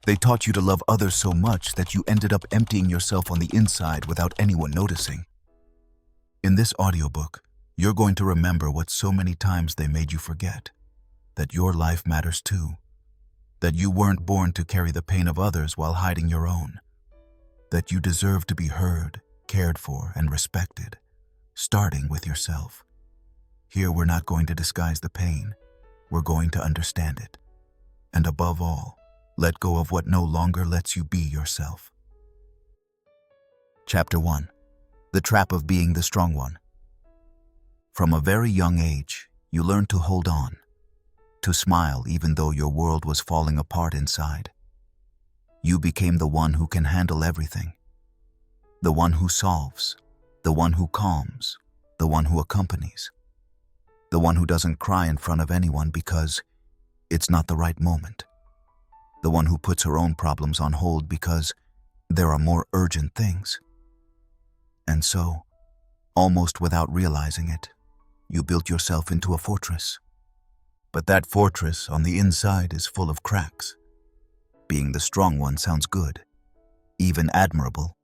They taught you to love others so much that you ended up emptying yourself on the inside without anyone noticing. In this audiobook, you're going to remember what so many times they made you forget: that your life matters too, that you weren't born to carry the pain of others while hiding your own, that you deserve to be heard, cared for, and respected, starting with yourself. Here, we're not going to disguise the pain. We're going to understand it. And above all, let go of what no longer lets you be yourself. Chapter 1. The Trap of Being the Strong One. From a very young age, you learned to hold on, to smile even though your world was falling apart inside. You became the one who can handle everything, the one who solves, the one who calms, the one who accompanies, the one who doesn't cry in front of anyone because it's not the right moment, the one who puts her own problems on hold because there are more urgent things. And so, almost without realizing it, you built yourself into a fortress. But that fortress on the inside is full of cracks. Being the strong one sounds good, even admirable.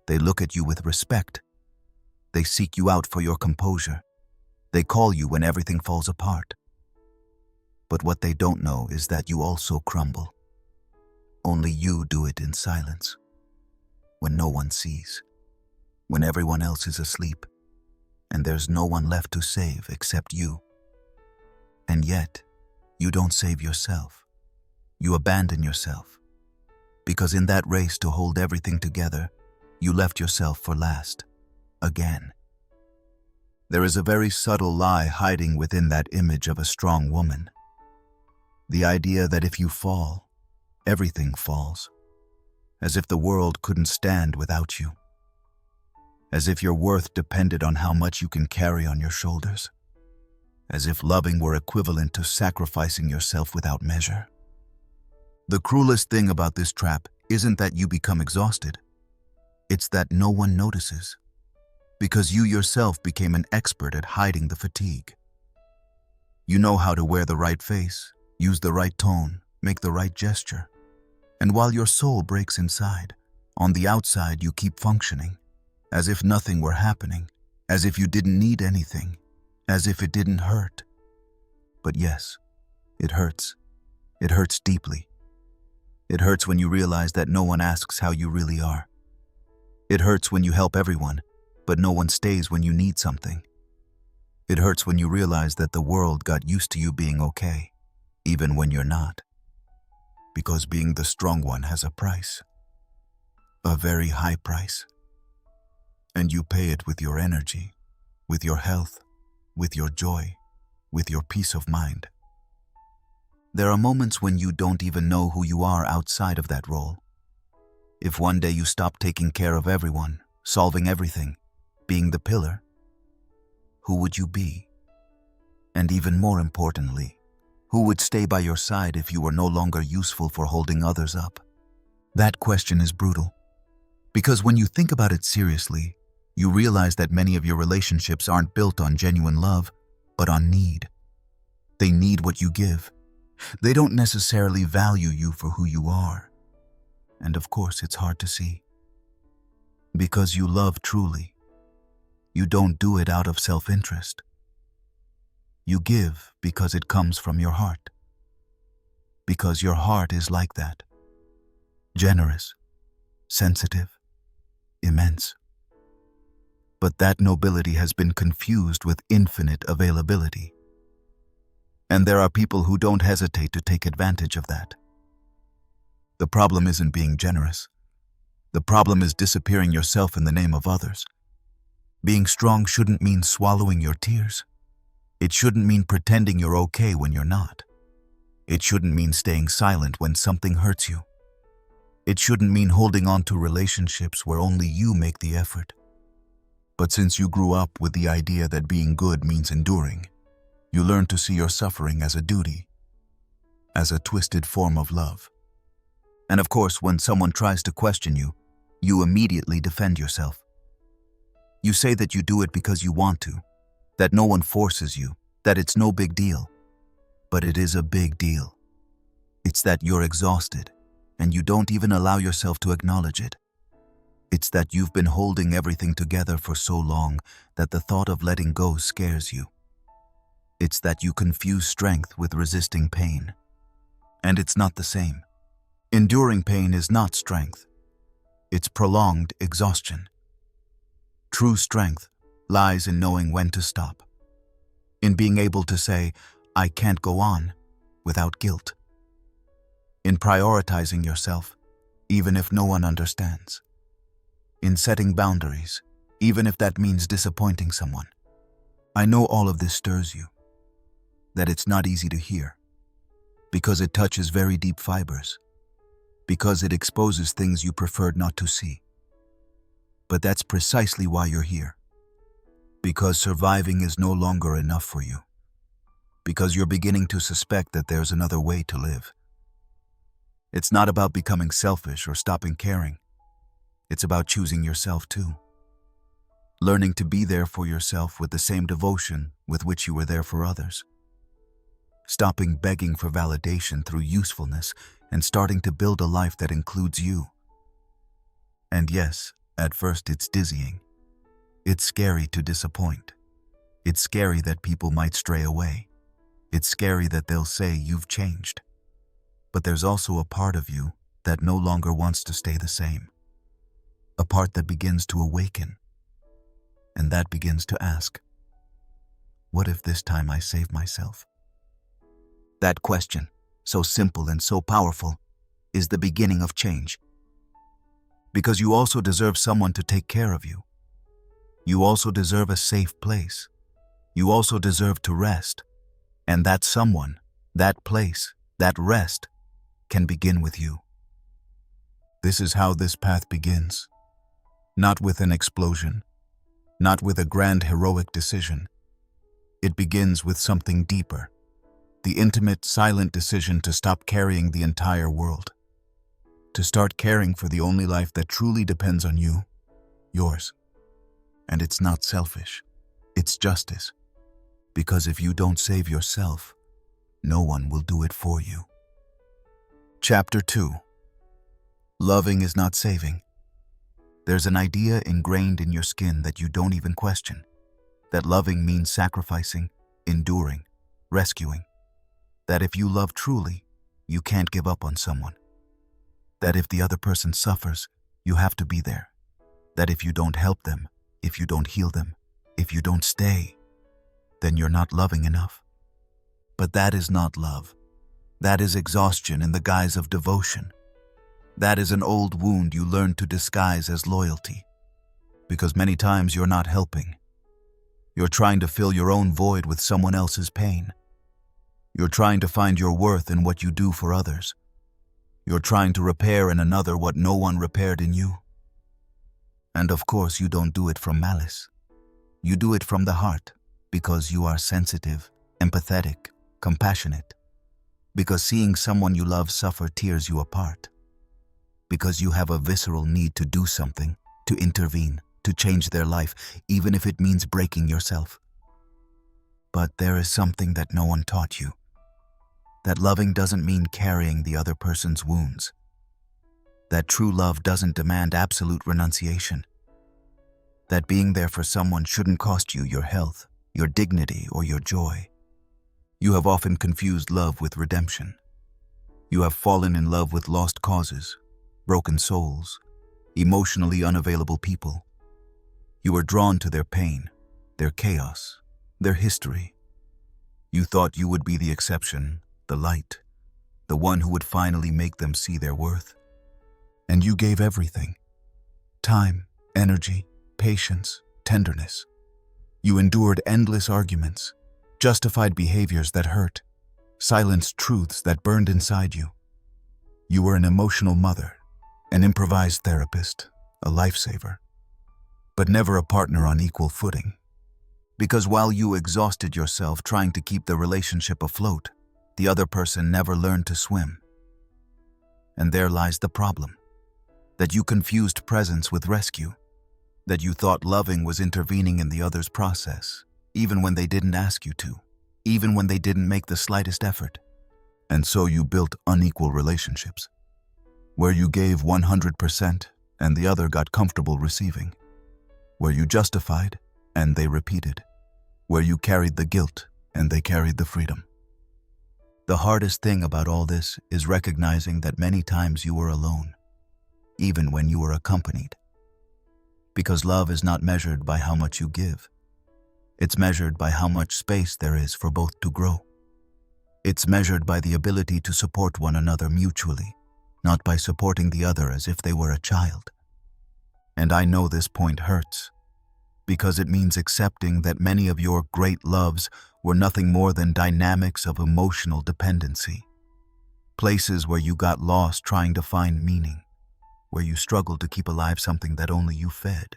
They look at you with respect. They seek you out for your composure. They call you when everything falls apart. But what they don't know is that you also crumble. Only you do it in silence, when no one sees, when everyone else is asleep, and there's no one left to save except you. And yet, you don't save yourself. You abandon yourself, because in that race to hold everything together, you left yourself for last, again. There is a very subtle lie hiding within that image of a strong woman. The idea that if you fall, everything falls, as if the world couldn't stand without you, as if your worth depended on how much you can carry on your shoulders, as if loving were equivalent to sacrificing yourself without measure. The cruelest thing about this trap isn't that you become exhausted. It's that no one notices, because you yourself became an expert at hiding the fatigue. You know how to wear the right face, use the right tone, make the right gesture. And while your soul breaks inside, on the outside you keep functioning, as if nothing were happening, as if you didn't need anything, as if it didn't hurt. But yes, it hurts. It hurts deeply. It hurts when you realize that no one asks how you really are. It hurts when you help everyone, but no one stays when you need something. It hurts when you realize that the world got used to you being okay, even when you're not. Because being the strong one has a price. A very high price. And you pay it with your energy, with your health, with your joy, with your peace of mind. There are moments when you don't even know who you are outside of that role. If one day you stop taking care of everyone, solving everything, being the pillar, who would you be? And even more importantly, who would stay by your side if you were no longer useful for holding others up? That question is brutal, because when you think about it seriously, you realize that many of your relationships aren't built on genuine love, but on need. They need what you give. They don't necessarily value you for who you are. And of course, it's hard to see. Because you love truly, you don't do it out of self-interest. You give because it comes from your heart. Because your heart is like that. Generous, sensitive, immense. But that nobility has been confused with infinite availability. And there are people who don't hesitate to take advantage of that. The problem isn't being generous. The problem is disappearing yourself in the name of others. Being strong shouldn't mean swallowing your tears. It shouldn't mean pretending you're okay when you're not. It shouldn't mean staying silent when something hurts you. It shouldn't mean holding on to relationships where only you make the effort. But since you grew up with the idea that being good means enduring, you learn to see your suffering as a duty, as a twisted form of love. And of course, when someone tries to question you, you immediately defend yourself. You say that you do it because you want to, that no one forces you, that it's no big deal. But it is a big deal. It's that you're exhausted, and you don't even allow yourself to acknowledge it. It's that you've been holding everything together for so long that the thought of letting go scares you. It's that you confuse strength with resisting pain. And it's not the same. Enduring pain is not strength. It's prolonged exhaustion. True strength lies in knowing when to stop, in being able to say, "I can't go on," without guilt, in prioritizing yourself, even if no one understands, in setting boundaries, even if that means disappointing someone. I know all of this stirs you, that it's not easy to hear, because it touches very deep fibers, because it exposes things you preferred not to see. But that's precisely why you're here. Because surviving is no longer enough for you. Because you're beginning to suspect that there's another way to live. It's not about becoming selfish or stopping caring. It's about choosing yourself too. Learning to be there for yourself with the same devotion with which you were there for others. Stopping begging for validation through usefulness and starting to build a life that includes you. And yes, at first it's dizzying. It's scary to disappoint. It's scary that people might stray away. It's scary that they'll say you've changed. But there's also a part of you that no longer wants to stay the same. A part that begins to awaken. And that begins to ask, what if this time I save myself? That question, so simple and so powerful, is the beginning of change. Because you also deserve someone to take care of you. You also deserve a safe place. You also deserve to rest. And that someone, that place, that rest can begin with you. This is how this path begins. Not with an explosion, not with a grand heroic decision. It begins with something deeper. The intimate, silent decision to stop carrying the entire world. To start caring for the only life that truly depends on you, yours. And it's not selfish, it's justice. Because if you don't save yourself, no one will do it for you. Chapter 2. Loving is not saving. There's an idea ingrained in your skin that you don't even question. That loving means sacrificing, enduring, rescuing. That if you love truly, you can't give up on someone. That if the other person suffers, you have to be there. That if you don't help them, if you don't heal them, if you don't stay, then you're not loving enough. But that is not love. That is exhaustion in the guise of devotion. That is an old wound you learned to disguise as loyalty. Because many times you're not helping. You're trying to fill your own void with someone else's pain. You're trying to find your worth in what you do for others. You're trying to repair in another what no one repaired in you. And of course, you don't do it from malice. You do it from the heart, because you are sensitive, empathetic, compassionate. Because seeing someone you love suffer tears you apart. Because you have a visceral need to do something, to intervene, to change their life, even if it means breaking yourself. But there is something that no one taught you. That loving doesn't mean carrying the other person's wounds. That true love doesn't demand absolute renunciation. That being there for someone shouldn't cost you your health, your dignity, or your joy. You have often confused love with redemption. You have fallen in love with lost causes, broken souls, emotionally unavailable people. You were drawn to their pain, their chaos, their history. You thought you would be the exception, the light, the one who would finally make them see their worth. And you gave everything. Time, energy, patience, tenderness. You endured endless arguments, justified behaviors that hurt, silenced truths that burned inside you. You were an emotional mother, an improvised therapist, a lifesaver, but never a partner on equal footing. Because while you exhausted yourself trying to keep the relationship afloat, the other person never learned to swim. And there lies the problem. That you confused presence with rescue. That you thought loving was intervening in the other's process, even when they didn't ask you to, even when they didn't make the slightest effort. And so you built unequal relationships. where you gave 100% and the other got comfortable receiving, where you justified and they repeated, where you carried the guilt and they carried the freedom. The hardest thing about all this is recognizing that many times you were alone, even when you were accompanied. Because love is not measured by how much you give. It's measured by how much space there is for both to grow. It's measured by the ability to support one another mutually, not by supporting the other as if they were a child. And I know this point hurts, because it means accepting that many of your great loves were nothing more than dynamics of emotional dependency. Places where you got lost trying to find meaning, where you struggled to keep alive something that only you fed.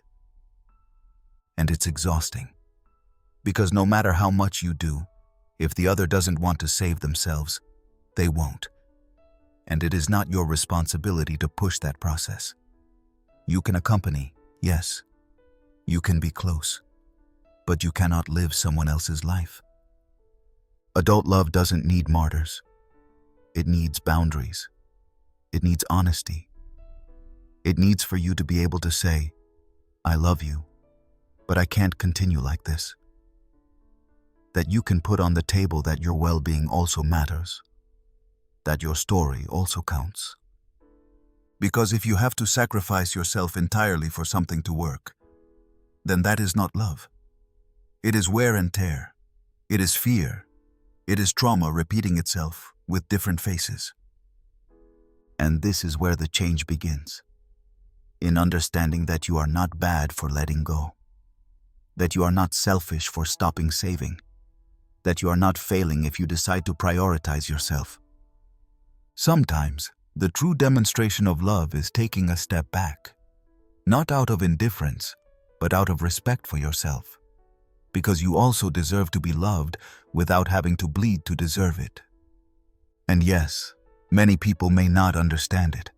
And it's exhausting, because no matter how much you do, if the other doesn't want to save themselves, they won't. And it is not your responsibility to push that process. You can accompany, yes. You can be close, but you cannot live someone else's life. Adult love doesn't need martyrs. It needs boundaries. It needs honesty. It needs for you to be able to say, I love you, but I can't continue like this. That you can put on the table that your well-being also matters, that your story also counts. Because if you have to sacrifice yourself entirely for something to work, then that is not love. It is wear and tear. It is fear. It is trauma repeating itself with different faces. And this is where the change begins. In understanding that you are not bad for letting go, that you are not selfish for stopping saving, that you are not failing if you decide to prioritize yourself. Sometimes, the true demonstration of love is taking a step back, not out of indifference, but out of respect for yourself, because you also deserve to be loved without having to bleed to deserve it. And yes, many people may not understand it.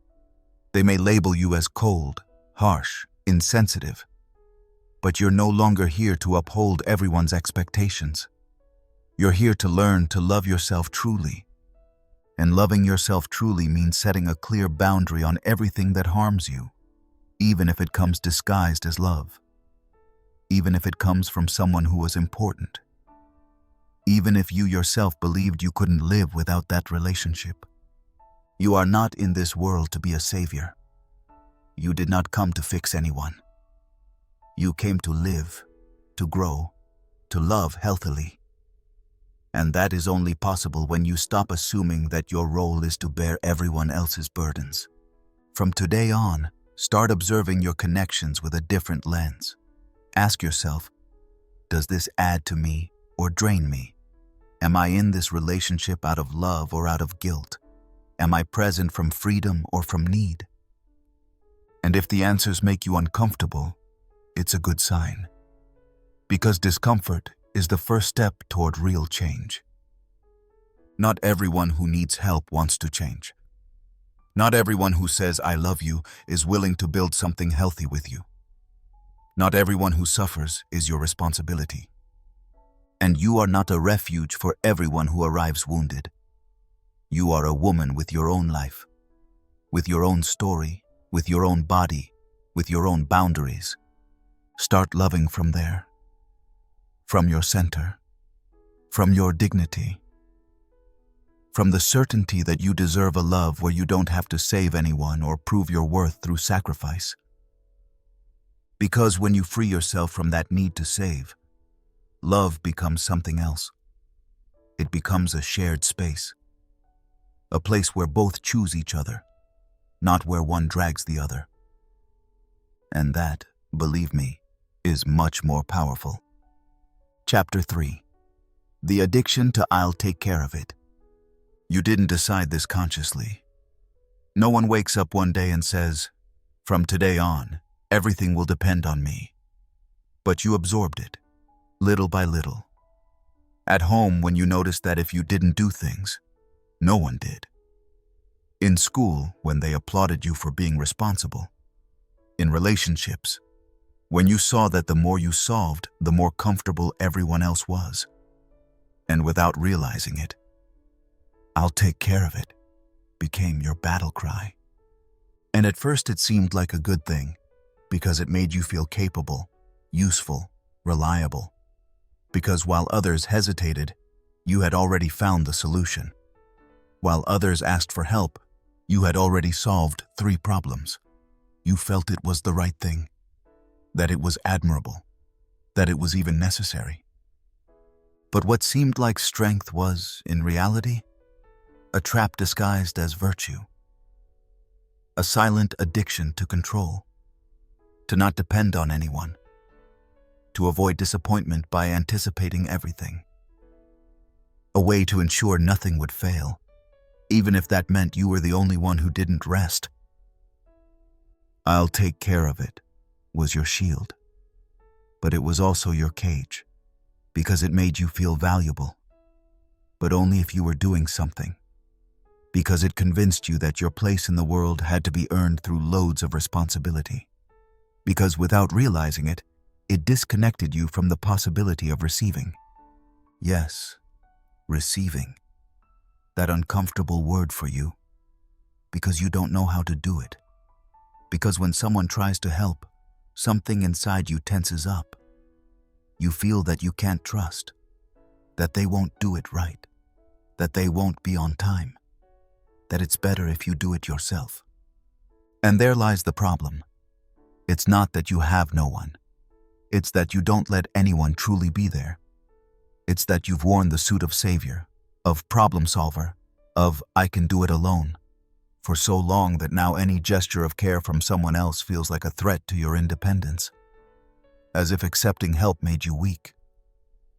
They may label you as cold, harsh, insensitive, but you're no longer here to uphold everyone's expectations. You're here to learn to love yourself truly. And loving yourself truly means setting a clear boundary on everything that harms you, even if it comes disguised as love, even if it comes from someone who was important, even if you yourself believed you couldn't live without that relationship. You are not in this world to be a savior. You did not come to fix anyone. You came to live, to grow, to love healthily. And that is only possible when you stop assuming that your role is to bear everyone else's burdens. From today on, start observing your connections with a different lens. Ask yourself, does this add to me or drain me? Am I in this relationship out of love or out of guilt? Am I present from freedom or from need? And if the answers make you uncomfortable, it's a good sign. Because discomfort is the first step toward real change. Not everyone who needs help wants to change. Not everyone who says, I love you, is willing to build something healthy with you. Not everyone who suffers is your responsibility. And you are not a refuge for everyone who arrives wounded. You are a woman with your own life, with your own story, with your own body, with your own boundaries. Start loving from there. From your center, from your dignity, from the certainty that you deserve a love where you don't have to save anyone or prove your worth through sacrifice. Because when you free yourself from that need to save, love becomes something else. It becomes a shared space, a place where both choose each other, not where one drags the other. And that, believe me, is much more powerful. Chapter 3. The addiction to I'll take care of it. You didn't decide this consciously. No one wakes up one day and says, from today on, everything will depend on me. But you absorbed it, little by little. At home, when you noticed that if you didn't do things, no one did. In school, when they applauded you for being responsible. In relationships, when you saw that the more you solved, the more comfortable everyone else was. And without realizing it, I'll take care of it became your battle cry. And at first it seemed like a good thing, because it made you feel capable, useful, reliable. Because while others hesitated, you had already found the solution. While others asked for help, you had already solved 3 problems. You felt it was the right thing, that it was admirable, that it was even necessary. But what seemed like strength was, in reality, a trap disguised as virtue. A silent addiction to control, to not depend on anyone, to avoid disappointment by anticipating everything. A way to ensure nothing would fail, even if that meant you were the only one who didn't rest. "I'll take care of it" was your shield, but it was also your cage, because it made you feel valuable, but only if you were doing something, because it convinced you that your place in the world had to be earned through loads of responsibility, because without realizing it, it disconnected you from the possibility of receiving. Yes, receiving. That uncomfortable word for you, because you don't know how to do it. Because when someone tries to help, something inside you tenses up. You feel that you can't trust, that they won't do it right, that they won't be on time, that it's better if you do it yourself. And there lies the problem. It's not that you have no one. It's that you don't let anyone truly be there. It's that you've worn the suit of savior, of problem solver, of "I can do it alone," for so long that now any gesture of care from someone else feels like a threat to your independence. As if accepting help made you weak.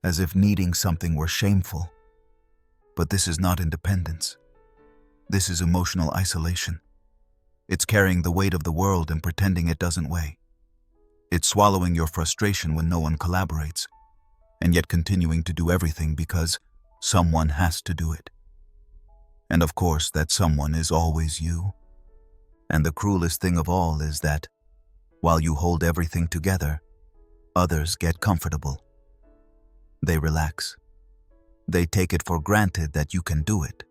As if needing something were shameful. But this is not independence. This is emotional isolation. It's carrying the weight of the world and pretending it doesn't weigh. It's swallowing your frustration when no one collaborates, and yet continuing to do everything because someone has to do it. And of course, that someone is always you. And the cruelest thing of all is that, while you hold everything together, others get comfortable. They relax. They take it for granted that you can do it,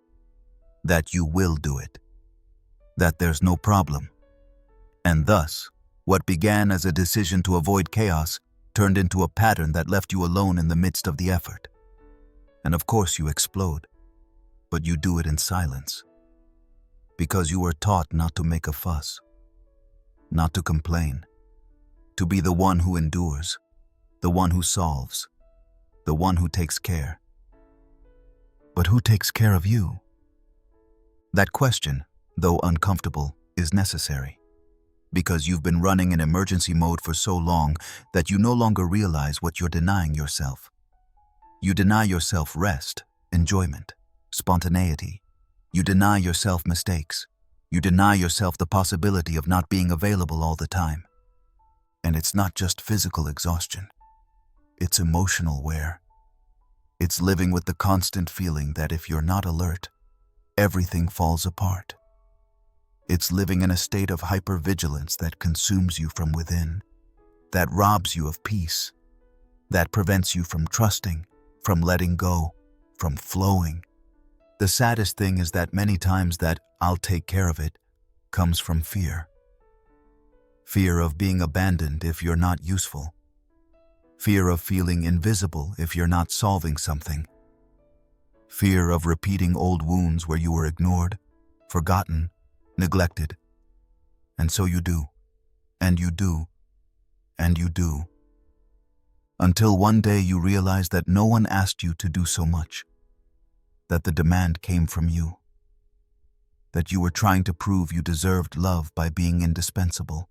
that you will do it, that there's no problem. And thus, what began as a decision to avoid chaos turned into a pattern that left you alone in the midst of the effort. And of course you explode, but you do it in silence, because you were taught not to make a fuss, not to complain, to be the one who endures, the one who solves, the one who takes care. But who takes care of you? That question, though uncomfortable, is necessary, because you've been running in emergency mode for so long that you no longer realize what you're denying yourself. You deny yourself rest, enjoyment, spontaneity. You deny yourself mistakes. You deny yourself the possibility of not being available all the time. And it's not just physical exhaustion. It's emotional wear. It's living with the constant feeling that if you're not alert, everything falls apart. It's living in a state of hypervigilance that consumes you from within, that robs you of peace, that prevents you from trusting, from letting go, from flowing. The saddest thing is that many times that "I'll take care of it" comes from fear. Fear of being abandoned if you're not useful. Fear of feeling invisible if you're not solving something. Fear of repeating old wounds where you were ignored, forgotten, neglected. And so you do, and you do, and you do. Until one day you realize that no one asked you to do so much, that the demand came from you, that you were trying to prove you deserved love by being indispensable,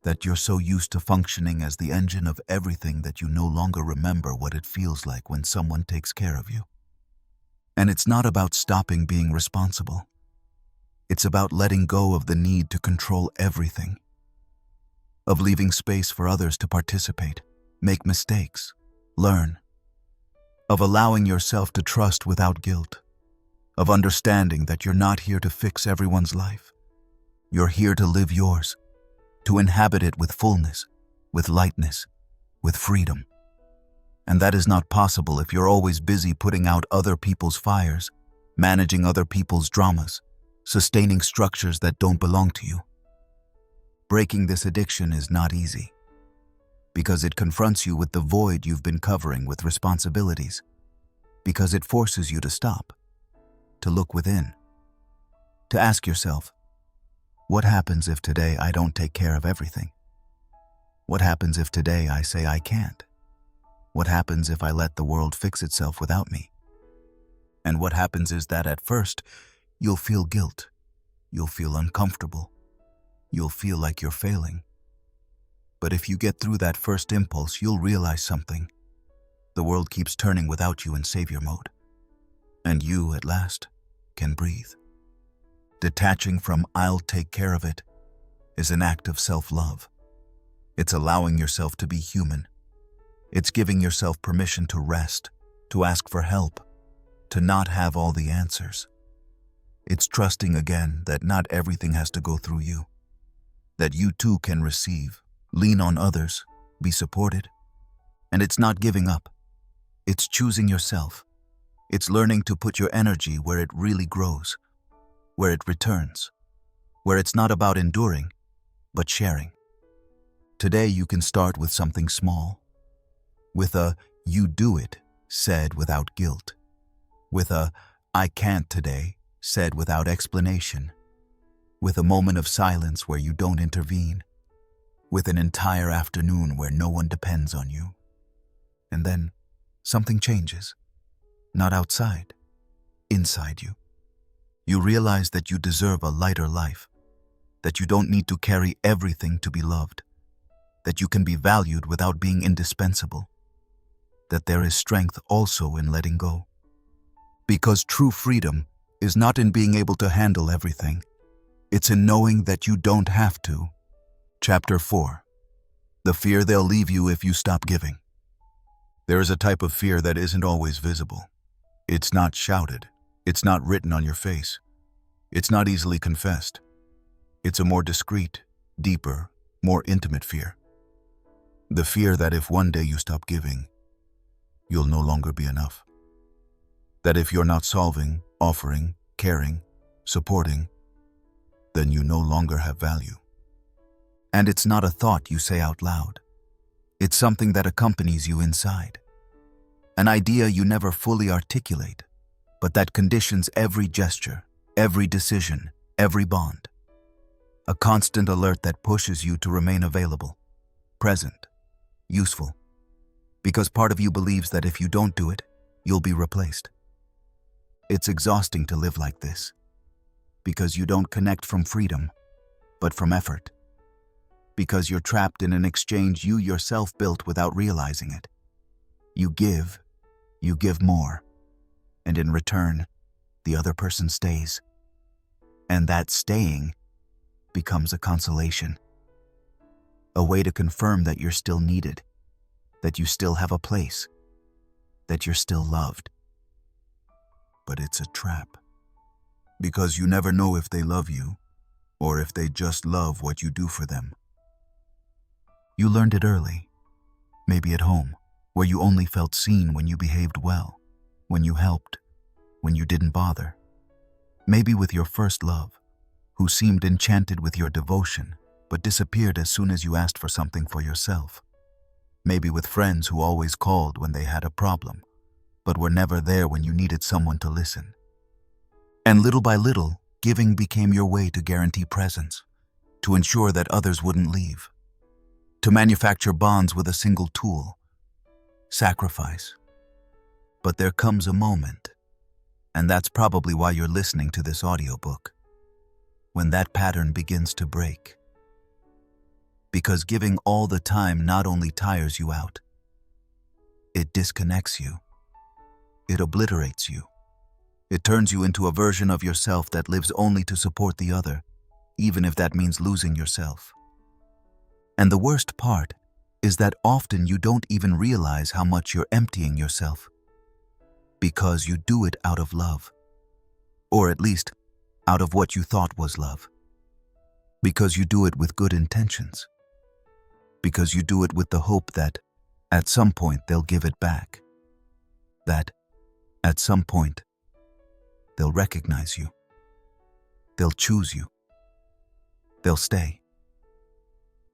that you're so used to functioning as the engine of everything that you no longer remember what it feels like when someone takes care of you. And it's not about stopping being responsible. It's about letting go of the need to control everything, of leaving space for others to participate, make mistakes, learn, of allowing yourself to trust without guilt, of understanding that you're not here to fix everyone's life. You're here to live yours, to inhabit it with fullness, with lightness, with freedom. And that is not possible if you're always busy putting out other people's fires, managing other people's dramas, sustaining structures that don't belong to you. Breaking this addiction is not easy, because it confronts you with the void you've been covering with responsibilities, because it forces you to stop, to look within, to ask yourself, what happens if today I don't take care of everything? What happens if today I say I can't? What happens if I let the world fix itself without me? And what happens is that at first, you'll feel guilt. You'll feel uncomfortable. You'll feel like you're failing. But if you get through that first impulse, you'll realize something. The world keeps turning without you in savior mode. And you, at last, can breathe. Detaching from "I'll take care of it" is an act of self-love. It's allowing yourself to be human. It's giving yourself permission to rest, to ask for help, to not have all the answers. It's trusting again that not everything has to go through you, that you too can receive, lean on others, be supported. And it's not giving up. It's choosing yourself. It's learning to put your energy where it really grows, where it returns, where it's not about enduring, but sharing. Today you can start with something small, with a "you do it" said without guilt, with a "I can't today" said without explanation, with a moment of silence where you don't intervene, with an entire afternoon where no one depends on you. And then something changes, not outside, inside you. You realize that you deserve a lighter life, that you don't need to carry everything to be loved, that you can be valued without being indispensable, that there is strength also in letting go. Because true freedom is not in being able to handle everything. It's in knowing that you don't have to. Chapter 4. The fear they'll leave you if you stop giving. There is a type of fear that isn't always visible. It's not shouted. It's not written on your face. It's not easily confessed. It's a more discreet, deeper, more intimate fear. The fear that if one day you stop giving, you'll no longer be enough. That if you're not solving, offering, caring, supporting, then you no longer have value. And it's not a thought you say out loud. It's something that accompanies you inside. An idea you never fully articulate, but that conditions every gesture, every decision, every bond. A constant alert that pushes you to remain available, present, useful. Because part of you believes that if you don't do it, you'll be replaced. It's exhausting to live like this, because you don't connect from freedom, but from effort. Because you're trapped in an exchange you yourself built without realizing it. You give more, and in return, the other person stays. And that staying becomes a consolation. A way to confirm that you're still needed, that you still have a place, that you're still loved. But it's a trap, because you never know if they love you, or if they just love what you do for them. You learned it early, maybe at home, where you only felt seen when you behaved well, when you helped, when you didn't bother. Maybe with your first love, who seemed enchanted with your devotion, but disappeared as soon as you asked for something for yourself. Maybe with friends who always called when they had a problem, but were never there when you needed someone to listen. And little by little, giving became your way to guarantee presence, to ensure that others wouldn't leave, to manufacture bonds with a single tool: sacrifice. But there comes a moment, and that's probably why you're listening to this audiobook, when that pattern begins to break. Because giving all the time not only tires you out, it disconnects you. It obliterates you. It turns you into a version of yourself that lives only to support the other, even if that means losing yourself. And the worst part is that often you don't even realize how much you're emptying yourself, because you do it out of love, or at least out of what you thought was love. Because you do it with good intentions. Because you do it with the hope that at some point they'll give it back. That at some point they'll recognize you. They'll choose you. They'll stay.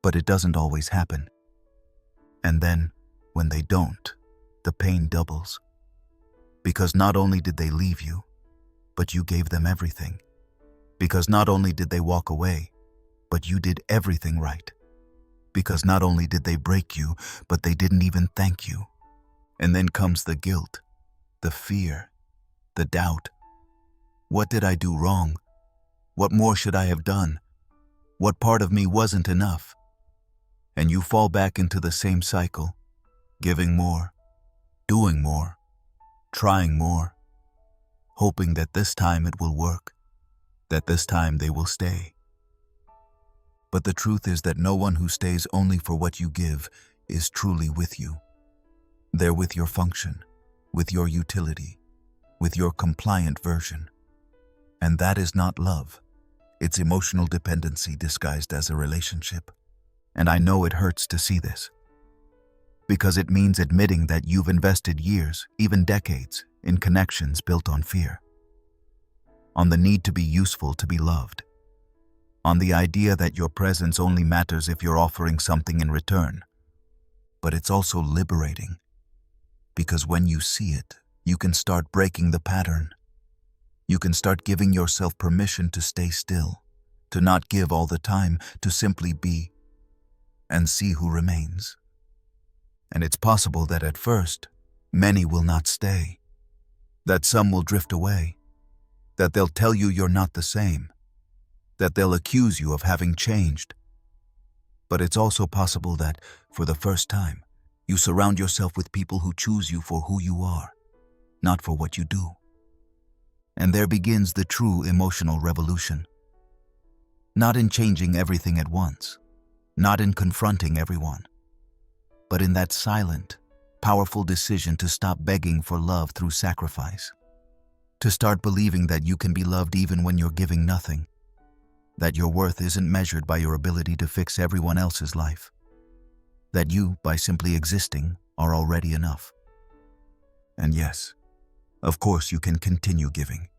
But it doesn't always happen. And then, when they don't, the pain doubles. Because not only did they leave you, but you gave them everything. Because not only did they walk away, but you did everything right. Because not only did they break you, but they didn't even thank you. And then comes the guilt, the fear, the doubt. What did I do wrong? What more should I have done? What part of me wasn't enough? And you fall back into the same cycle, giving more, doing more, trying more, hoping that this time it will work, that this time they will stay. But the truth is that no one who stays only for what you give is truly with you. They're with your function, with your utility, with your compliant version. And that is not love. It's emotional dependency disguised as a relationship. And I know it hurts to see this. Because it means admitting that you've invested years, even decades, in connections built on fear. On the need to be useful to be loved. On the idea that your presence only matters if you're offering something in return. But it's also liberating. Because when you see it, you can start breaking the pattern. You can start giving yourself permission to stay still, to not give all the time, to simply be, and see who remains. And it's possible that at first, many will not stay, that some will drift away, that they'll tell you you're not the same, that they'll accuse you of having changed. But it's also possible that, for the first time, you surround yourself with people who choose you for who you are, not for what you do. And there begins the true emotional revolution. Not in changing everything at once, not in confronting everyone, but in that silent, powerful decision to stop begging for love through sacrifice. To start believing that you can be loved even when you're giving nothing. That your worth isn't measured by your ability to fix everyone else's life. That you, by simply existing, are already enough. And yes, of course you can continue giving.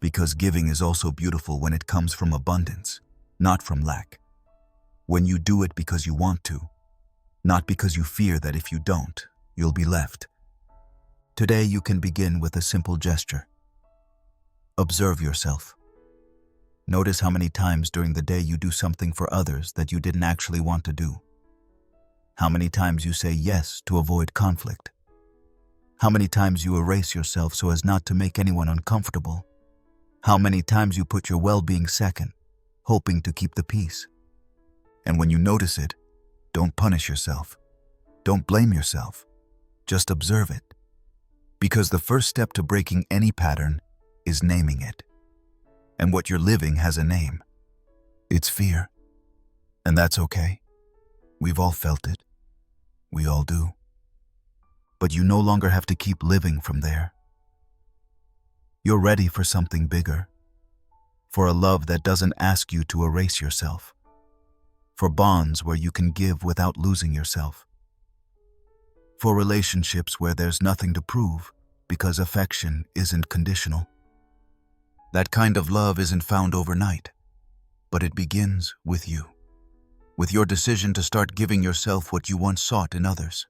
Because giving is also beautiful when it comes from abundance, not from lack. When you do it because you want to, not because you fear that if you don't, you'll be left. Today you can begin with a simple gesture. Observe yourself. Notice how many times during the day you do something for others that you didn't actually want to do. How many times you say yes to avoid conflict. How many times you erase yourself so as not to make anyone uncomfortable. How many times you put your well-being second, hoping to keep the peace. And when you notice it, don't punish yourself. Don't blame yourself. Just observe it. Because the first step to breaking any pattern is naming it. And what you're living has a name. It's fear. And that's okay. We've all felt it. We all do. But you no longer have to keep living from there. You're ready for something bigger. For a love that doesn't ask you to erase yourself. For bonds where you can give without losing yourself. For relationships where there's nothing to prove because affection isn't conditional. That kind of love isn't found overnight, but it begins with you. With your decision to start giving yourself what you once sought in others.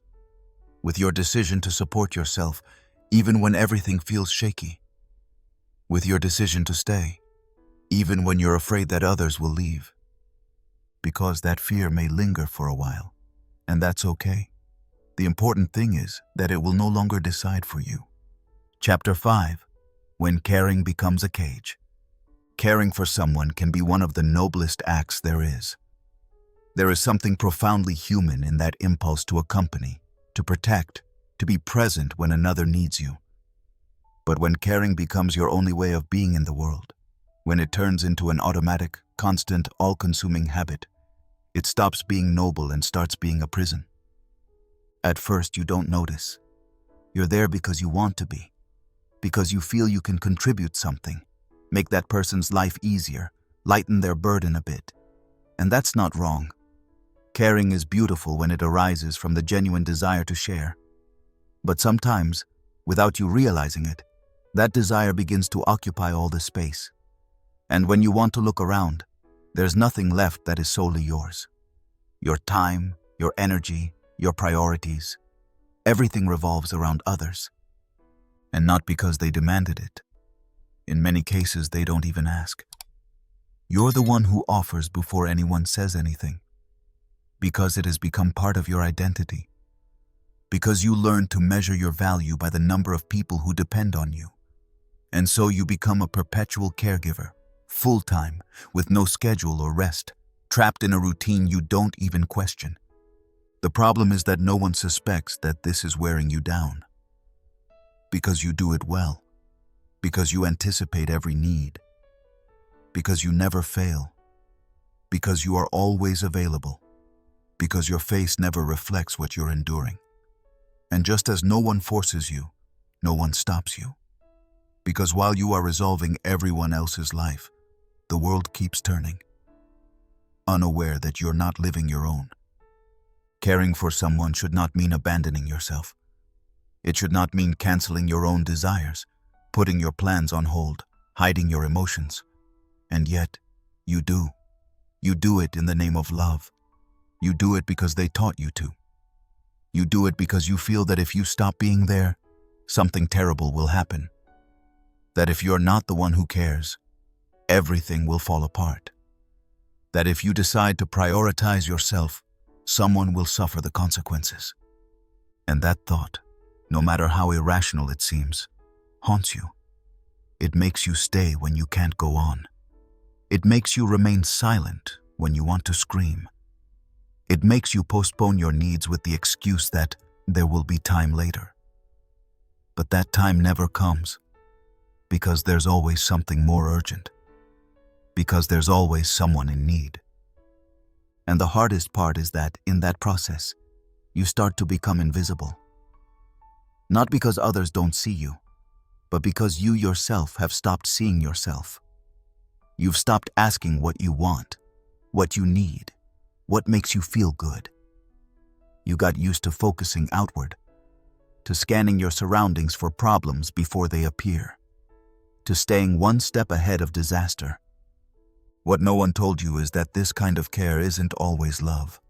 With your decision to support yourself even when everything feels shaky. With your decision to stay, even when you're afraid that others will leave. Because that fear may linger for a while, and that's okay. The important thing is that it will no longer decide for you. Chapter 5. When caring becomes a cage. Caring for someone can be one of the noblest acts there is. There is something profoundly human in that impulse to accompany, to protect, to be present when another needs you. But when caring becomes your only way of being in the world, when it turns into an automatic, constant, all-consuming habit, it stops being noble and starts being a prison. At first, you don't notice. You're there because you want to be, because you feel you can contribute something, make that person's life easier, lighten their burden a bit. And that's not wrong. Caring is beautiful when it arises from the genuine desire to share. But sometimes, without you realizing it, that desire begins to occupy all the space. And when you want to look around, there's nothing left that is solely yours. Your time, your energy, your priorities, everything revolves around others. And not because they demanded it. In many cases, they don't even ask. You're the one who offers before anyone says anything. Because it has become part of your identity. Because you learn to measure your value by the number of people who depend on you. And so you become a perpetual caregiver, full-time, with no schedule or rest, trapped in a routine you don't even question. The problem is that no one suspects that this is wearing you down. Because you do it well. Because you anticipate every need. Because you never fail. Because you are always available. Because your face never reflects what you're enduring. And just as no one forces you, no one stops you. Because while you are resolving everyone else's life, the world keeps turning. Unaware that you're not living your own. Caring for someone should not mean abandoning yourself. It should not mean canceling your own desires, putting your plans on hold, hiding your emotions. And yet, you do. You do it in the name of love. You do it because they taught you to. You do it because you feel that if you stop being there, something terrible will happen. That if you're not the one who cares, everything will fall apart. That if you decide to prioritize yourself, someone will suffer the consequences. And that thought, no matter how irrational it seems, haunts you. It makes you stay when you can't go on. It makes you remain silent when you want to scream. It makes you postpone your needs with the excuse that there will be time later. But that time never comes, because there's always something more urgent. Because there's always someone in need. And the hardest part is that, in that process, you start to become invisible. Not because others don't see you, but because you yourself have stopped seeing yourself. You've stopped asking what you want, what you need, what makes you feel good. You got used to focusing outward, to scanning your surroundings for problems before they appear, to staying one step ahead of disaster. What no one told you is that this kind of care isn't always love.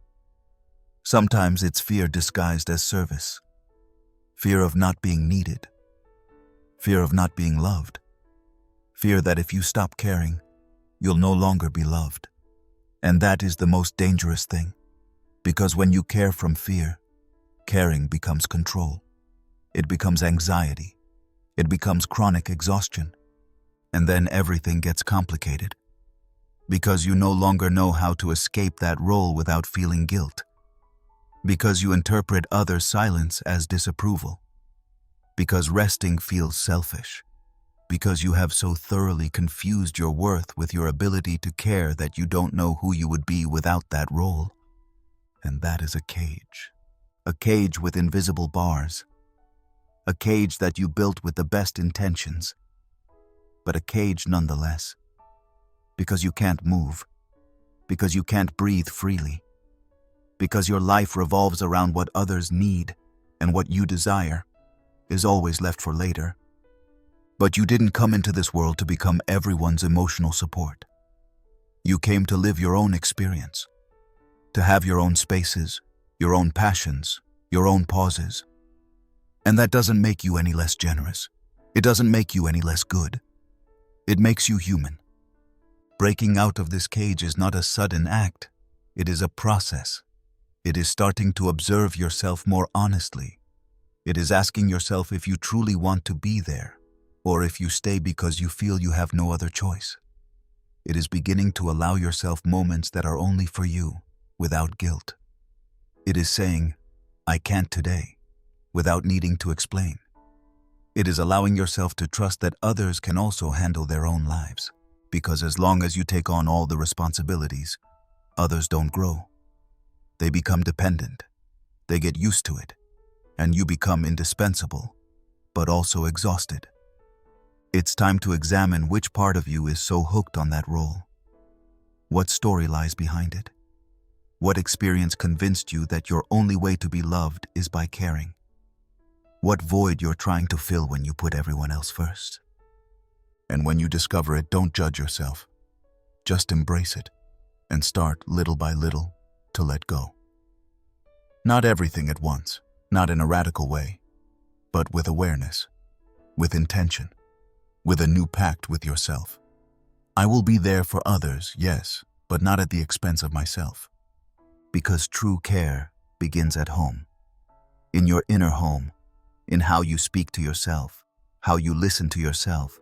Sometimes it's fear disguised as service. Fear of not being needed. Fear of not being loved. Fear that if you stop caring, you'll no longer be loved. And that is the most dangerous thing, because when you care from fear, caring becomes control. It becomes anxiety. It becomes chronic exhaustion. And then everything gets complicated, because you no longer know how to escape that role without feeling guilt. Because you interpret others' silence as disapproval. Because resting feels selfish. Because you have so thoroughly confused your worth with your ability to care that you don't know who you would be without that role. And that is a cage. A cage with invisible bars. A cage that you built with the best intentions. But a cage nonetheless. Because you can't move. Because you can't breathe freely. Because your life revolves around what others need, and what you desire is always left for later. But you didn't come into this world to become everyone's emotional support. You came to live your own experience, to have your own spaces, your own passions, your own pauses. And that doesn't make you any less generous. It doesn't make you any less good. It makes you human. Breaking out of this cage is not a sudden act. It is a process. It is starting to observe yourself more honestly. It is asking yourself if you truly want to be there, or if you stay because you feel you have no other choice. It is beginning to allow yourself moments that are only for you, without guilt. It is saying, I can't today, without needing to explain. It is allowing yourself to trust that others can also handle their own lives, because as long as you take on all the responsibilities, others don't grow. They become dependent. They get used to it, and you become indispensable, but also exhausted. It's time to examine which part of you is so hooked on that role. What story lies behind it? What experience convinced you that your only way to be loved is by caring? What void you're trying to fill when you put everyone else first? And when you discover it, don't judge yourself. Just embrace it and start little by little to let go. Not everything at once, not in a radical way, but with awareness, with intention, with a new pact with yourself. I will be there for others, yes, but not at the expense of myself. Because true care begins at home, in your inner home, in how you speak to yourself, how you listen to yourself,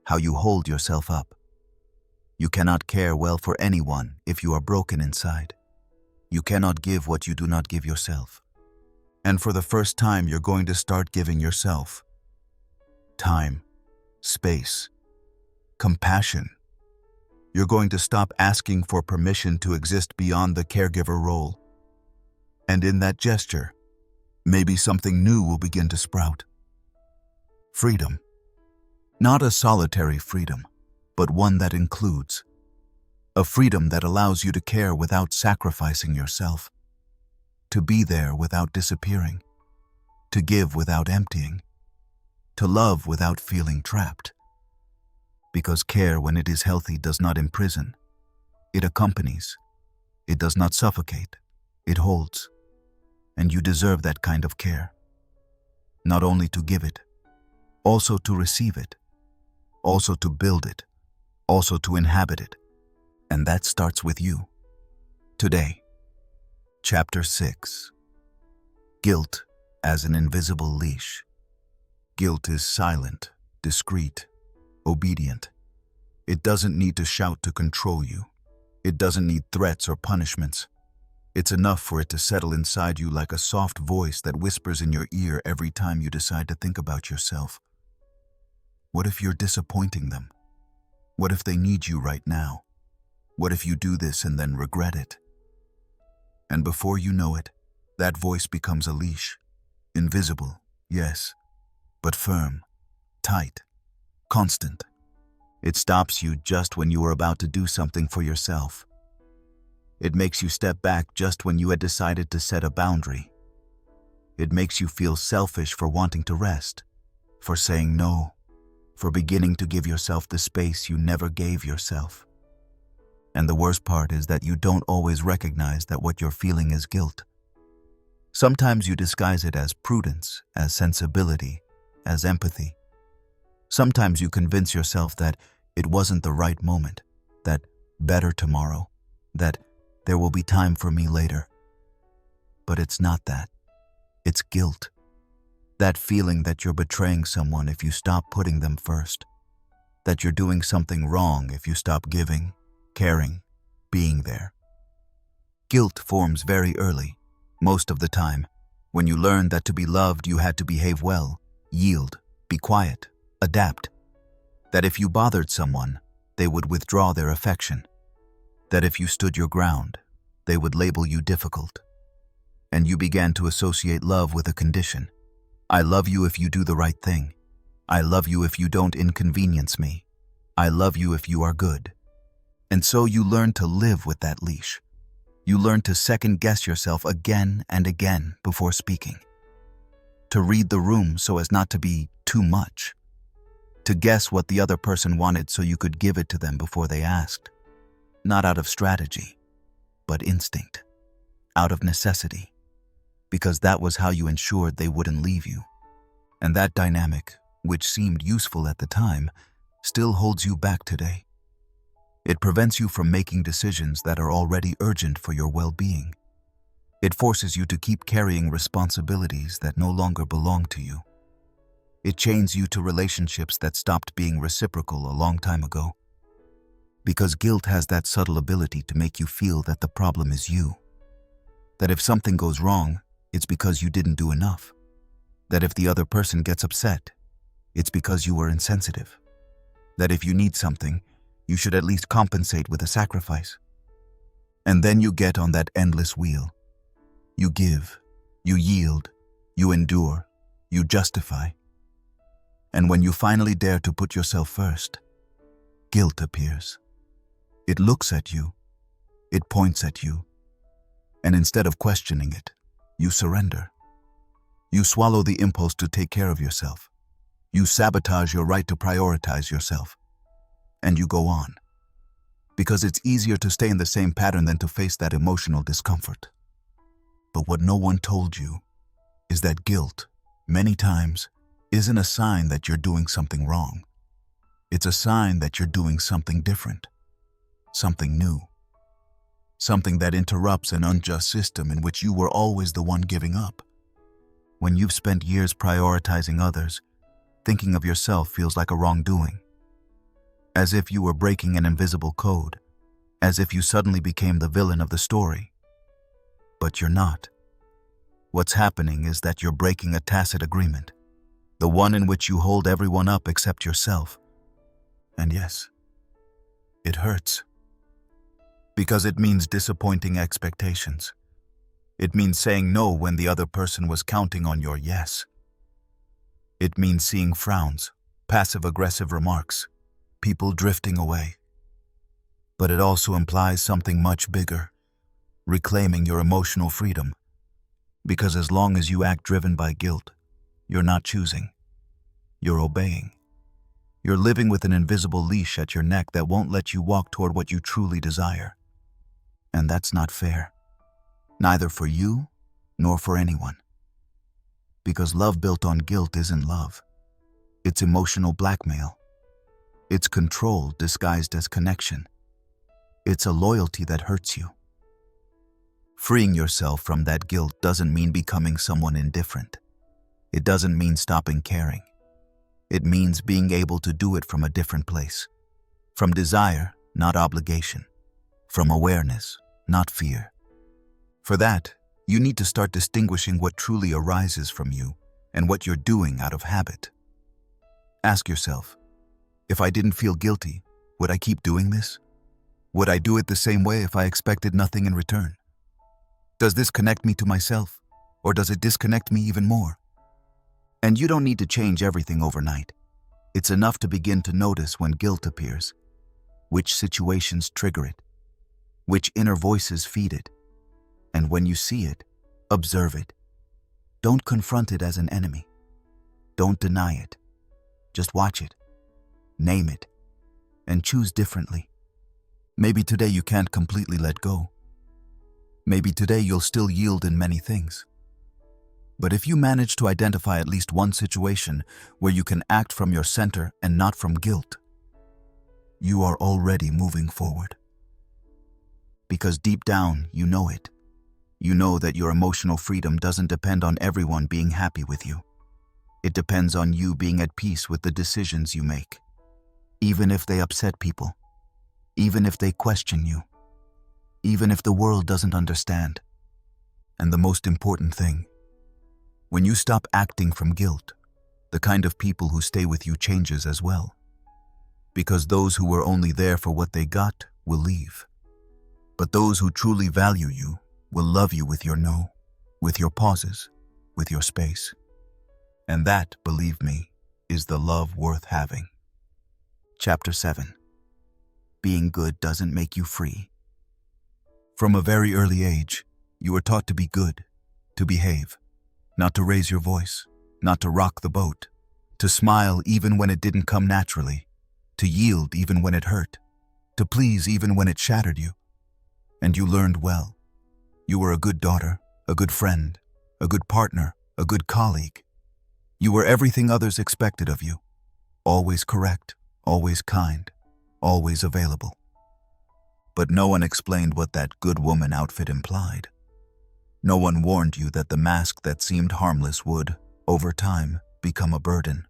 how you hold yourself up. You cannot care well for anyone if you are broken inside. You cannot give what you do not give yourself. And for the first time, you're going to start giving yourself time, space, compassion. You're going to stop asking for permission to exist beyond the caregiver role. And in that gesture, maybe something new will begin to sprout. Freedom. Not a solitary freedom, but one that includes. A freedom that allows you to care without sacrificing yourself. To be there without disappearing. To give without emptying. To love without feeling trapped. Because care, when it is healthy, does not imprison. It accompanies. It does not suffocate. It holds. And you deserve that kind of care. Not only to give it, also to receive it, also to build it, also to inhabit it. And that starts with you. Today, Chapter 6. Guilt as an invisible leash. Guilt is silent, discreet, obedient. It doesn't need to shout to control you. It doesn't need threats or punishments. It's enough for it to settle inside you like a soft voice that whispers in your ear every time you decide to think about yourself. What if you're disappointing them? What if they need you right now? What if you do this and then regret it? And before you know it, that voice becomes a leash. Invisible, yes, but firm, tight, constant. It stops you just when you are about to do something for yourself. It makes you step back just when you had decided to set a boundary. It makes you feel selfish for wanting to rest, for saying no, for beginning to give yourself the space you never gave yourself. And the worst part is that you don't always recognize that what you're feeling is guilt. Sometimes you disguise it as prudence, as sensibility, as empathy. Sometimes you convince yourself that it wasn't the right moment, that better tomorrow, that there will be time for me later. But it's not that. It's guilt. That feeling that you're betraying someone if you stop putting them first. That you're doing something wrong if you stop giving, caring, being there. Guilt forms very early, most of the time, when you learn that to be loved you had to behave well, yield, be quiet, adapt. That if you bothered someone, they would withdraw their affection. That if you stood your ground, they would label you difficult. And you began to associate love with a condition. I love you if you do the right thing. I love you if you don't inconvenience me. I love you if you are good. And so you learn to live with that leash. You learn to second-guess yourself again and again before speaking. To read the room so as not to be too much. To guess what the other person wanted so you could give it to them before they asked. Not out of strategy, but instinct. Out of necessity. Because that was how you ensured they wouldn't leave you. And that dynamic, which seemed useful at the time, still holds you back today. It prevents you from making decisions that are already urgent for your well-being. It forces you to keep carrying responsibilities that no longer belong to you. It chains you to relationships that stopped being reciprocal a long time ago. Because guilt has that subtle ability to make you feel that the problem is you. That if something goes wrong, it's because you didn't do enough. That if the other person gets upset, it's because you were insensitive. That if you need something, you should at least compensate with a sacrifice. And then you get on that endless wheel. You give, you yield, you endure, you justify. And when you finally dare to put yourself first, guilt appears. It looks at you, it points at you, and instead of questioning it, you surrender. You swallow the impulse to take care of yourself. You sabotage your right to prioritize yourself. And you go on. because it's easier to stay in the same pattern than to face that emotional discomfort. But what no one told you is that guilt, many times, isn't a sign that you're doing something wrong. It's a sign that you're doing something different, something new, something that interrupts an unjust system in which you were always the one giving up. When you've spent years prioritizing others, thinking of yourself feels like a wrongdoing, as if you were breaking an invisible code, as if you suddenly became the villain of the story. But you're not. What's happening is that you're breaking a tacit agreement, the one in which you hold everyone up except yourself. And yes, it hurts. Because it means disappointing expectations. It means saying no when the other person was counting on your yes. It means seeing frowns, passive-aggressive remarks, people drifting away. But it also implies something much bigger, reclaiming your emotional freedom. Because as long as you act driven by guilt, you're not choosing. You're obeying. You're living with an invisible leash at your neck that won't let you walk toward what you truly desire. And that's not fair. Neither for you, nor for anyone. Because love built on guilt isn't love. It's emotional blackmail. It's control disguised as connection. It's a loyalty that hurts you. Freeing yourself from that guilt doesn't mean becoming someone indifferent. It doesn't mean stopping caring. It means being able to do it from a different place. From desire, not obligation. From awareness, not fear. For that, you need to start distinguishing what truly arises from you and what you're doing out of habit. Ask yourself, if I didn't feel guilty, would I keep doing this? Would I do it the same way if I expected nothing in return? Does this connect me to myself, or does it disconnect me even more? And you don't need to change everything overnight. It's enough to begin to notice when guilt appears, which situations trigger it, which inner voices feed it. And when you see it, observe it. Don't confront it as an enemy. Don't deny it. Just watch it, name it, and choose differently. Maybe today you can't completely let go. Maybe today you'll still yield in many things. But if you manage to identify at least one situation where you can act from your center and not from guilt, you are already moving forward. Because deep down, you know it. You know that your emotional freedom doesn't depend on everyone being happy with you. It depends on you being at peace with the decisions you make, even if they upset people, even if they question you, even if the world doesn't understand. And the most important thing, when you stop acting from guilt, the kind of people who stay with you changes as well. Because those who were only there for what they got will leave. But those who truly value you will love you with your no, with your pauses, with your space. And that, believe me, is the love worth having. Chapter 7. Being good doesn't make you free. From a very early age, you were taught to be good, to behave, not to raise your voice, not to rock the boat, to smile even when it didn't come naturally, to yield even when it hurt, to please even when it shattered you. And you learned well. You were a good daughter, a good friend, a good partner, a good colleague. You were everything others expected of you. Always correct, always kind, always available. But no one explained what that good woman outfit implied. No one warned you that the mask that seemed harmless would, over time, become a burden.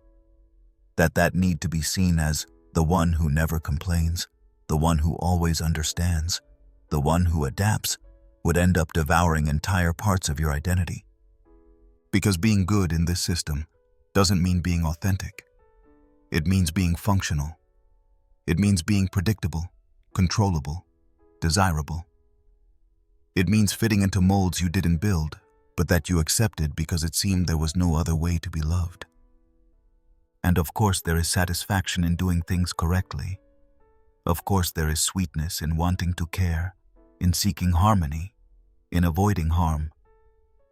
That need to be seen as the one who never complains, the one who always understands, the one who adapts, would end up devouring entire parts of your identity. Because being good in this system doesn't mean being authentic. It means being functional. It means being predictable, controllable, desirable. It means fitting into molds you didn't build, but that you accepted because it seemed there was no other way to be loved. And of course there is satisfaction in doing things correctly. Of course there is sweetness in wanting to care, in seeking harmony, in avoiding harm.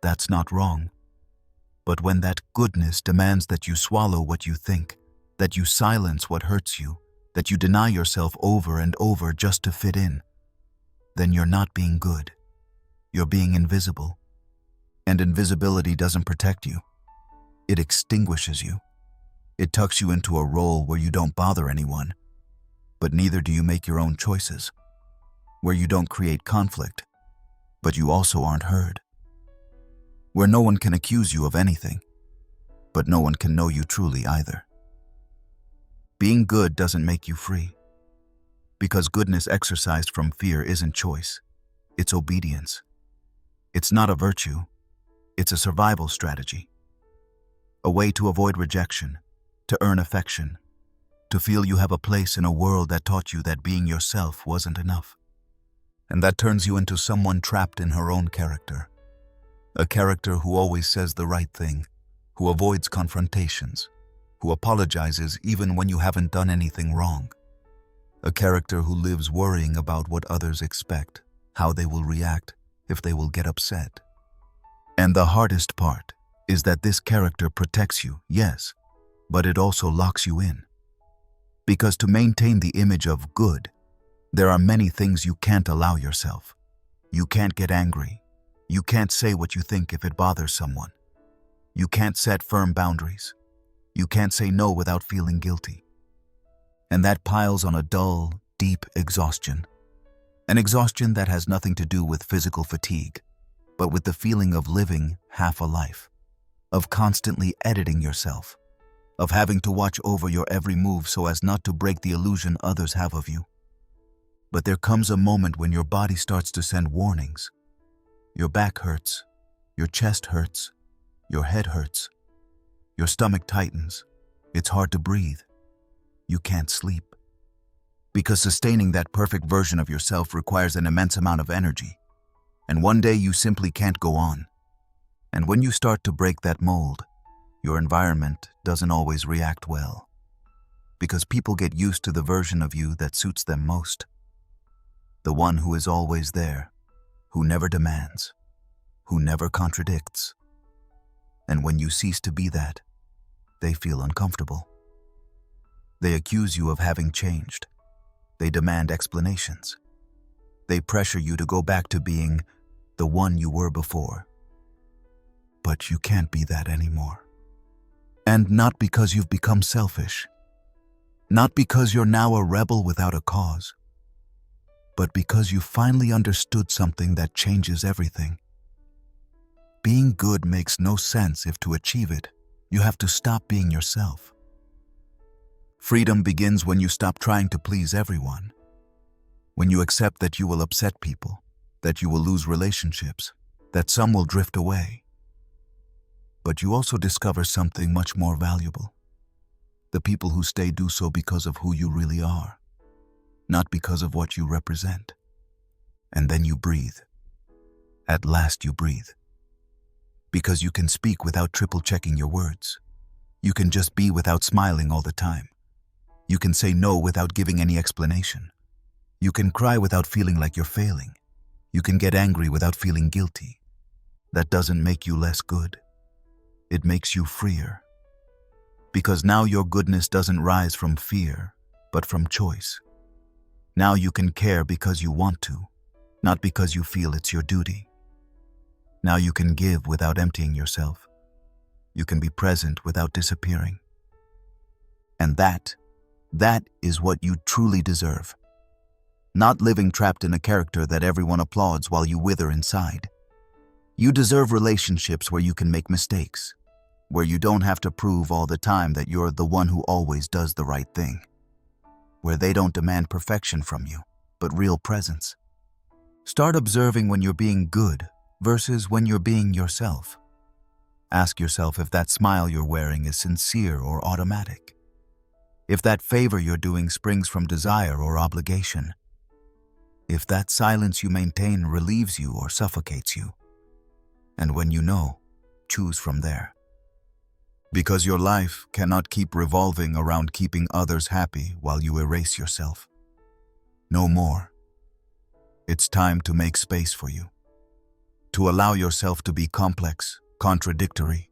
That's not wrong. But when that goodness demands that you swallow what you think, that you silence what hurts you, that you deny yourself over and over just to fit in, then you're not being good. You're being invisible. And invisibility doesn't protect you. It extinguishes you. It tucks you into a role where you don't bother anyone, but neither do you make your own choices, where you don't create conflict, but you also aren't heard, where no one can accuse you of anything, but no one can know you truly either. Being good doesn't make you free, because goodness exercised from fear isn't choice, it's obedience. It's not a virtue, it's a survival strategy, a way to avoid rejection, to earn affection, to feel you have a place in a world that taught you that being yourself wasn't enough. And that turns you into someone trapped in her own character, a character who always says the right thing, who avoids confrontations, who apologizes even when you haven't done anything wrong, a character who lives worrying about what others expect, how they will react, if they will get upset. And the hardest part is that this character protects you, yes, but it also locks you in. Because to maintain the image of good, there are many things you can't allow yourself. You can't get angry. You can't say what you think if it bothers someone. You can't set firm boundaries. You can't say no without feeling guilty. And that piles on a dull, deep exhaustion. An exhaustion that has nothing to do with physical fatigue, but with the feeling of living half a life, of constantly editing yourself, of having to watch over your every move so as not to break the illusion others have of you. But there comes a moment when your body starts to send warnings. Your back hurts, your chest hurts, your head hurts, your stomach tightens, it's hard to breathe, you can't sleep. Because sustaining that perfect version of yourself requires an immense amount of energy. And one day you simply can't go on. And when you start to break that mold, your environment doesn't always react well. Because people get used to the version of you that suits them most. The one who is always there, who never demands, who never contradicts. And when you cease to be that, they feel uncomfortable. They accuse you of having changed. They demand explanations. They pressure you to go back to being the one you were before. But you can't be that anymore. And not because you've become selfish. Not because you're now a rebel without a cause. But because you finally understood something that changes everything. Being good makes no sense if to achieve it, you have to stop being yourself. Freedom begins when you stop trying to please everyone. When you accept that you will upset people, that you will lose relationships, that some will drift away. But you also discover something much more valuable. The people who stay do so because of who you really are, not because of what you represent. And then you breathe. At last you breathe. Because you can speak without triple-checking your words. You can just be without smiling all the time. You can say no without giving any explanation. You can cry without feeling like you're failing. You can get angry without feeling guilty. That doesn't make you less good. It makes you freer. Because now your goodness doesn't rise from fear, but from choice. Now you can care because you want to, not because you feel it's your duty. Now you can give without emptying yourself. You can be present without disappearing. And that is what you truly deserve. Not living trapped in a character that everyone applauds while you wither inside. You deserve relationships where you can make mistakes, where you don't have to prove all the time that you're the one who always does the right thing, where they don't demand perfection from you, but real presence. Start observing when you're being good versus when you're being yourself. Ask yourself if that smile you're wearing is sincere or automatic. If that favor you're doing springs from desire or obligation. If that silence you maintain relieves you or suffocates you. And when you know, choose from there. Because your life cannot keep revolving around keeping others happy while you erase yourself. No more. It's time to make space for you. To allow yourself to be complex, contradictory,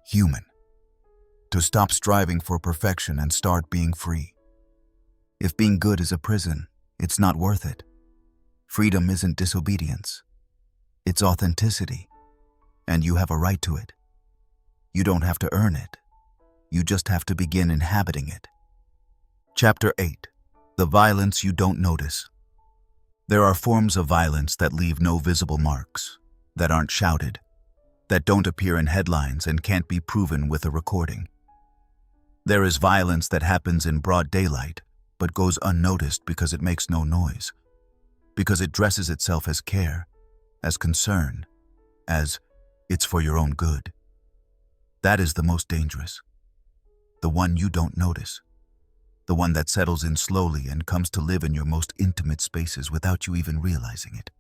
human. To stop striving for perfection and start being free. If being good is a prison, it's not worth it. Freedom isn't disobedience. It's authenticity, and you have a right to it. You don't have to earn it. You just have to begin inhabiting it. Chapter 8. The violence you don't notice. There are forms of violence that leave no visible marks, that aren't shouted, that don't appear in headlines and can't be proven with a recording. There is violence that happens in broad daylight, but goes unnoticed because it makes no noise, because it dresses itself as care, as concern, as it's for your own good. That is the most dangerous. The one you don't notice. The one that settles in slowly and comes to live in your most intimate spaces without you even realizing it.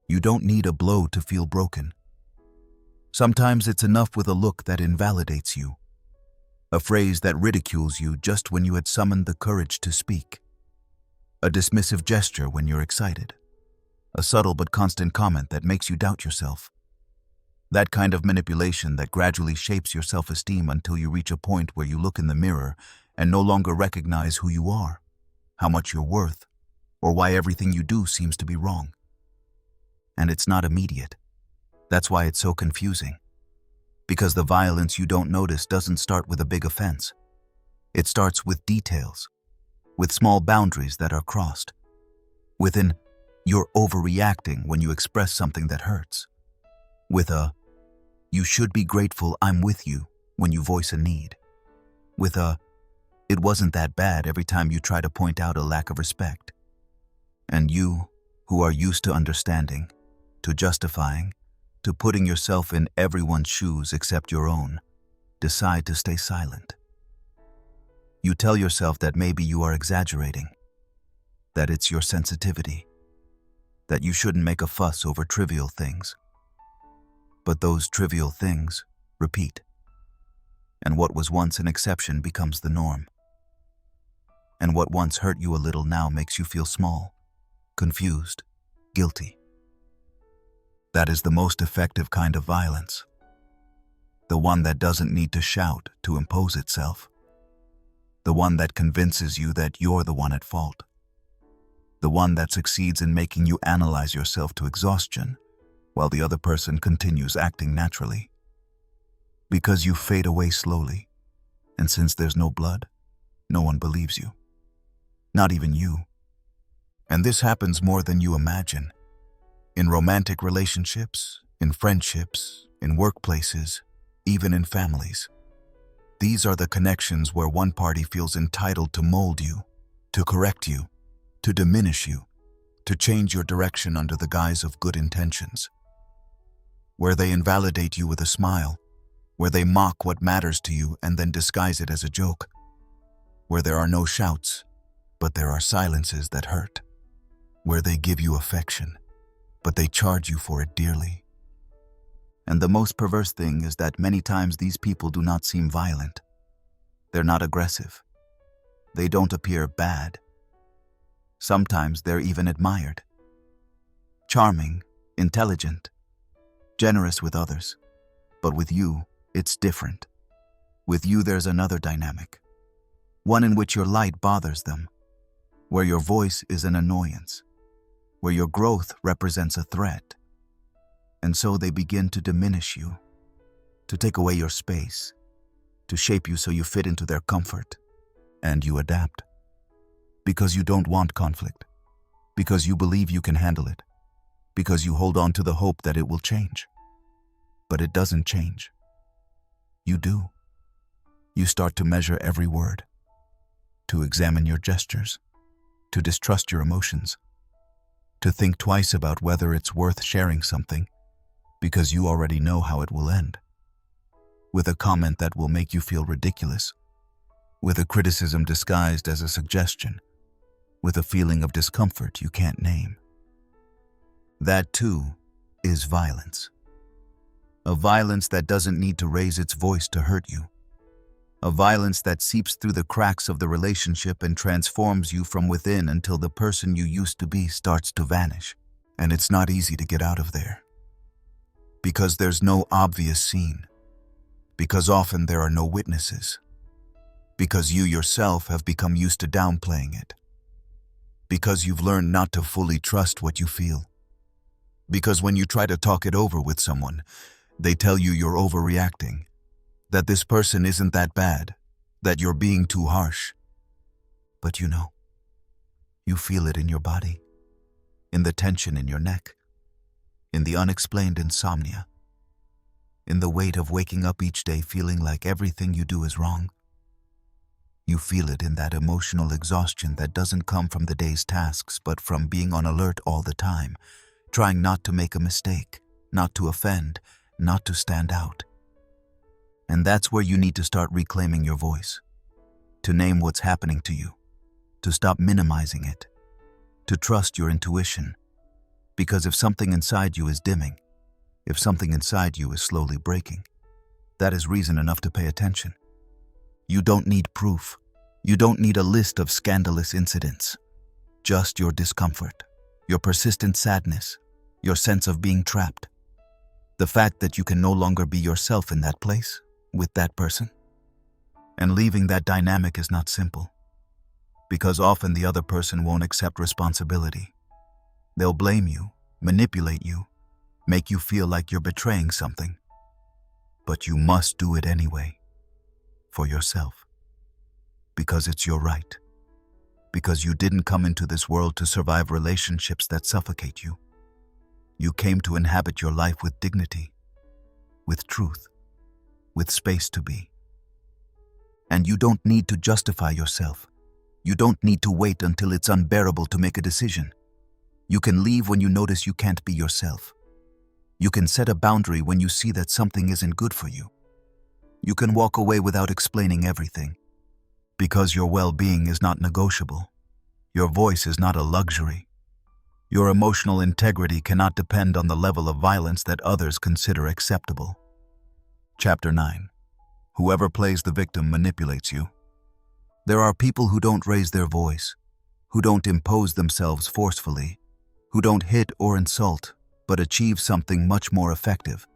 You don't need a blow to feel broken. Sometimes it's enough with a look that invalidates you, a phrase that ridicules you just when you had summoned the courage to speak, a dismissive gesture when you're excited, a subtle but constant comment that makes you doubt yourself. That kind of manipulation that gradually shapes your self-esteem until you reach a point where you look in the mirror and no longer recognize who you are, how much you're worth, or why everything you do seems to be wrong. And it's not immediate. That's why it's so confusing. Because the violence you don't notice doesn't start with a big offense. It starts with details, with small boundaries that are crossed, with an "you're overreacting" when you express something that hurts, with a "you should be grateful I'm with you" when you voice a need, with a "it wasn't that bad" every time you try to point out a lack of respect. And you, who are used to understanding, to justifying, to putting yourself in everyone's shoes except your own, decide to stay silent. You tell yourself that maybe you are exaggerating, that it's your sensitivity, that you shouldn't make a fuss over trivial things. But those trivial things repeat, and what was once an exception becomes the norm. And what once hurt you a little now makes you feel small, confused, guilty. That is the most effective kind of violence. The one that doesn't need to shout to impose itself. The one that convinces you that you're the one at fault. The one that succeeds in making you analyze yourself to exhaustion, while the other person continues acting naturally. Because you fade away slowly, and since there's no blood, no one believes you. Not even you. And this happens more than you imagine. In romantic relationships, in friendships, in workplaces, even in families. These are the connections where one party feels entitled to mold you, to correct you, to diminish you, to change your direction under the guise of good intentions. Where they invalidate you with a smile, where they mock what matters to you and then disguise it as a joke. Where there are no shouts, but there are silences that hurt. Where they give you affection, but they charge you for it dearly. And the most perverse thing is that many times these people do not seem violent. They're not aggressive. They don't appear bad. Sometimes they're even admired. Charming, intelligent, generous with others. But with you, it's different. With you, there's another dynamic. One in which your light bothers them, where your voice is an annoyance, where your growth represents a threat. And so they begin to diminish you, to take away your space, to shape you so you fit into their comfort, and you adapt. Because you don't want conflict, because you believe you can handle it, because you hold on to the hope that it will change. But it doesn't change. You do. You start to measure every word, to examine your gestures, to distrust your emotions, to think twice about whether it's worth sharing something, because you already know how it will end. With a comment that will make you feel ridiculous, with a criticism disguised as a suggestion, with a feeling of discomfort you can't name. That too is violence. A violence that doesn't need to raise its voice to hurt you. A violence that seeps through the cracks of the relationship and transforms you from within until the person you used to be starts to vanish. And it's not easy to get out of there. Because there's no obvious scene. Because often there are no witnesses. Because you yourself have become used to downplaying it, Because you've learned not to fully trust what you feel. Because when you try to talk it over with someone, they tell you you're overreacting, that this person isn't that bad, that you're being too harsh. But you feel it in your body, in the tension in your neck, in the unexplained insomnia, in the weight of waking up each day feeling like everything you do is wrong. You feel it in that emotional exhaustion that doesn't come from the day's tasks but from being on alert all the time, trying not to make a mistake, not to offend, not to stand out. And that's where you need to start reclaiming your voice, to name what's happening to you, to stop minimizing it, to trust your intuition. Because if something inside you is dimming, if something inside you is slowly breaking, that is reason enough to pay attention. You don't need proof. You don't need a list of scandalous incidents. Just your discomfort, your persistent sadness, your sense of being trapped. The fact that you can no longer be yourself in that place, with that person. And leaving that dynamic is not simple. Because often the other person won't accept responsibility. They'll blame you, manipulate you, make you feel like you're betraying something. But you must do it anyway. For yourself. Because it's your right. Because you didn't come into this world to survive relationships that suffocate you. You came to inhabit your life with dignity, with truth, with space to be. And you don't need to justify yourself. You don't need to wait until it's unbearable to make a decision. You can leave when you notice you can't be yourself. You can set a boundary when you see that something isn't good for you. You can walk away without explaining everything. Because your well-being is not negotiable. Your voice is not a luxury. Your emotional integrity cannot depend on the level of violence that others consider acceptable. Chapter 9. Whoever plays the victim manipulates you. There are people who don't raise their voice, who don't impose themselves forcefully, who don't hit or insult, but achieve something much more effective.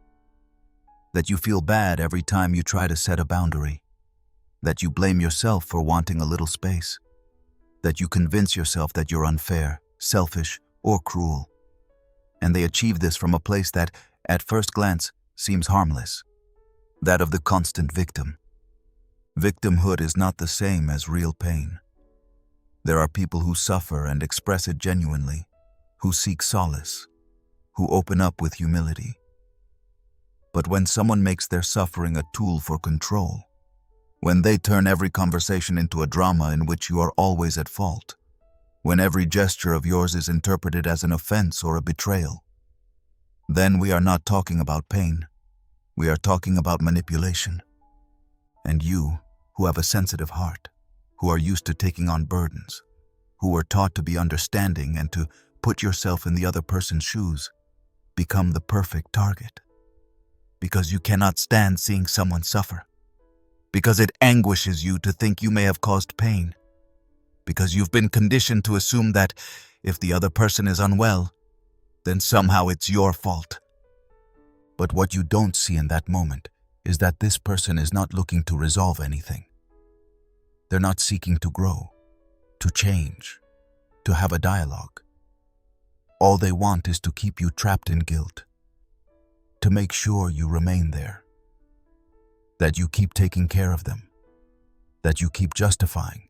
That you feel bad every time you try to set a boundary. That you blame yourself for wanting a little space. That you convince yourself that you're unfair, selfish, or cruel. And they achieve this from a place that, at first glance, seems harmless. That of the constant victim. Victimhood is not the same as real pain. There are people who suffer and express it genuinely, who seek solace, who open up with humility. But when someone makes their suffering a tool for control, when they turn every conversation into a drama in which you are always at fault, when every gesture of yours is interpreted as an offense or a betrayal, then we are not talking about pain. We are talking about manipulation. And you, who have a sensitive heart, who are used to taking on burdens, who were taught to be understanding and to put yourself in the other person's shoes, become the perfect target. Because you cannot stand seeing someone suffer. Because it anguishes you to think you may have caused pain. Because you've been conditioned to assume that if the other person is unwell, then somehow it's your fault. But what you don't see in that moment is that this person is not looking to resolve anything. They're not seeking to grow, to change, to have a dialogue. All they want is to keep you trapped in guilt, to make sure you remain there, that you keep taking care of them, that you keep justifying,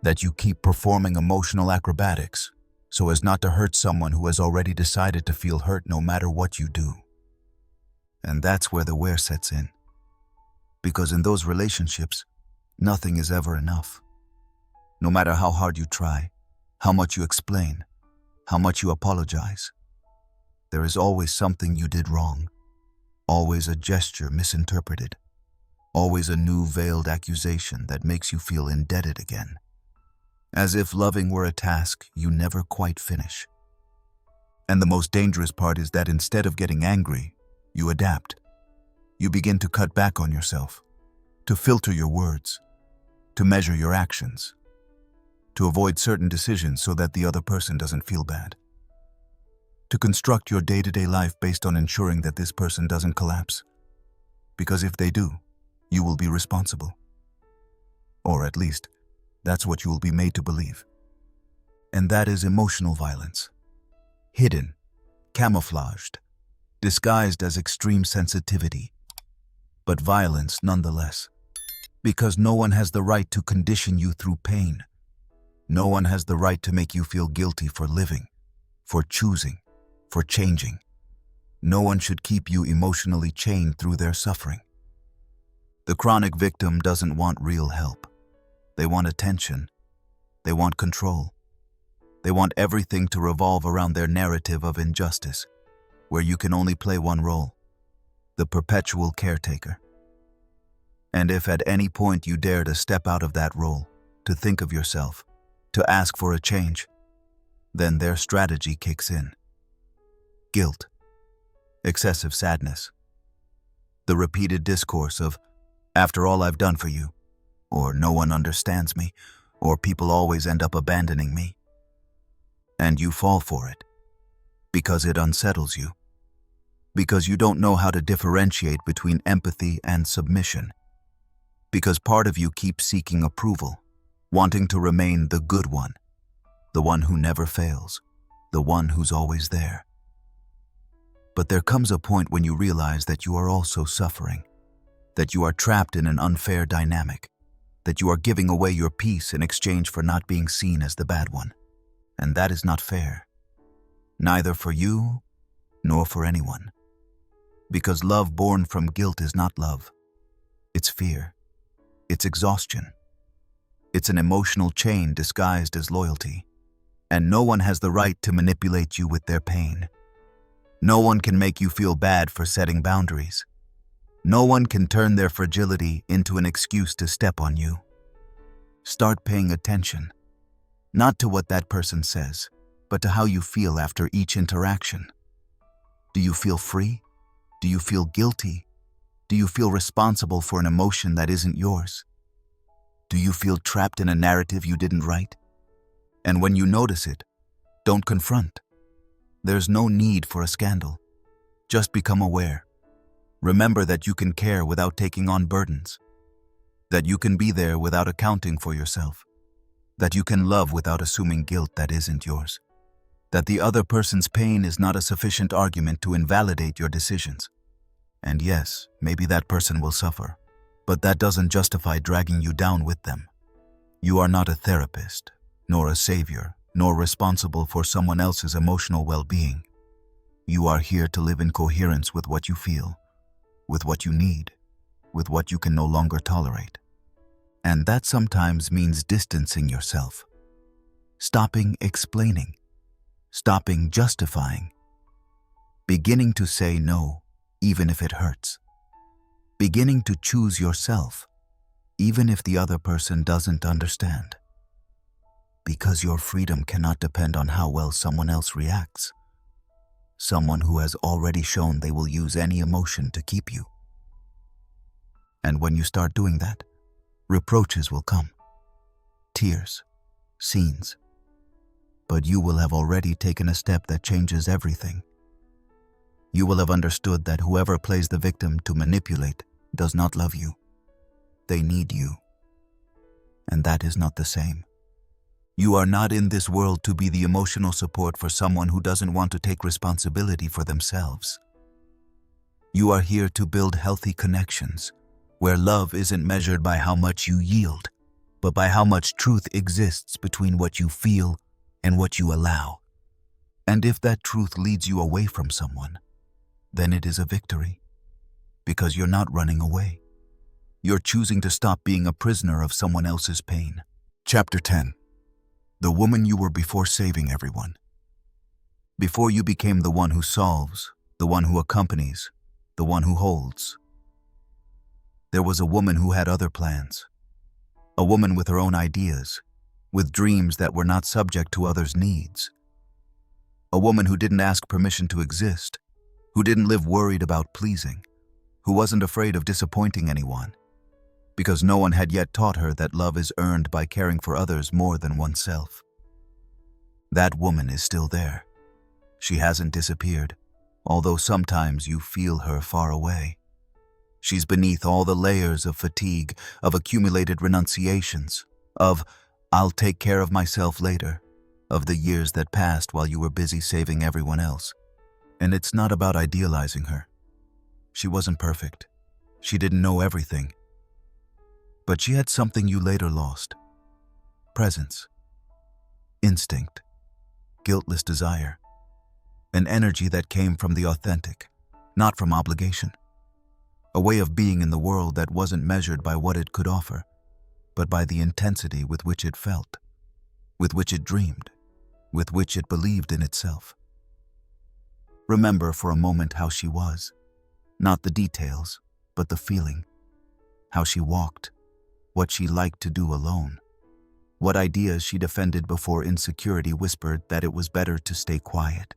that you keep performing emotional acrobatics so as not to hurt someone who has already decided to feel hurt no matter what you do. And that's where the wear sets in. Because in those relationships, nothing is ever enough. No matter how hard you try, how much you explain, how much you apologize, there is always something you did wrong, always a gesture misinterpreted, always a new veiled accusation that makes you feel indebted again. As if loving were a task you never quite finish. And the most dangerous part is that instead of getting angry, you adapt. You begin to cut back on yourself, to filter your words, to measure your actions, to avoid certain decisions so that the other person doesn't feel bad, to construct your day-to-day life based on ensuring that this person doesn't collapse. Because if they do, you will be responsible. Or at least, that's what you will be made to believe. And that is emotional violence. Hidden, camouflaged, disguised as extreme sensitivity, but violence nonetheless. Because no one has the right to condition you through pain. No one has the right to make you feel guilty for living, for choosing, for changing. No one should keep you emotionally chained through their suffering. The chronic victim doesn't want real help. They want attention. They want control. They want everything to revolve around their narrative of injustice, where you can only play one role, the perpetual caretaker. And if at any point you dare to step out of that role, to think of yourself, to ask for a change, then their strategy kicks in. Guilt, excessive sadness, the repeated discourse of, "After all I've done for you," or "No one understands me," or "People always end up abandoning me." And you fall for it, because it unsettles you, because you don't know how to differentiate between empathy and submission, because part of you keeps seeking approval, wanting to remain the good one, the one who never fails, the one who's always there. But there comes a point when you realize that you are also suffering, that you are trapped in an unfair dynamic, that you are giving away your peace in exchange for not being seen as the bad one. And that is not fair, neither for you nor for anyone. Because love born from guilt is not love. It's fear. It's exhaustion. It's an emotional chain disguised as loyalty. And no one has the right to manipulate you with their pain. No one can make you feel bad for setting boundaries. No one can turn their fragility into an excuse to step on you. Start paying attention, not to what that person says, but to how you feel after each interaction. Do you feel free? Do you feel guilty? Do you feel responsible for an emotion that isn't yours? Do you feel trapped in a narrative you didn't write? And when you notice it, don't confront. There's no need for a scandal. Just become aware. Remember that you can care without taking on burdens. That you can be there without accounting for yourself. That you can love without assuming guilt that isn't yours. That the other person's pain is not a sufficient argument to invalidate your decisions. And yes, maybe that person will suffer, but that doesn't justify dragging you down with them. You are not a therapist, nor a savior, nor responsible for someone else's emotional well-being. You are here to live in coherence with what you feel, with what you need, with what you can no longer tolerate. And that sometimes means distancing yourself, stopping explaining, stopping justifying, beginning to say no, even if it hurts, beginning to choose yourself, even if the other person doesn't understand. Because your freedom cannot depend on how well someone else reacts. Someone who has already shown they will use any emotion to keep you. And when you start doing that, reproaches will come, tears, scenes. But you will have already taken a step that changes everything. You will have understood that whoever plays the victim to manipulate does not love you. They need you. And that is not the same. You are not in this world to be the emotional support for someone who doesn't want to take responsibility for themselves. You are here to build healthy connections, where love isn't measured by how much you yield, but by how much truth exists between what you feel and what you allow. And if that truth leads you away from someone, then it is a victory, because you're not running away. You're choosing to stop being a prisoner of someone else's pain. Chapter 10. The woman you were before saving everyone. Before you became the one who solves, the one who accompanies, the one who holds. There was a woman who had other plans. A woman with her own ideas, with dreams that were not subject to others' needs. A woman who didn't ask permission to exist, who didn't live worried about pleasing, who wasn't afraid of disappointing anyone, because no one had yet taught her that love is earned by caring for others more than oneself. That woman is still there. She hasn't disappeared, although sometimes you feel her far away. She's beneath all the layers of fatigue, of accumulated renunciations, of "I'll take care of myself later." of the years that passed while you were busy saving everyone else. And it's not about idealizing her. She wasn't perfect. She didn't know everything. But she had something you later lost: presence, instinct, guiltless desire, an energy that came from the authentic, not from obligation. A way of being in the world that wasn't measured by what it could offer, but by the intensity with which it felt, with which it dreamed, with which it believed in itself. Remember for a moment how she was, not the details, but the feeling. How she walked, what she liked to do alone, what ideas she defended before insecurity whispered that it was better to stay quiet,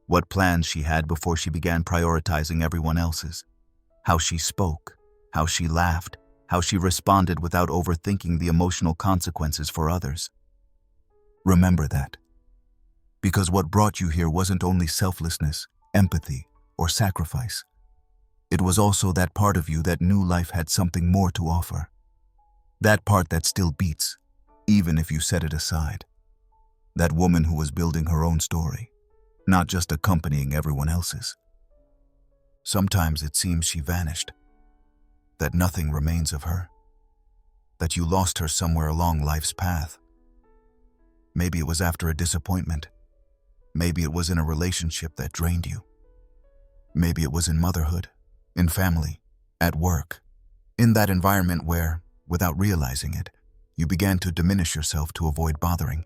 what plans she had before she began prioritizing everyone else's, how she spoke, how she laughed, how she responded without overthinking the emotional consequences for others. Remember that. Because what brought you here wasn't only selflessness, empathy, or sacrifice. It was also that part of you that knew life had something more to offer. That part that still beats, even if you set it aside. That woman who was building her own story, not just accompanying everyone else's. Sometimes it seems she vanished, that nothing remains of her, that you lost her somewhere along life's path. Maybe it was after a disappointment. Maybe it was in a relationship that drained you. Maybe it was in motherhood, in family, at work, in that environment where, without realizing it, you began to diminish yourself to avoid bothering,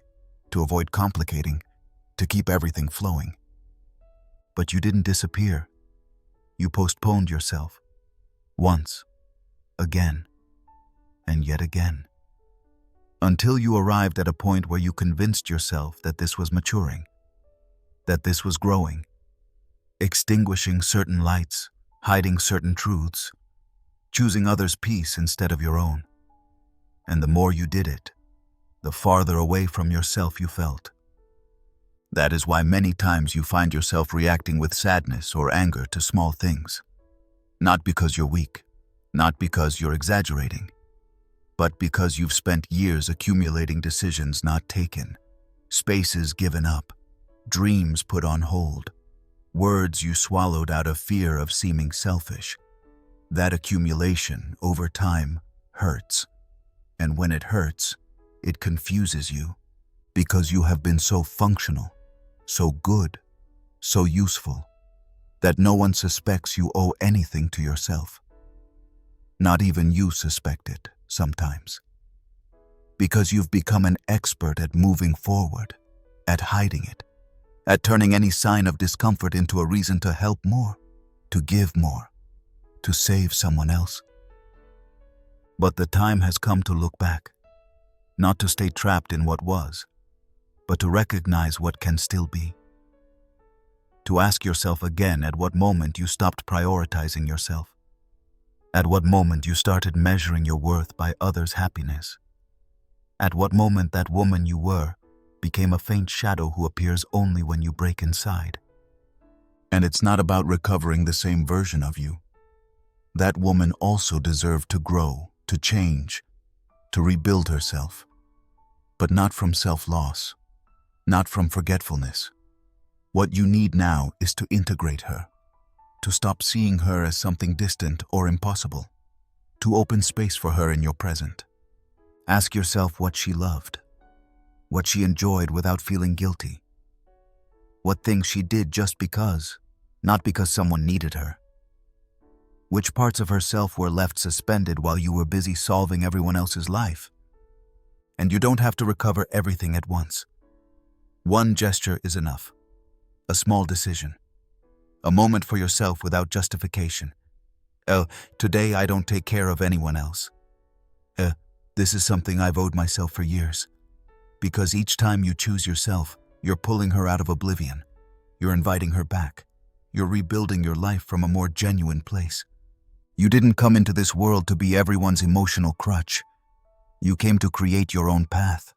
to avoid complicating, to keep everything flowing. But you didn't disappear. You postponed yourself. Once, again, and yet again. Until you arrived at a point where you convinced yourself that this was maturing, that this was growing, extinguishing certain lights, hiding certain truths, choosing others' peace instead of your own. And the more you did it, the farther away from yourself you felt. That is why many times you find yourself reacting with sadness or anger to small things. Not because you're weak, not because you're exaggerating, but because you've spent years accumulating decisions not taken, spaces given up, dreams put on hold, words you swallowed out of fear of seeming selfish. That accumulation, over time, hurts. And when it hurts, it confuses you, because you have been so functional, so good, so useful, that no one suspects you owe anything to yourself. Not even you suspect it, sometimes. Because you've become an expert at moving forward, at hiding it, at turning any sign of discomfort into a reason to help more, to give more, to save someone else. But the time has come to look back, not to stay trapped in what was, but to recognize what can still be. To ask yourself again at what moment you stopped prioritizing yourself, at what moment you started measuring your worth by others' happiness, at what moment that woman you were became a faint shadow who appears only when you break inside. And it's not about recovering the same version of you. That woman also deserved to grow, to change, to rebuild herself, but not from self-loss, not from forgetfulness. What you need now is to integrate her, to stop seeing her as something distant or impossible, to open space for her in your present. Ask yourself what she loved, what she enjoyed without feeling guilty, what things she did just because, not because someone needed her. Which parts of herself were left suspended while you were busy solving everyone else's life? And you don't have to recover everything at once. One gesture is enough. A small decision. A moment for yourself without justification. Today I don't take care of anyone else. This is something I've owed myself for years. Because each time you choose yourself, you're pulling her out of oblivion. You're inviting her back. You're rebuilding your life from a more genuine place. You didn't come into this world to be everyone's emotional crutch. You came to create your own path,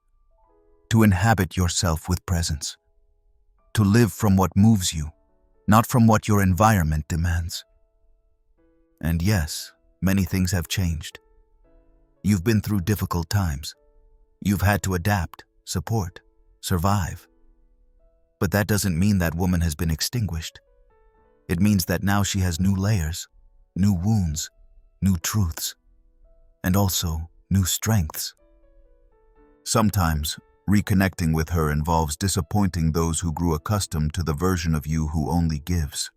to inhabit yourself with presence, to live from what moves you, not from what your environment demands. And yes, many things have changed. You've been through difficult times. You've had to adapt, support, survive. But that doesn't mean that woman has been extinguished. It means that now she has new layers, new wounds, new truths, and also new strengths. Sometimes, reconnecting with her involves disappointing those who grew accustomed to the version of you who only gives.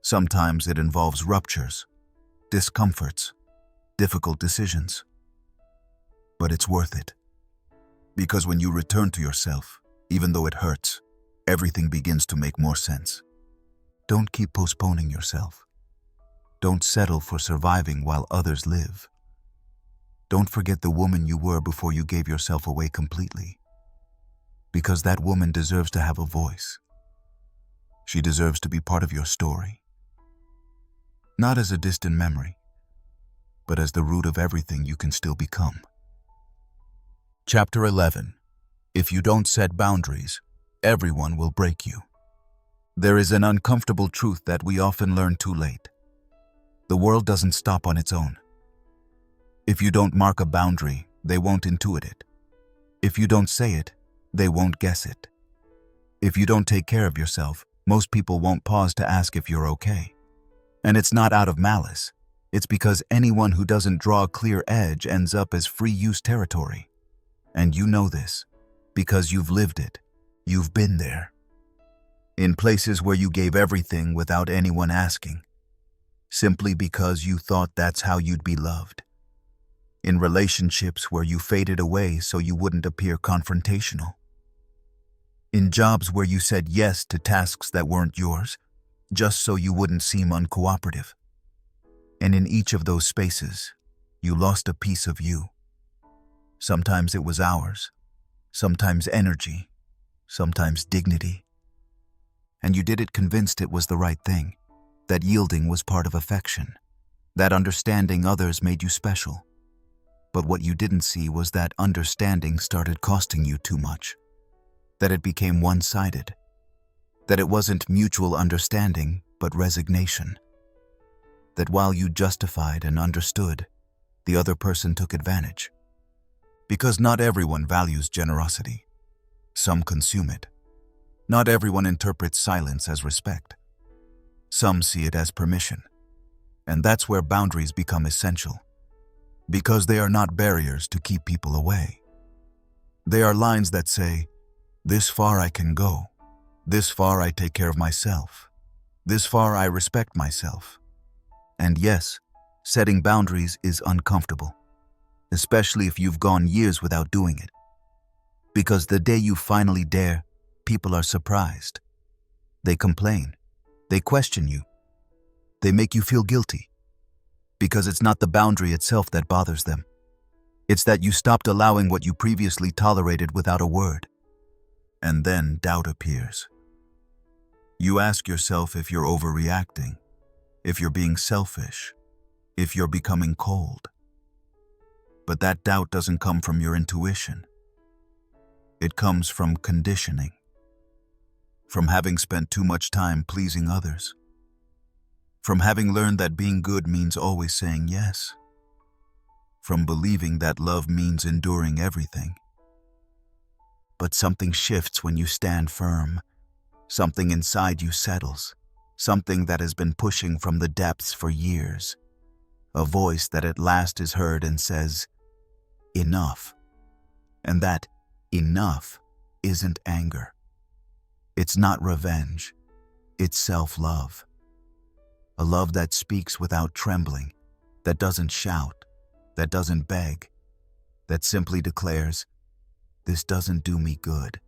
Sometimes it involves ruptures, discomforts, difficult decisions. But it's worth it. Because when you return to yourself, even though it hurts, everything begins to make more sense. Don't keep postponing yourself. Don't settle for surviving while others live. Don't forget the woman you were before you gave yourself away completely. Because that woman deserves to have a voice. She deserves to be part of your story. Not as a distant memory, but as the root of everything you can still become. Chapter 11. If you don't set boundaries, everyone will break you. There is an uncomfortable truth that we often learn too late. The world doesn't stop on its own. If you don't mark a boundary, they won't intuit it. If you don't say it, they won't guess it. If you don't take care of yourself, most people won't pause to ask if you're okay. And it's not out of malice. It's because anyone who doesn't draw a clear edge ends up as free use territory. And you know this, because you've lived it. You've been there. In places where you gave everything without anyone asking, simply because you thought that's how you'd be loved. In relationships where you faded away so you wouldn't appear confrontational. In jobs where you said yes to tasks that weren't yours, just so you wouldn't seem uncooperative. And in each of those spaces, you lost a piece of you. Sometimes it was hours, sometimes energy, sometimes dignity. And you did it convinced it was the right thing, that yielding was part of affection, that understanding others made you special. But what you didn't see was that understanding started costing you too much, that it became one-sided, that it wasn't mutual understanding, but resignation, that while you justified and understood, the other person took advantage. Because not everyone values generosity. Some consume it. Not everyone interprets silence as respect. Some see it as permission. And that's where boundaries become essential. Because they are not barriers to keep people away. They are lines that say, this far I can go. This far I take care of myself. This far I respect myself. And yes, setting boundaries is uncomfortable, especially if you've gone years without doing it. Because the day you finally dare, people are surprised. They complain. They question you. They make you feel guilty. Because it's not the boundary itself that bothers them. It's that you stopped allowing what you previously tolerated without a word. And then doubt appears. You ask yourself if you're overreacting, if you're being selfish, if you're becoming cold. But that doubt doesn't come from your intuition. It comes from conditioning. From having spent too much time pleasing others. From having learned that being good means always saying yes. From believing that love means enduring everything. But something shifts when you stand firm. Something inside you settles. Something that has been pushing from the depths for years. A voice that at last is heard and says, enough. And that enough isn't anger. It's not revenge. It's self-love. A love that speaks without trembling, that doesn't shout, that doesn't beg, that simply declares, this doesn't do me good,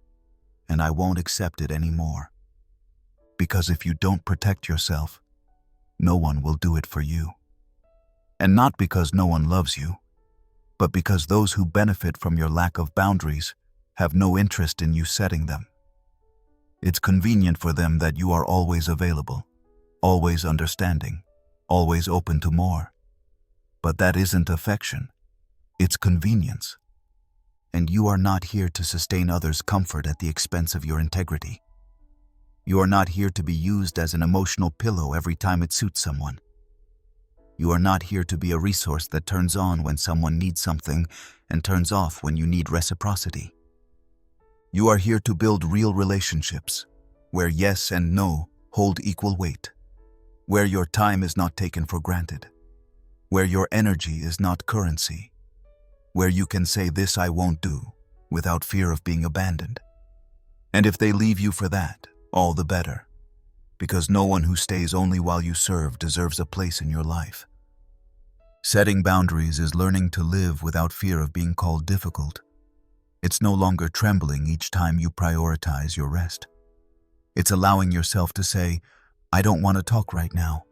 and I won't accept it anymore. Because if you don't protect yourself, no one will do it for you. And not because no one loves you, but because those who benefit from your lack of boundaries have no interest in you setting them. It's convenient for them that you are always available, always understanding, always open to more. But that isn't affection. It's convenience. And you are not here to sustain others' comfort at the expense of your integrity. You are not here to be used as an emotional pillow every time it suits someone. You are not here to be a resource that turns on when someone needs something and turns off when you need reciprocity. You are here to build real relationships, where yes and no hold equal weight, where your time is not taken for granted, where your energy is not currency, where you can say this I won't do without fear of being abandoned. And if they leave you for that, all the better, because no one who stays only while you serve deserves a place in your life. Setting boundaries is learning to live without fear of being called difficult. It's no longer trembling each time you prioritize your rest. It's allowing yourself to say, I don't want to talk right now,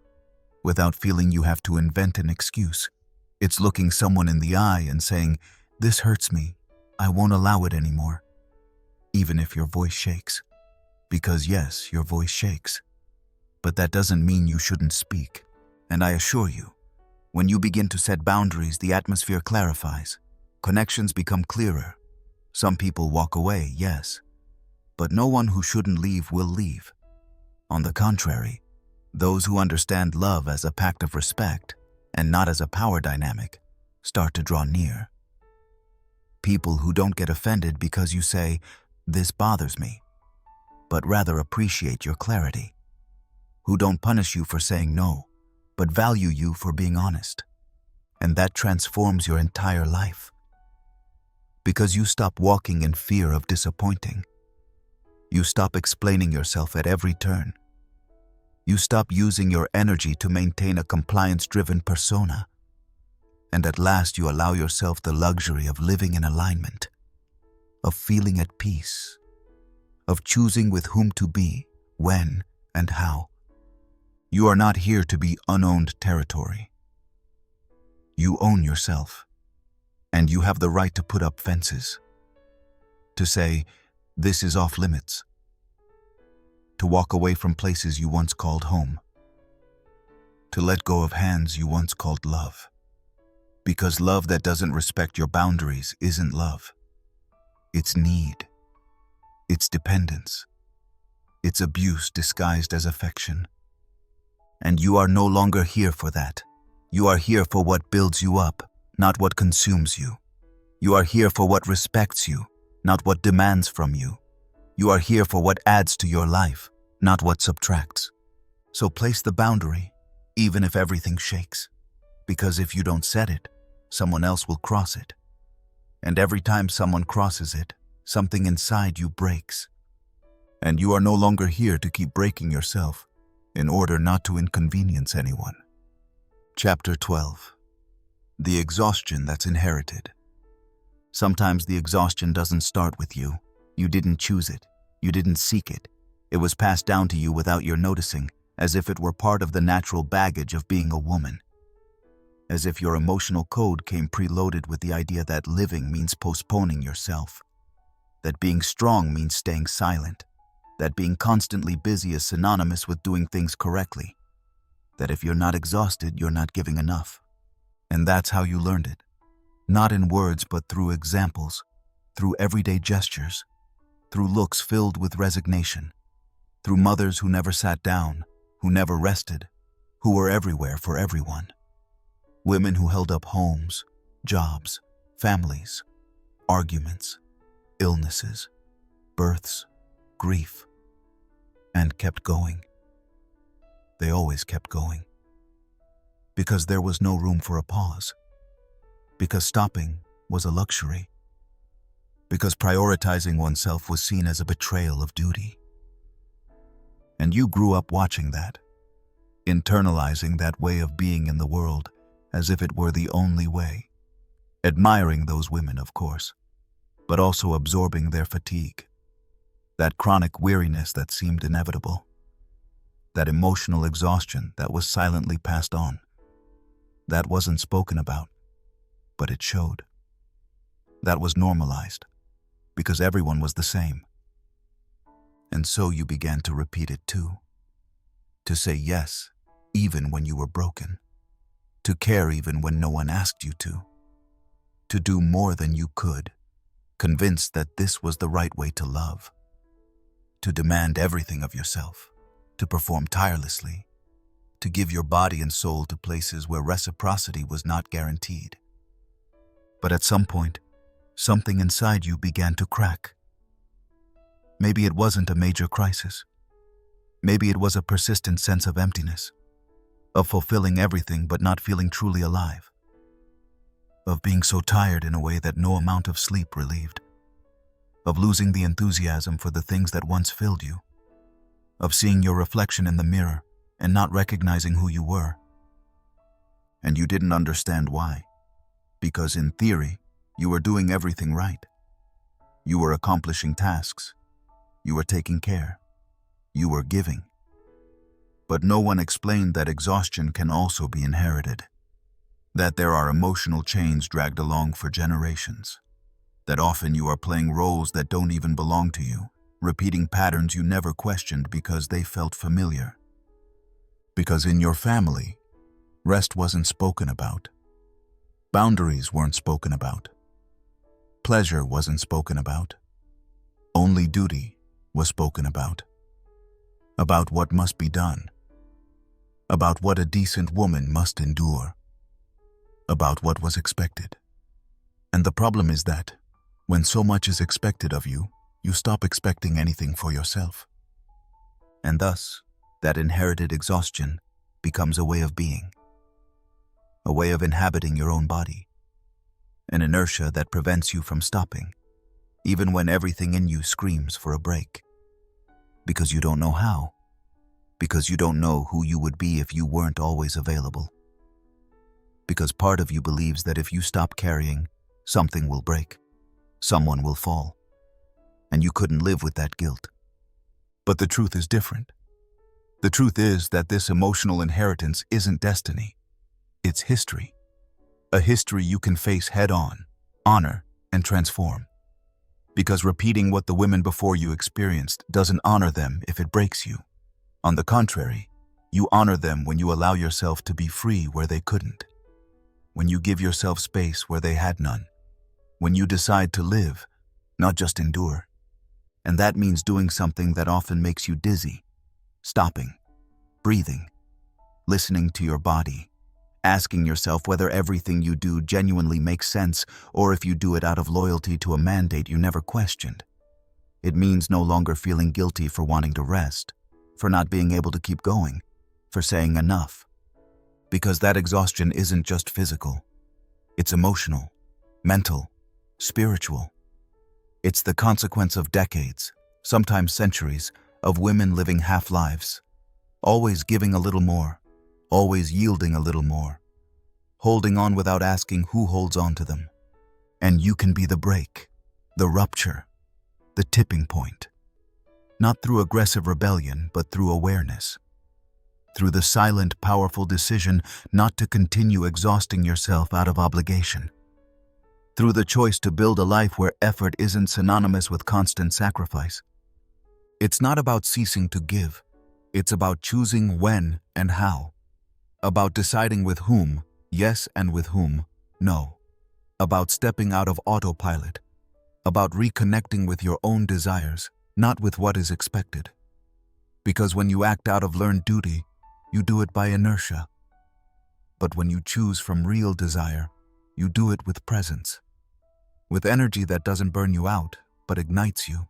without feeling you have to invent an excuse. It's looking someone in the eye and saying, this hurts me, I won't allow it anymore, even if your voice shakes. Because yes, your voice shakes, but that doesn't mean you shouldn't speak. And I assure you, when you begin to set boundaries, the atmosphere clarifies. Connections become clearer. Some people walk away, yes, but no one who shouldn't leave will leave. On the contrary, those who understand love as a pact of respect and not as a power dynamic start to draw near. People who don't get offended because you say, this bothers me, but rather appreciate your clarity. Who don't punish you for saying no, but value you for being honest. And that transforms your entire life. Because you stop walking in fear of disappointing. You stop explaining yourself at every turn. You stop using your energy to maintain a compliance-driven persona. And at last you allow yourself the luxury of living in alignment, of feeling at peace, of choosing with whom to be, when, and how. You are not here to be unowned territory. You own yourself, and you have the right to put up fences, to say, this is off limits, to walk away from places you once called home, to let go of hands you once called love. Because love that doesn't respect your boundaries isn't love. It's need. It's dependence. It's abuse disguised as affection. And you are no longer here for that. You are here for what builds you up, not what consumes you. You are here for what respects you, not what demands from you. You are here for what adds to your life, not what subtracts. So place the boundary, even if everything shakes. Because if you don't set it, someone else will cross it. And every time someone crosses it, something inside you breaks. And you are no longer here to keep breaking yourself in order not to inconvenience anyone. Chapter 12. The exhaustion that's inherited. Sometimes the exhaustion doesn't start with you. You didn't choose it. You didn't seek it. It was passed down to you without your noticing, as if it were part of the natural baggage of being a woman. As if your emotional code came preloaded with the idea that living means postponing yourself, that being strong means staying silent, that being constantly busy is synonymous with doing things correctly, that if you're not exhausted, you're not giving enough. And that's how you learned it. Not in words, but through examples, through everyday gestures, through looks filled with resignation, through mothers who never sat down, who never rested, who were everywhere for everyone. Women who held up homes, jobs, families, arguments, illnesses, births, grief, and kept going. They always kept going. Because there was no room for a pause. Because stopping was a luxury. Because prioritizing oneself was seen as a betrayal of duty. And you grew up watching that, internalizing that way of being in the world as if it were the only way. Admiring those women, of course, but also absorbing their fatigue. That chronic weariness that seemed inevitable. That emotional exhaustion that was silently passed on. That wasn't spoken about, but it showed. That was normalized, because everyone was the same. And so you began to repeat it too. To say yes, even when you were broken. To care even when no one asked you to. To do more than you could, convinced that this was the right way to love. To demand everything of yourself, to perform tirelessly, to give your body and soul to places where reciprocity was not guaranteed. But at some point, something inside you began to crack. Maybe it wasn't a major crisis. Maybe it was a persistent sense of emptiness, of fulfilling everything but not feeling truly alive, of being so tired in a way that no amount of sleep relieved, of losing the enthusiasm for the things that once filled you, of seeing your reflection in the mirror and not recognizing who you were. And you didn't understand why, because in theory, you were doing everything right. You were accomplishing tasks. You were taking care. You were giving. But no one explained that exhaustion can also be inherited, that there are emotional chains dragged along for generations, that often you are playing roles that don't even belong to you, repeating patterns you never questioned because they felt familiar. Because in your family, rest wasn't spoken about. Boundaries weren't spoken about. Pleasure wasn't spoken about. Only duty was spoken about what must be done, about what a decent woman must endure, about what was expected. And the problem is that, when so much is expected of you, you stop expecting anything for yourself. And thus, that inherited exhaustion becomes a way of being, a way of inhabiting your own body, an inertia that prevents you from stopping, even when everything in you screams for a break. Because you don't know how. Because you don't know who you would be if you weren't always available. Because part of you believes that if you stop carrying, something will break, someone will fall, and you couldn't live with that guilt. But the truth is different. The truth is that this emotional inheritance isn't destiny. It's history. A history you can face head-on, honor, and transform. Because repeating what the women before you experienced doesn't honor them if it breaks you. On the contrary, you honor them when you allow yourself to be free where they couldn't. When you give yourself space where they had none. When you decide to live, not just endure. And that means doing something that often makes you dizzy. Stopping, breathing, listening to your body, asking yourself whether everything you do genuinely makes sense or if you do it out of loyalty to a mandate you never questioned. It means no longer feeling guilty for wanting to rest, for not being able to keep going, for saying enough. Because that exhaustion isn't just physical. It's emotional, mental, spiritual. It's the consequence of decades, sometimes centuries, of women living half-lives, always giving a little more, always yielding a little more, holding on without asking who holds on to them. And you can be the break, the rupture, the tipping point. Not through aggressive rebellion, but through awareness. Through the silent, powerful decision not to continue exhausting yourself out of obligation. Through the choice to build a life where effort isn't synonymous with constant sacrifice. It's not about ceasing to give. It's about choosing when and how. About deciding with whom, yes, and with whom, no. About stepping out of autopilot. About reconnecting with your own desires, not with what is expected. Because when you act out of learned duty, you do it by inertia. But when you choose from real desire, you do it with presence. With energy that doesn't burn you out, but ignites you.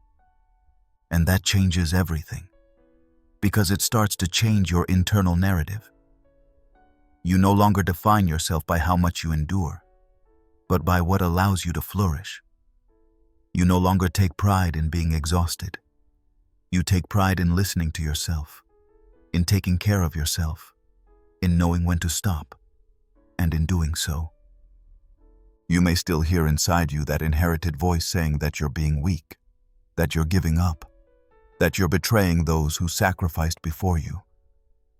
And that changes everything. Because it starts to change your internal narrative. You no longer define yourself by how much you endure, but by what allows you to flourish. You no longer take pride in being exhausted. You take pride in listening to yourself, in taking care of yourself, in knowing when to stop, and in doing so. You may still hear inside you that inherited voice saying that you're being weak, that you're giving up, that you're betraying those who sacrificed before you.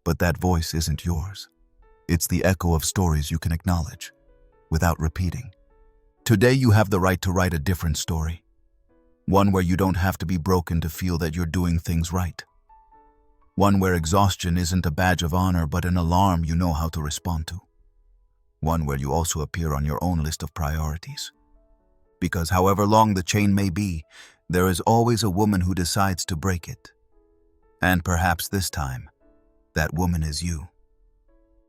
But that voice isn't yours. It's the echo of stories you can acknowledge, without repeating. Today you have the right to write a different story. One where you don't have to be broken to feel that you're doing things right. One where exhaustion isn't a badge of honor but an alarm you know how to respond to. One where you also appear on your own list of priorities. Because however long the chain may be, there is always a woman who decides to break it. And perhaps this time, that woman is you.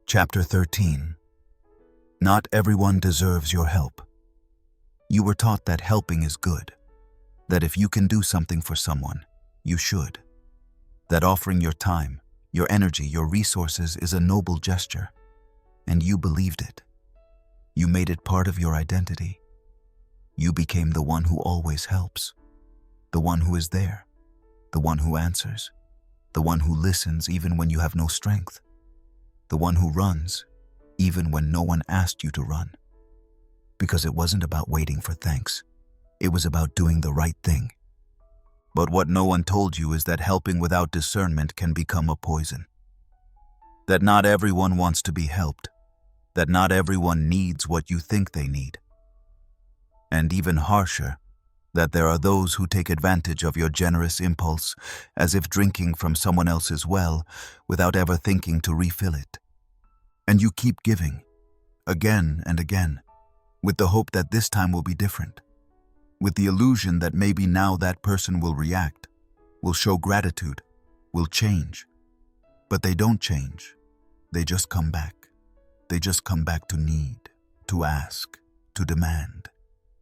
Chapter 13. Not everyone deserves your help. You were taught that helping is good, that if you can do something for someone, you should. That offering your time, your energy, your resources is a noble gesture. And you believed it. You made it part of your identity. You became the one who always helps, the one who is there, the one who answers, the one who listens even when you have no strength, the one who runs even when no one asked you to run. Because it wasn't about waiting for thanks. It was about doing the right thing. But what no one told you is that helping without discernment can become a poison. That not everyone wants to be helped. That not everyone needs what you think they need. And even harsher, that there are those who take advantage of your generous impulse as if drinking from someone else's well without ever thinking to refill it. And you keep giving, again and again, with the hope that this time will be different, with the illusion that maybe now that person will react, will show gratitude, will change. But they don't change. They just come back. They just come back to need, to ask, to demand.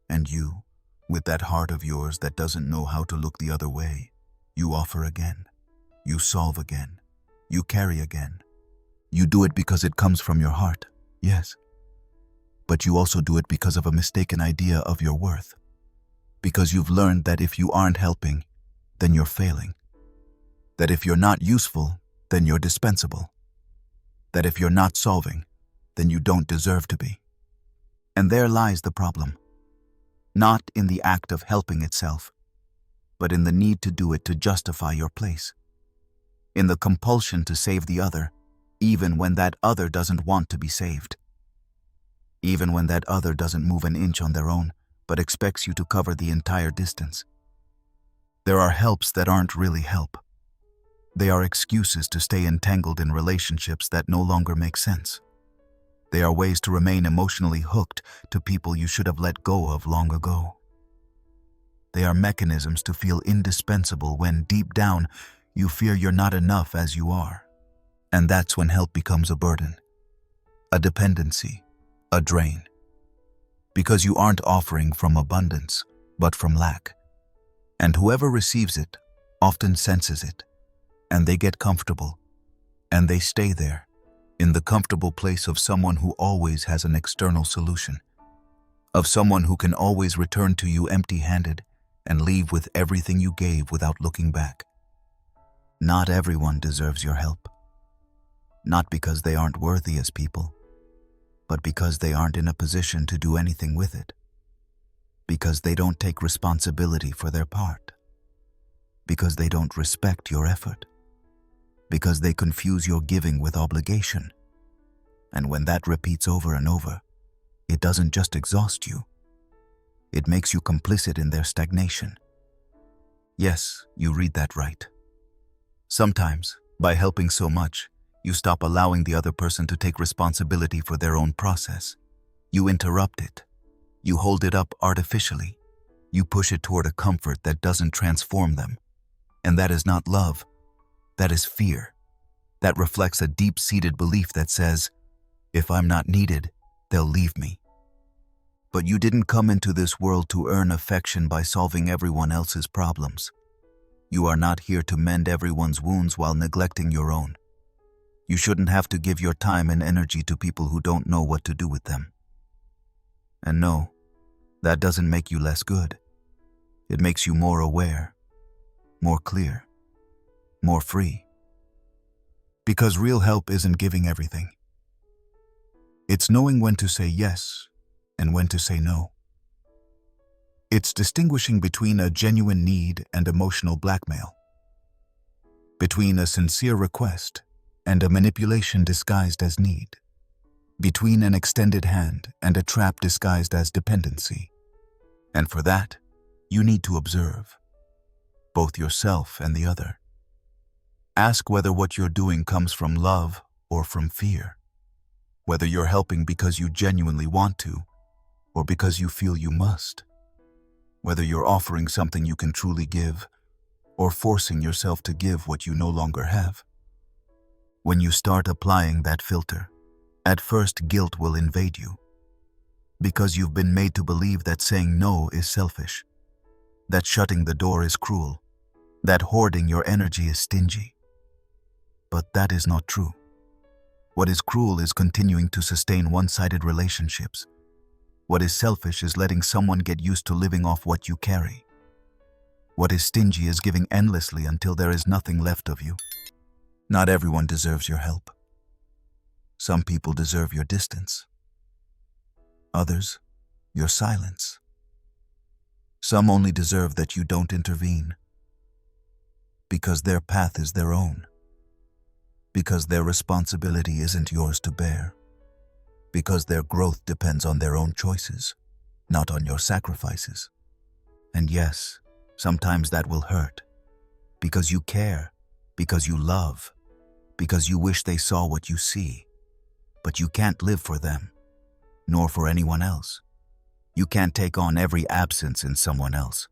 And you, with that heart of yours that doesn't know how to look the other way, you offer again. You solve again. You carry again. You do it because it comes from your heart, yes. But you also do it because of a mistaken idea of your worth. Because you've learned that if you aren't helping, then you're failing. That if you're not useful, then you're dispensable. That if you're not solving, then you don't deserve to be. And there lies the problem. Not in the act of helping itself, but in the need to do it to justify your place. In the compulsion to save the other, even when that other doesn't want to be saved. Even when that other doesn't move an inch on their own, but expects you to cover the entire distance. There are helps that aren't really help. They are excuses to stay entangled in relationships that no longer make sense. They are ways to remain emotionally hooked to people you should have let go of long ago. They are mechanisms to feel indispensable when deep down you fear you're not enough as you are. And that's when help becomes a burden, a dependency, a drain. Because you aren't offering from abundance, but from lack. And whoever receives it often senses it, and they get comfortable, and they stay there, in the comfortable place of someone who always has an external solution, of someone who can always return to you empty-handed and leave with everything you gave without looking back. Not everyone deserves your help. Not because they aren't worthy as people, but because they aren't in a position to do anything with it. Because they don't take responsibility for their part. Because they don't respect your effort. Because they confuse your giving with obligation. And when that repeats over and over, it doesn't just exhaust you. It makes you complicit in their stagnation. Yes, you read that right. Sometimes, by helping so much, you stop allowing the other person to take responsibility for their own process. You interrupt it. You hold it up artificially. You push it toward a comfort that doesn't transform them. And that is not love. That is fear. That reflects a deep-seated belief that says, if I'm not needed, they'll leave me. But you didn't come into this world to earn affection by solving everyone else's problems. You are not here to mend everyone's wounds while neglecting your own. You shouldn't have to give your time and energy to people who don't know what to do with them. And no, that doesn't make you less good. It makes you more aware, more clear, more free. Because real help isn't giving everything. It's knowing when to say yes and when to say no. It's distinguishing between a genuine need and emotional blackmail. Between a sincere request and a manipulation disguised as need. Between an extended hand and a trap disguised as dependency. And for that, you need to observe, both yourself and the other. Ask whether what you're doing comes from love or from fear. Whether you're helping because you genuinely want to, or because you feel you must. Whether you're offering something you can truly give, or forcing yourself to give what you no longer have. When you start applying that filter, at first guilt will invade you. Because you've been made to believe that saying no is selfish, that shutting the door is cruel, that hoarding your energy is stingy. But that is not true. What is cruel is continuing to sustain one-sided relationships. What is selfish is letting someone get used to living off what you carry. What is stingy is giving endlessly until there is nothing left of you. Not everyone deserves your help. Some people deserve your distance. Others, your silence. Some only deserve that you don't intervene. Because their path is their own. Because their responsibility isn't yours to bear. Because their growth depends on their own choices, not on your sacrifices. And yes, sometimes that will hurt. Because you care, because you love, because you wish they saw what you see. But you can't live for them, nor for anyone else. You can't take on every absence in someone else.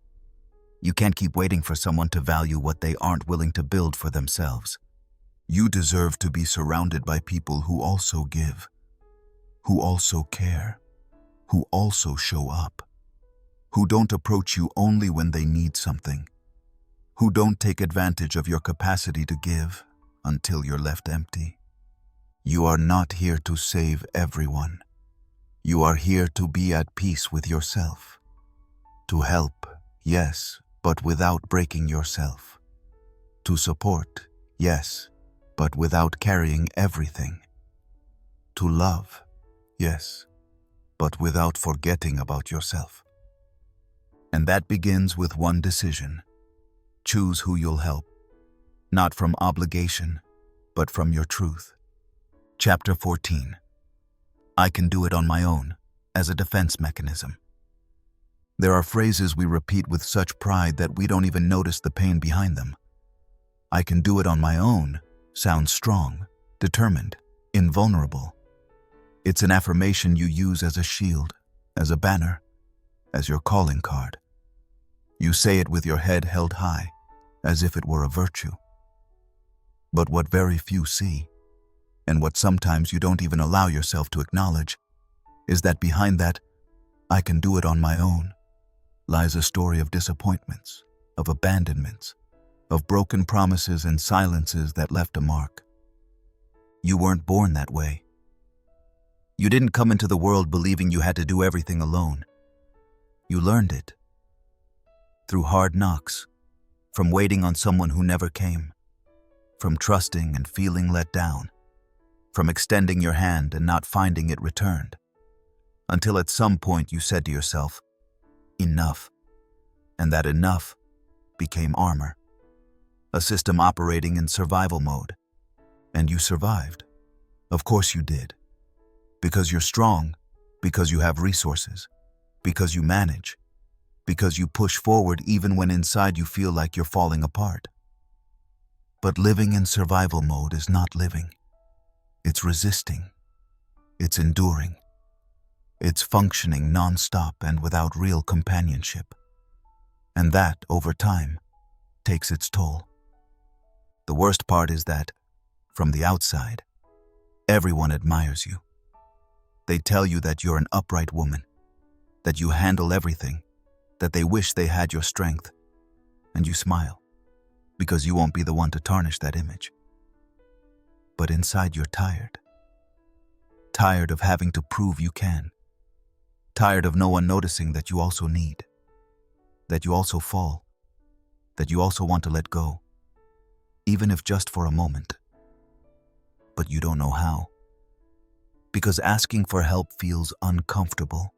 You can't keep waiting for someone to value what they aren't willing to build for themselves. You deserve to be surrounded by people who also give, who also care, who also show up, who don't approach you only when they need something, who don't take advantage of your capacity to give until you're left empty. You are not here to save everyone. You are here to be at peace with yourself. To help, yes, but without breaking yourself. To support, yes, but without carrying everything. To love, yes, but without forgetting about yourself. And that begins with one decision. Choose who you'll help, not from obligation, but from your truth. Chapter 14. I can do it on my own, as a defense mechanism. There are phrases we repeat with such pride that we don't even notice the pain behind them. I can do it on my own sounds strong, determined, invulnerable. It's an affirmation you use as a shield, as a banner, as your calling card. You say it with your head held high, as if it were a virtue. But what very few see, and what sometimes you don't even allow yourself to acknowledge, is that behind that, I can do it on my own, lies a story of disappointments, of abandonments, of broken promises and silences that left a mark. You weren't born that way. You didn't come into the world believing you had to do everything alone. You learned it. Through hard knocks, from waiting on someone who never came, from trusting and feeling let down, from extending your hand and not finding it returned, until at some point you said to yourself, enough. And that enough became armor, a system operating in survival mode. And you survived. Of course you did. Because you're strong, because you have resources, because you manage, because you push forward even when inside you feel like you're falling apart. But living in survival mode is not living. It's resisting. It's enduring. It's functioning non-stop and without real companionship. And that, over time, takes its toll. The worst part is that, from the outside, everyone admires you. They tell you that you're an upright woman, that you handle everything, that they wish they had your strength, and you smile, because you won't be the one to tarnish that image. But inside you're tired. Tired of having to prove you can. Tired of no one noticing that you also need, that you also fall, that you also want to let go, even if just for a moment. But you don't know how. Because asking for help feels uncomfortable.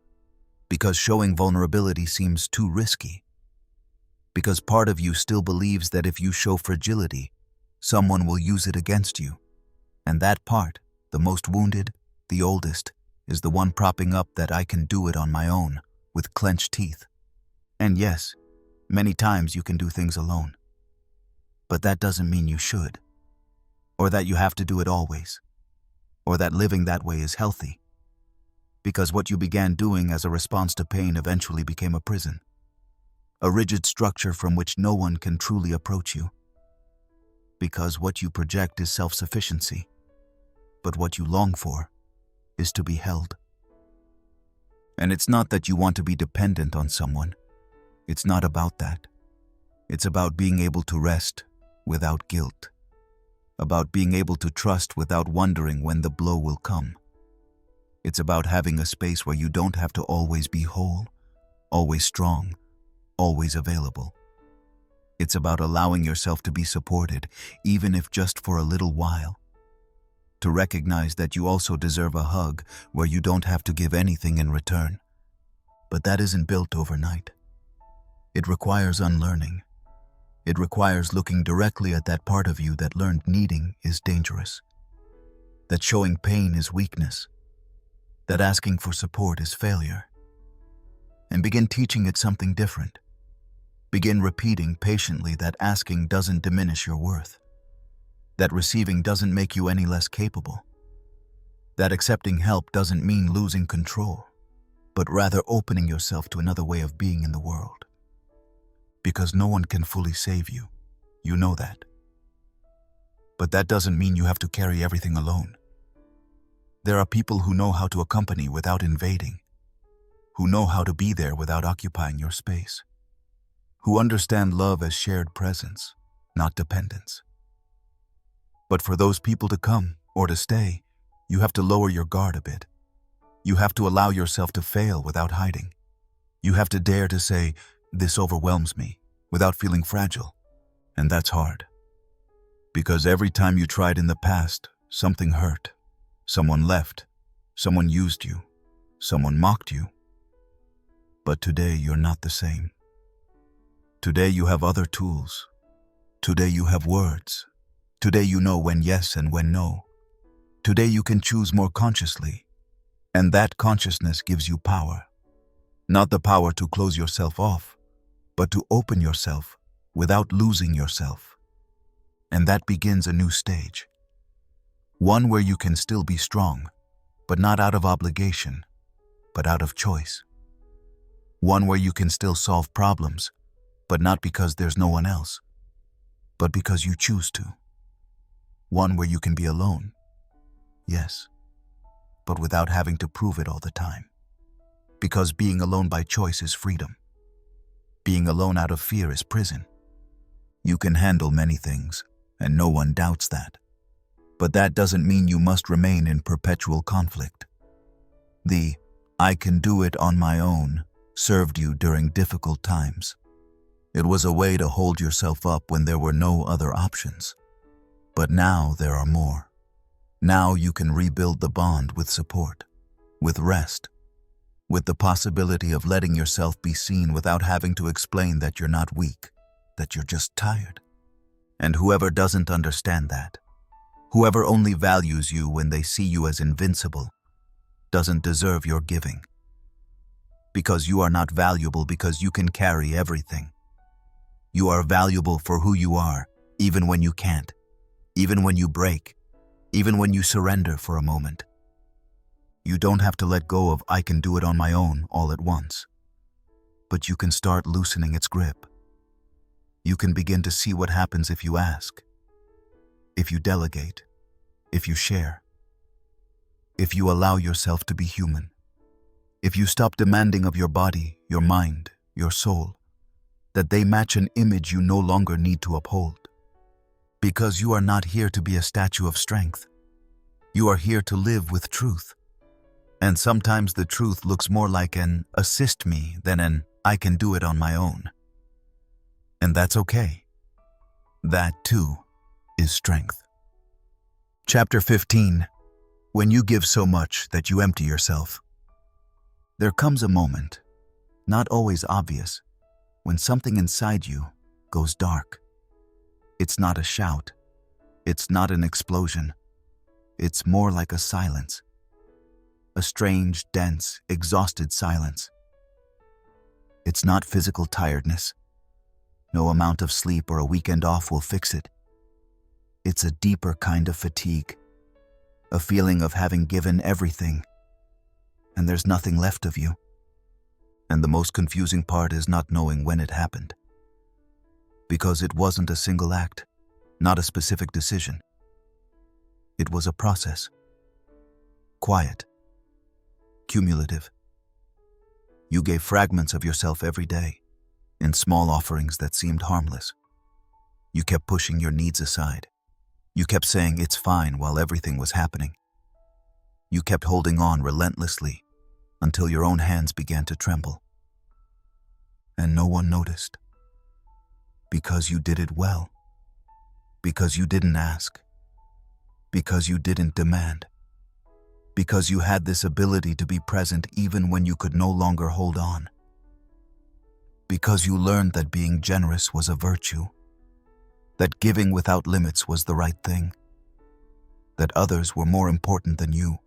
Because showing vulnerability seems too risky. Because part of you still believes that if you show fragility, someone will use it against you. And that part, the most wounded, the oldest, is the one propping up that I can do it on my own, with clenched teeth. And yes, many times you can do things alone. But that doesn't mean you should. Or that you have to do it always. Or that living that way is healthy. Because what you began doing as a response to pain eventually became a prison. A rigid structure from which no one can truly approach you. Because what you project is self-sufficiency. But what you long for is to be held. And it's not that you want to be dependent on someone. It's not about that. It's about being able to rest without guilt, about being able to trust without wondering when the blow will come. It's about having a space where you don't have to always be whole, always strong, always available. It's about allowing yourself to be supported, even if just for a little while. To recognize that you also deserve a hug where you don't have to give anything in return. But that isn't built overnight. It requires unlearning. It requires looking directly at that part of you that learned needing is dangerous, that showing pain is weakness, that asking for support is failure. And begin teaching it something different. Begin repeating patiently that asking doesn't diminish your worth, that receiving doesn't make you any less capable, that accepting help doesn't mean losing control, but rather opening yourself to another way of being in the world. Because no one can fully save you, you know that. But that doesn't mean you have to carry everything alone. There are people who know how to accompany without invading, who know how to be there without occupying your space, who understand love as shared presence, not dependence. But for those people to come or to stay, you have to lower your guard a bit. You have to allow yourself to fail without hiding. You have to dare to say, "This overwhelms me," without feeling fragile. And that's hard. Because every time you tried in the past, something hurt. Someone left. Someone used you. Someone mocked you. But today you're not the same. Today you have other tools. Today you have words. Today you know when yes and when no. Today you can choose more consciously. And that consciousness gives you power. Not the power to close yourself off, but to open yourself without losing yourself. And that begins a new stage. One where you can still be strong, but not out of obligation, but out of choice. One where you can still solve problems, but not because there's no one else, but because you choose to. One where you can be alone, yes, but without having to prove it all the time. Because being alone by choice is freedom. Being alone out of fear is prison. You can handle many things, and no one doubts that. But that doesn't mean you must remain in perpetual conflict. The "I can do it on my own" served you during difficult times. It was a way to hold yourself up when there were no other options. But now there are more. Now you can rebuild the bond with support, with rest, with the possibility of letting yourself be seen without having to explain that you're not weak, that you're just tired. And whoever doesn't understand that, whoever only values you when they see you as invincible, doesn't deserve your giving. Because you are not valuable because you can carry everything. You are valuable for who you are, even when you can't, even when you break, even when you surrender for a moment. You don't have to let go of "I can do it on my own" all at once. But you can start loosening its grip. You can begin to see what happens if you ask, if you delegate, if you share, if you allow yourself to be human, if you stop demanding of your body, your mind, your soul, that they match an image you no longer need to uphold. Because you are not here to be a statue of strength. You are here to live with truth. And sometimes the truth looks more like an "assist me" than an "I can do it on my own." And that's okay. That, too, is strength. Chapter 15. When you give so much that you empty yourself. There comes a moment, not always obvious, when something inside you goes dark. It's not a shout. It's not an explosion. It's more like a silence. A strange, dense, exhausted silence. It's not physical tiredness. No amount of sleep or a weekend off will fix it. It's a deeper kind of fatigue, a feeling of having given everything, and there's nothing left of you. And the most confusing part is not knowing when it happened. Because it wasn't a single act, not a specific decision. It was a process. Quiet. Cumulative. You gave fragments of yourself every day. in small offerings that seemed harmless. You kept pushing your needs aside. You kept saying it's fine while everything was happening. You kept holding on relentlessly until your own hands began to tremble. And no one noticed. Because you did it well. Because you didn't ask. Because you didn't demand. Because you had this ability to be present even when you could no longer hold on. Because you learned that being generous was a virtue. That giving without limits was the right thing. That others were more important than you.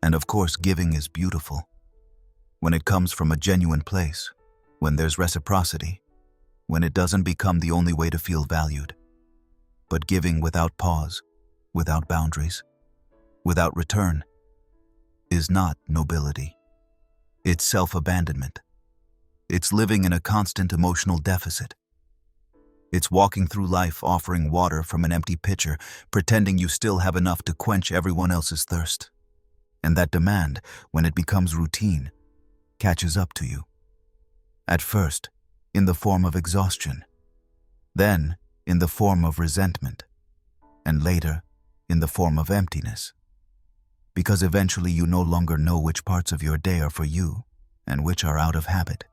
And of course, giving is beautiful. When it comes from a genuine place, when there's reciprocity, when it doesn't become the only way to feel valued. But giving without pause, without boundaries, without return, is not nobility. It's self-abandonment. It's living in a constant emotional deficit. It's walking through life offering water from an empty pitcher, pretending you still have enough to quench everyone else's thirst. And that demand, when it becomes routine, catches up to you. At first, in the form of exhaustion. Then, in the form of resentment. And later, in the form of emptiness. Because eventually you no longer know which parts of your day are for you and which are out of habit.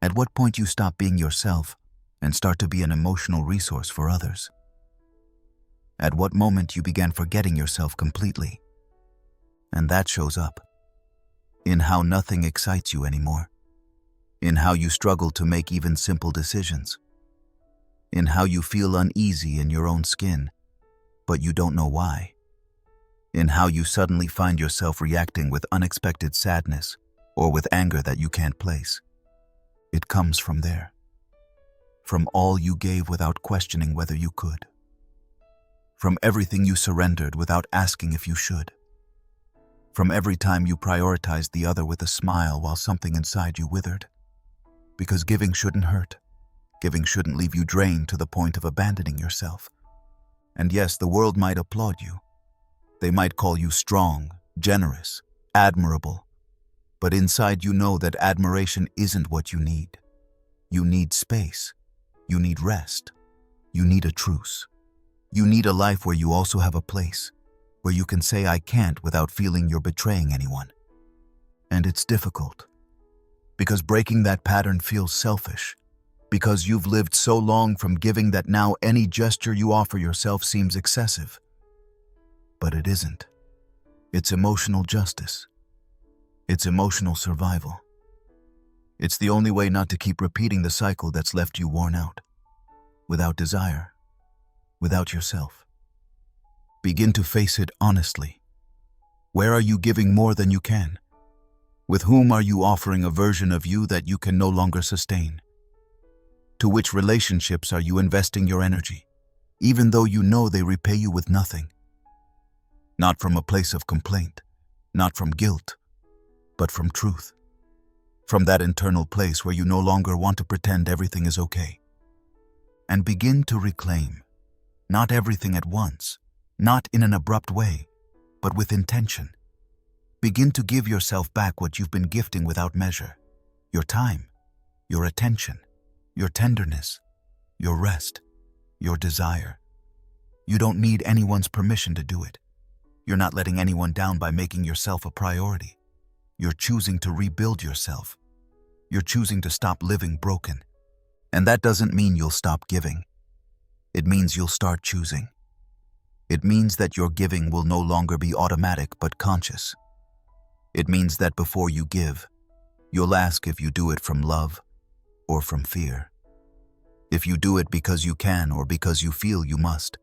At what point you stop being yourself and start to be an emotional resource for others? At what moment you began forgetting yourself completely? And that shows up in how nothing excites you anymore, in how you struggle to make even simple decisions, in how you feel uneasy in your own skin, but you don't know why, in how you suddenly find yourself reacting with unexpected sadness or with anger that you can't place. It comes from there, from all you gave without questioning whether you could, from everything you surrendered without asking if you should, from every time you prioritized the other with a smile while something inside you withered. Because giving shouldn't hurt. Giving shouldn't leave you drained to the point of abandoning yourself. And yes, the world might applaud you. They might call you strong, generous, admirable. But inside you know that admiration isn't what you need. You need space. You need rest. You need a truce. You need a life where you also have a place, where you can say I can't without feeling you're betraying anyone. And it's difficult. Because breaking that pattern feels selfish. Because you've lived so long from giving that now any gesture you offer yourself seems excessive. But it isn't. It's emotional justice. It's emotional survival. It's the only way not to keep repeating the cycle that's left you worn out, without desire, without yourself. Begin to face it honestly. Where are you giving more than you can? With whom are you offering a version of you that you can no longer sustain? To which relationships are you investing your energy, even though you know they repay you with nothing? Not from a place of complaint, not from guilt, but from truth. From that internal place where you no longer want to pretend everything is okay. And begin to reclaim, not everything at once, not in an abrupt way, but with intention. Begin to give yourself back what you've been gifting without measure. Your time, your attention, your tenderness, your rest, your desire. You don't need anyone's permission to do it. You're not letting anyone down by making yourself a priority. You're choosing to rebuild yourself. You're choosing to stop living broken. And that doesn't mean you'll stop giving. It means you'll start choosing. It means that your giving will no longer be automatic but conscious. It means that before you give, you'll ask if you do it from love or from fear. If you do it because you can or because you feel you must.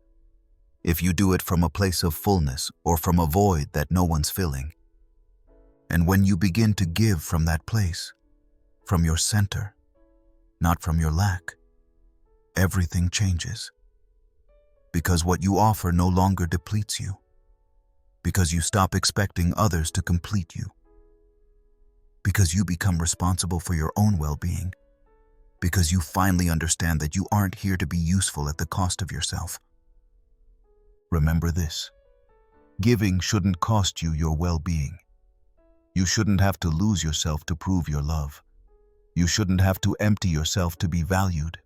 If you do it from a place of fullness or from a void that no one's filling. And when you begin to give from that place, from your center, not from your lack, everything changes. Because what you offer no longer depletes you. Because you stop expecting others to complete you. Because you become responsible for your own well-being. Because you finally understand that you aren't here to be useful at the cost of yourself. Remember this. Giving shouldn't cost you your well-being. You shouldn't have to lose yourself to prove your love. You shouldn't have to empty yourself to be valued.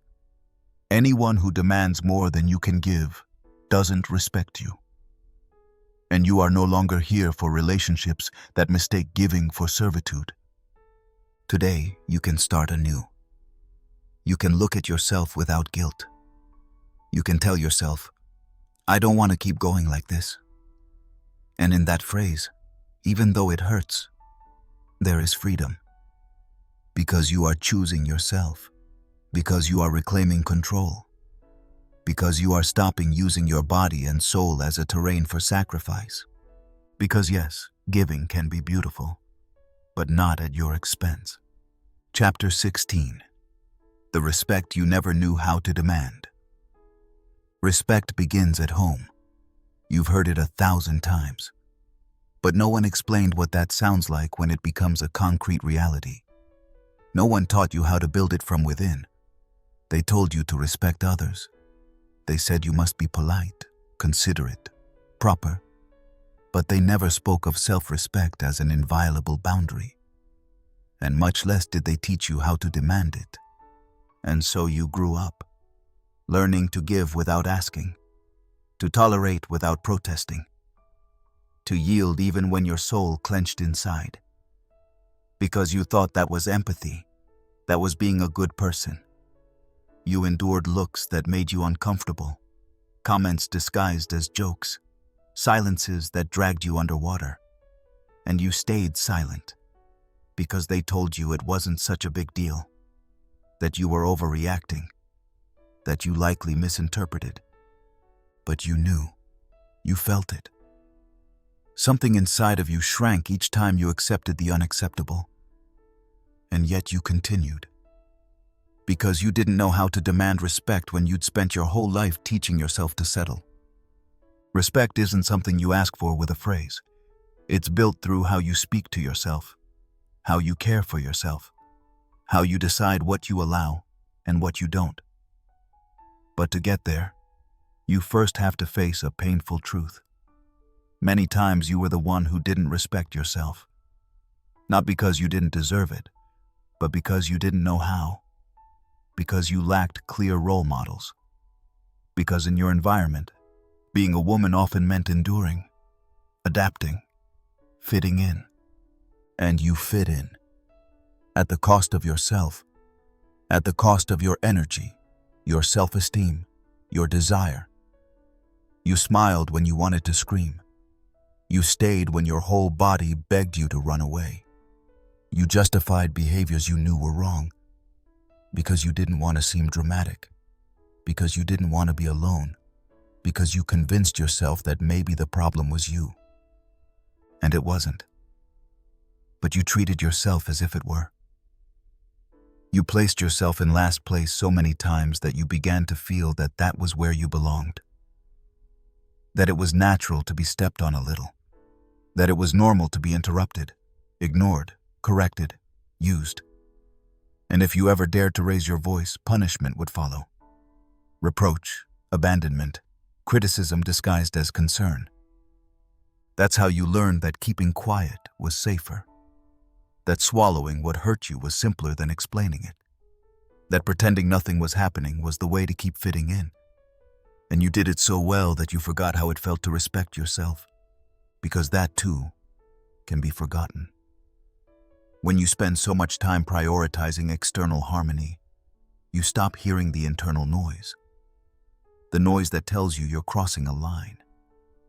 Anyone who demands more than you can give doesn't respect you. And you are no longer here for relationships that mistake giving for servitude. Today, you can start anew. You can look at yourself without guilt. You can tell yourself, I don't want to keep going like this. And in that phrase, even though it hurts, there is freedom. Because you are choosing yourself. Because you are reclaiming control. Because you are stopping using your body and soul as a terrain for sacrifice. Because yes, giving can be beautiful, but not at your expense. Chapter 16. The respect you never knew how to demand. Respect begins at home. You've heard it 1,000 times. But no one explained what that sounds like when it becomes a concrete reality. No one taught you how to build it from within. They told you to respect others. They said you must be polite, considerate, proper. But they never spoke of self-respect as an inviolable boundary. And much less did they teach you how to demand it. And so you grew up, learning to give without asking, to tolerate without protesting, to yield even when your soul clenched inside. Because you thought that was empathy, that was being a good person. You endured looks that made you uncomfortable, comments disguised as jokes, silences that dragged you underwater. And you stayed silent, because they told you it wasn't such a big deal, that you were overreacting, that you likely misinterpreted. But you knew, you felt it. Something inside of you shrank each time you accepted the unacceptable. And yet you continued. Because you didn't know how to demand respect when you'd spent your whole life teaching yourself to settle. Respect isn't something you ask for with a phrase. It's built through how you speak to yourself, how you care for yourself, how you decide what you allow and what you don't. But to get there, you first have to face a painful truth. Many times you were the one who didn't respect yourself. Not because you didn't deserve it, but because you didn't know how. Because you lacked clear role models. Because in your environment, being a woman often meant enduring, adapting, fitting in. And you fit in. At the cost of yourself. At the cost of your energy, your self-esteem, your desire. You smiled when you wanted to scream. You stayed when your whole body begged you to run away. You justified behaviors you knew were wrong. Because you didn't want to seem dramatic, because you didn't want to be alone, because you convinced yourself that maybe the problem was you. And it wasn't. But you treated yourself as if it were. You placed yourself in last place so many times that you began to feel that that was where you belonged. That it was natural to be stepped on a little. That it was normal to be interrupted, ignored, corrected, used. And if you ever dared to raise your voice, punishment would follow. Reproach, abandonment, criticism disguised as concern. That's how you learned that keeping quiet was safer. That swallowing what hurt you was simpler than explaining it. That pretending nothing was happening was the way to keep fitting in. And you did it so well that you forgot how it felt to respect yourself. Because that too can be forgotten. When you spend so much time prioritizing external harmony, you stop hearing the internal noise. The noise that tells you you're crossing a line,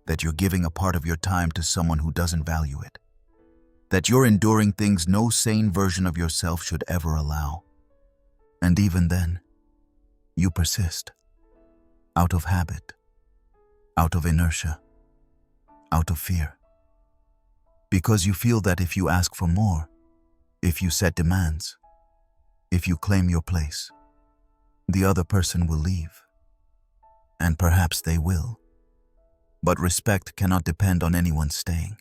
that you're giving a part of your time to someone who doesn't value it, that you're enduring things no sane version of yourself should ever allow. And even then, you persist, out of habit, out of inertia, out of fear. Because you feel that if you ask for more, if you set demands, if you claim your place, the other person will leave. And perhaps they will. But respect cannot depend on anyone staying.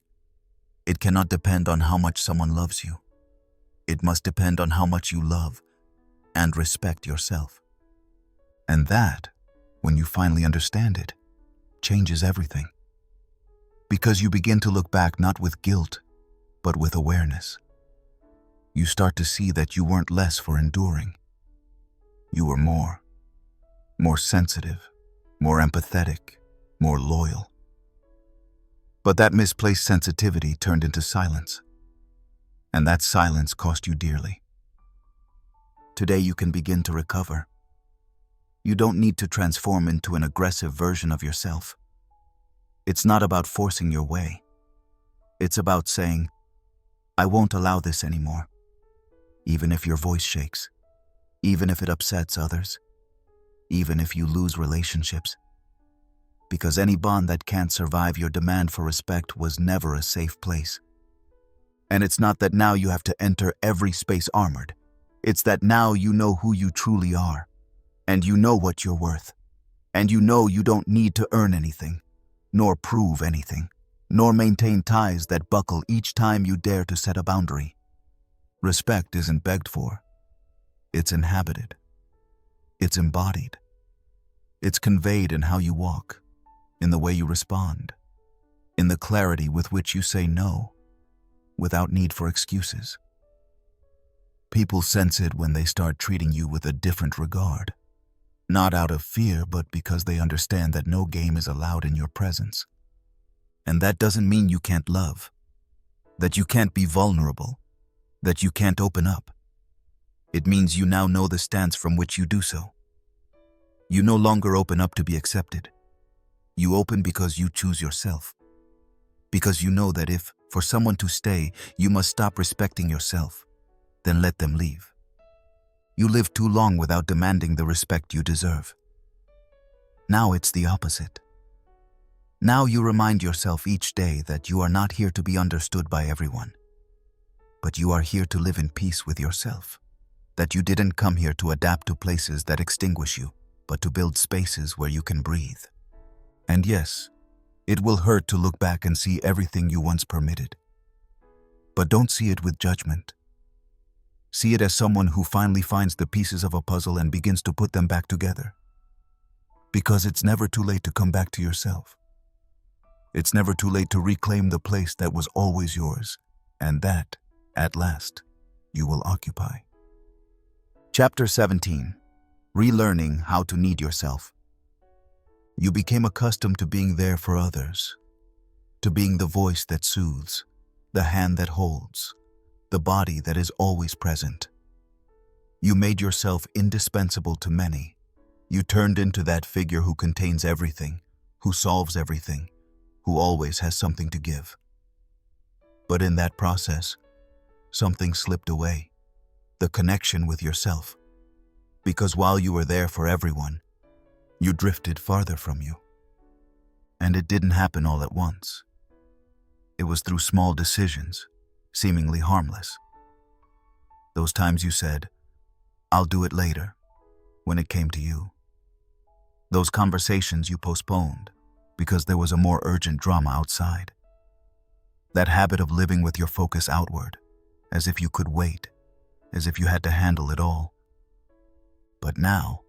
It cannot depend on how much someone loves you. It must depend on how much you love and respect yourself. And that, when you finally understand it, changes everything. Because you begin to look back not with guilt, but with awareness. you start to see that you weren't less for enduring. You were more. More sensitive, more empathetic, more loyal. But that misplaced sensitivity turned into silence. And that silence cost you dearly. Today you can begin to recover. You don't need to transform into an aggressive version of yourself. It's not about forcing your way. It's about saying, I won't allow this anymore. Even if your voice shakes, even if it upsets others, even if you lose relationships. Because any bond that can't survive your demand for respect was never a safe place. And it's not that now you have to enter every space armored. It's that now you know who you truly are. And you know what you're worth. And you know you don't need to earn anything, nor prove anything, nor maintain ties that buckle each time you dare to set a boundary. Respect isn't begged for. It's inhabited. It's embodied. It's conveyed in how you walk, in the way you respond, in the clarity with which you say no, without need for excuses. People sense it when they start treating you with a different regard, not out of fear, but because they understand that no game is allowed in your presence. And that doesn't mean you can't love, that you can't be vulnerable, that you can't open up. It means you now know the stance from which you do so. You no longer open up to be accepted. You open because you choose yourself. Because you know that if, for someone to stay, you must stop respecting yourself, then let them leave. You live too long without demanding the respect you deserve. Now it's the opposite. Now you remind yourself each day that you are not here to be understood by everyone, but you are here to live in peace with yourself. That you didn't come here to adapt to places that extinguish you, but to build spaces where you can breathe. And yes, it will hurt to look back and see everything you once permitted. But don't see it with judgment. See it as someone who finally finds the pieces of a puzzle and begins to put them back together. Because it's never too late to come back to yourself. It's never too late to reclaim the place that was always yours, and that, at last, you will occupy. Chapter 17. Relearning how to need yourself. You became accustomed to being there for others, to being the voice that soothes, the hand that holds, the body that is always present. You made yourself indispensable to many. You turned into that figure who contains everything, who solves everything, who always has something to give. But in that process, something slipped away. The connection with yourself. Because while you were there for everyone, you drifted farther from you. And it didn't happen all at once. It was through small decisions, seemingly harmless. Those times you said, I'll do it later, when it came to you. Those conversations you postponed because there was a more urgent drama outside. That habit of living with your focus outward, as if you could wait, as if you had to handle it all. But now,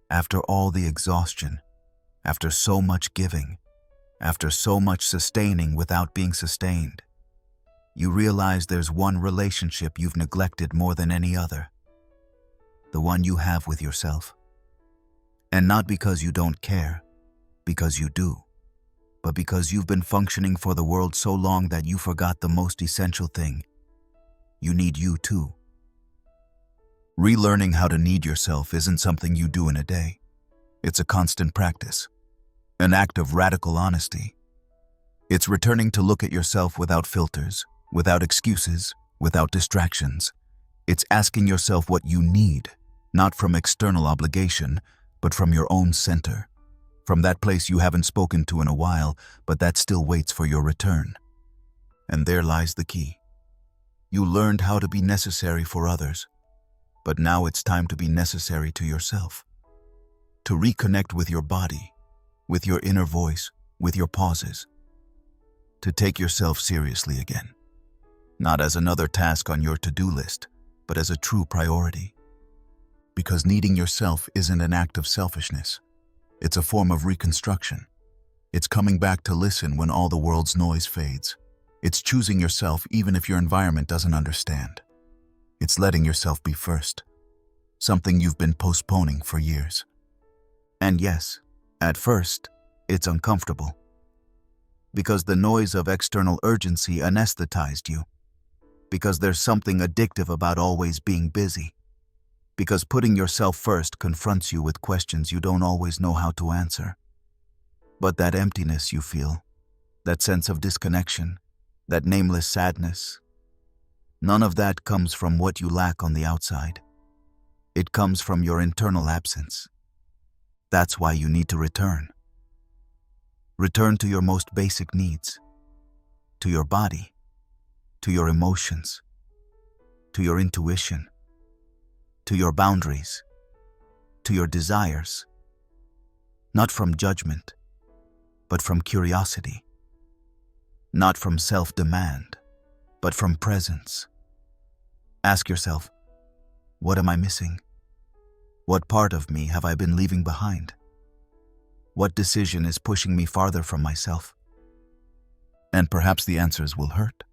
after all the exhaustion, after so much giving, after so much sustaining without being sustained, you realize there's one relationship you've neglected more than any other. The one you have with yourself. And not because you don't care, because you do, but because you've been functioning for the world so long that you forgot the most essential thing. You need you too. Relearning how to need yourself isn't something you do in a day. It's a constant practice, an act of radical honesty. It's returning to look at yourself without filters, without excuses, without distractions. It's asking yourself what you need, not from external obligation, but from your own center, from that place you haven't spoken to in a while, but that still waits for your return. And there lies the key. You learned how to be necessary for others, but now it's time to be necessary to yourself. To reconnect with your body, with your inner voice, with your pauses. To take yourself seriously again. Not as another task on your to-do list, but as a true priority. Because needing yourself isn't an act of selfishness. It's a form of reconstruction. It's coming back to listen when all the world's noise fades. It's choosing yourself even if your environment doesn't understand. It's letting yourself be first, something you've been postponing for years. And yes, at first, it's uncomfortable. Because the noise of external urgency anesthetized you. Because there's something addictive about always being busy. Because putting yourself first confronts you with questions you don't always know how to answer. But that emptiness you feel, that sense of disconnection, that nameless sadness, none of that comes from what you lack on the outside. It comes from your internal absence. That's why you need to return. Return to your most basic needs, to your body, to your emotions, to your intuition, to your boundaries, to your desires, not from judgment, but from curiosity, not from self-demand, but from presence. Ask yourself, what am I missing? What part of me have I been leaving behind? What decision is pushing me farther from myself? And perhaps the answers will hurt.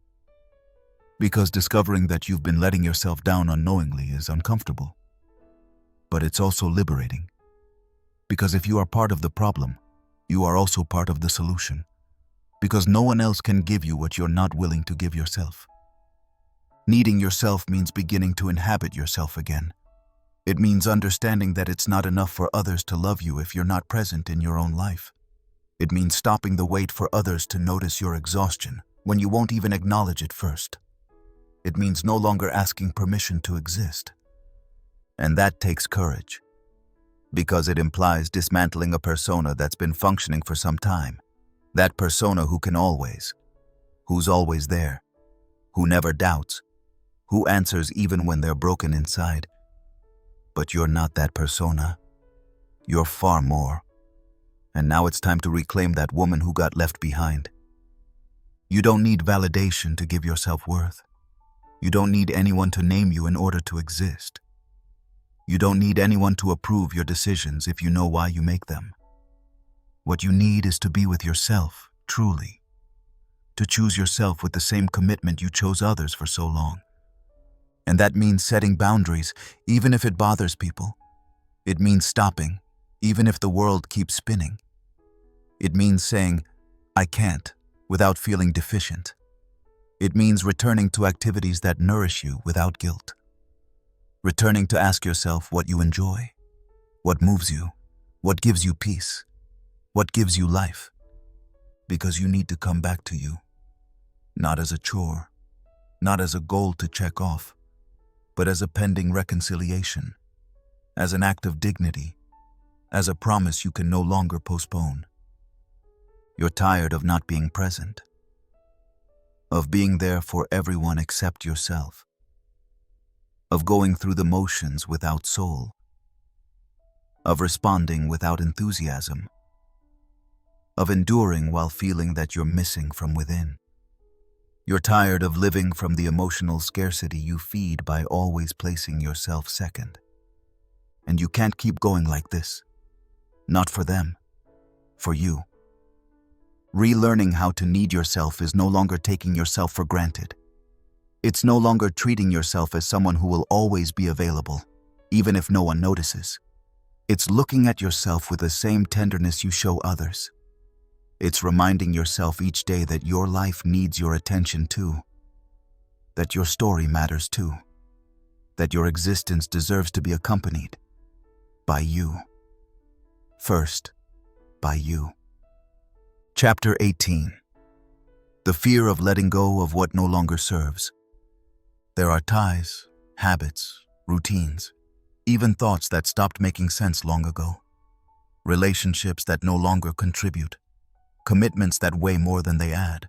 Because discovering that you've been letting yourself down unknowingly is uncomfortable. But it's also liberating. Because if you are part of the problem, you are also part of the solution. Because no one else can give you what you're not willing to give yourself. Needing yourself means beginning to inhabit yourself again. It means understanding that it's not enough for others to love you if you're not present in your own life. It means stopping the wait for others to notice your exhaustion when you won't even acknowledge it first. It means no longer asking permission to exist. And that takes courage. Because it implies dismantling a persona that's been functioning for some time. That persona who can always, who's always there, who never doubts, who answers even when they're broken inside. But you're not that persona. You're far more. And now it's time to reclaim that woman who got left behind. You don't need validation to give yourself worth. You don't need anyone to name you in order to exist. You don't need anyone to approve your decisions if you know why you make them. What you need is to be with yourself, truly. To choose yourself with the same commitment you chose others for so long. And that means setting boundaries, even if it bothers people. It means stopping, even if the world keeps spinning. It means saying, I can't, without feeling deficient. It means returning to activities that nourish you without guilt. Returning to ask yourself what you enjoy, what moves you, what gives you peace, what gives you life. Because you need to come back to you. Not as a chore, not as a goal to check off, but as a pending reconciliation, as an act of dignity, as a promise you can no longer postpone. You're tired of not being present, of being there for everyone except yourself, of going through the motions without soul, of responding without enthusiasm, of enduring while feeling that you're missing from within. You're tired of living from the emotional scarcity you feed by always placing yourself second. And you can't keep going like this. Not for them, for you. Relearning how to need yourself is no longer taking yourself for granted. It's no longer treating yourself as someone who will always be available, even if no one notices. It's looking at yourself with the same tenderness you show others. It's reminding yourself each day that your life needs your attention too, that your story matters too, that your existence deserves to be accompanied by you. First, by you. Chapter 18. The fear of letting go of what no longer serves. There are ties, habits, routines, even thoughts that stopped making sense long ago. Relationships that no longer contribute. Commitments that weigh more than they add.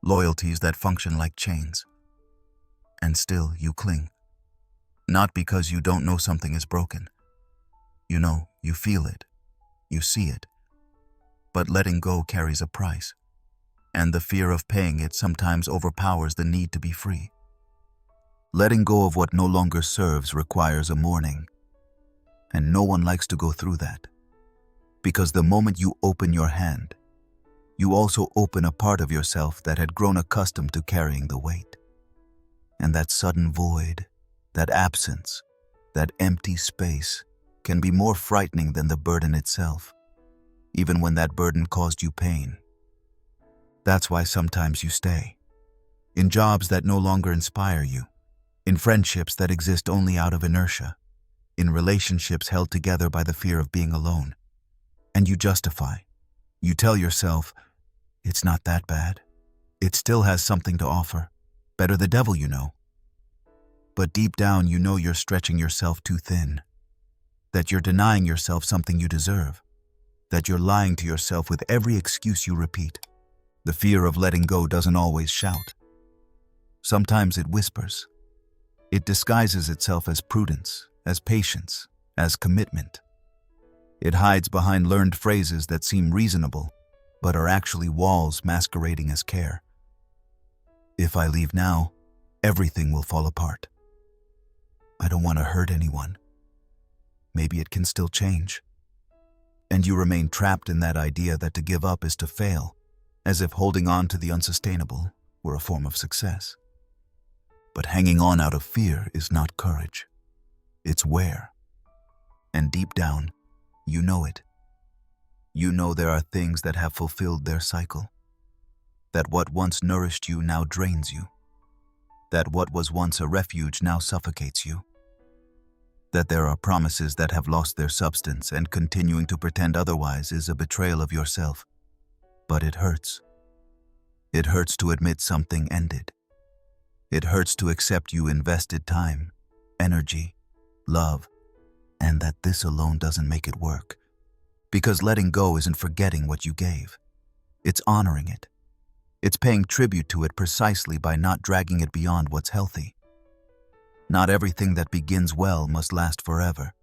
Loyalties that function like chains. And still you cling. Not because you don't know something is broken. You know, you feel it. You see it. But letting go carries a price. And the fear of paying it sometimes overpowers the need to be free. Letting go of what no longer serves requires a mourning. And no one likes to go through that. Because the moment you open your hand, you also open a part of yourself that had grown accustomed to carrying the weight. And that sudden void, that absence, that empty space, can be more frightening than the burden itself, even when that burden caused you pain. That's why sometimes you stay. In jobs that no longer inspire you, in friendships that exist only out of inertia, in relationships held together by the fear of being alone. And you justify. You tell yourself, it's not that bad. It still has something to offer. Better the devil you know. But deep down you know you're stretching yourself too thin. That you're denying yourself something you deserve. That you're lying to yourself with every excuse you repeat. The fear of letting go doesn't always shout. Sometimes it whispers. It disguises itself as prudence, as patience, as commitment. It hides behind learned phrases that seem reasonable, but are actually walls masquerading as care. If I leave now, everything will fall apart. I don't want to hurt anyone. Maybe it can still change. And you remain trapped in that idea that to give up is to fail, as if holding on to the unsustainable were a form of success. But hanging on out of fear is not courage. It's wear. And deep down, you know it. You know there are things that have fulfilled their cycle. That what once nourished you now drains you. That what was once a refuge now suffocates you. That there are promises that have lost their substance, and continuing to pretend otherwise is a betrayal of yourself. But it hurts. It hurts to admit something ended. It hurts to accept you invested time, energy, love, and that this alone doesn't make it work. Because letting go isn't forgetting what you gave. It's honoring it. It's paying tribute to it precisely by not dragging it beyond what's healthy. Not everything that begins well must last forever.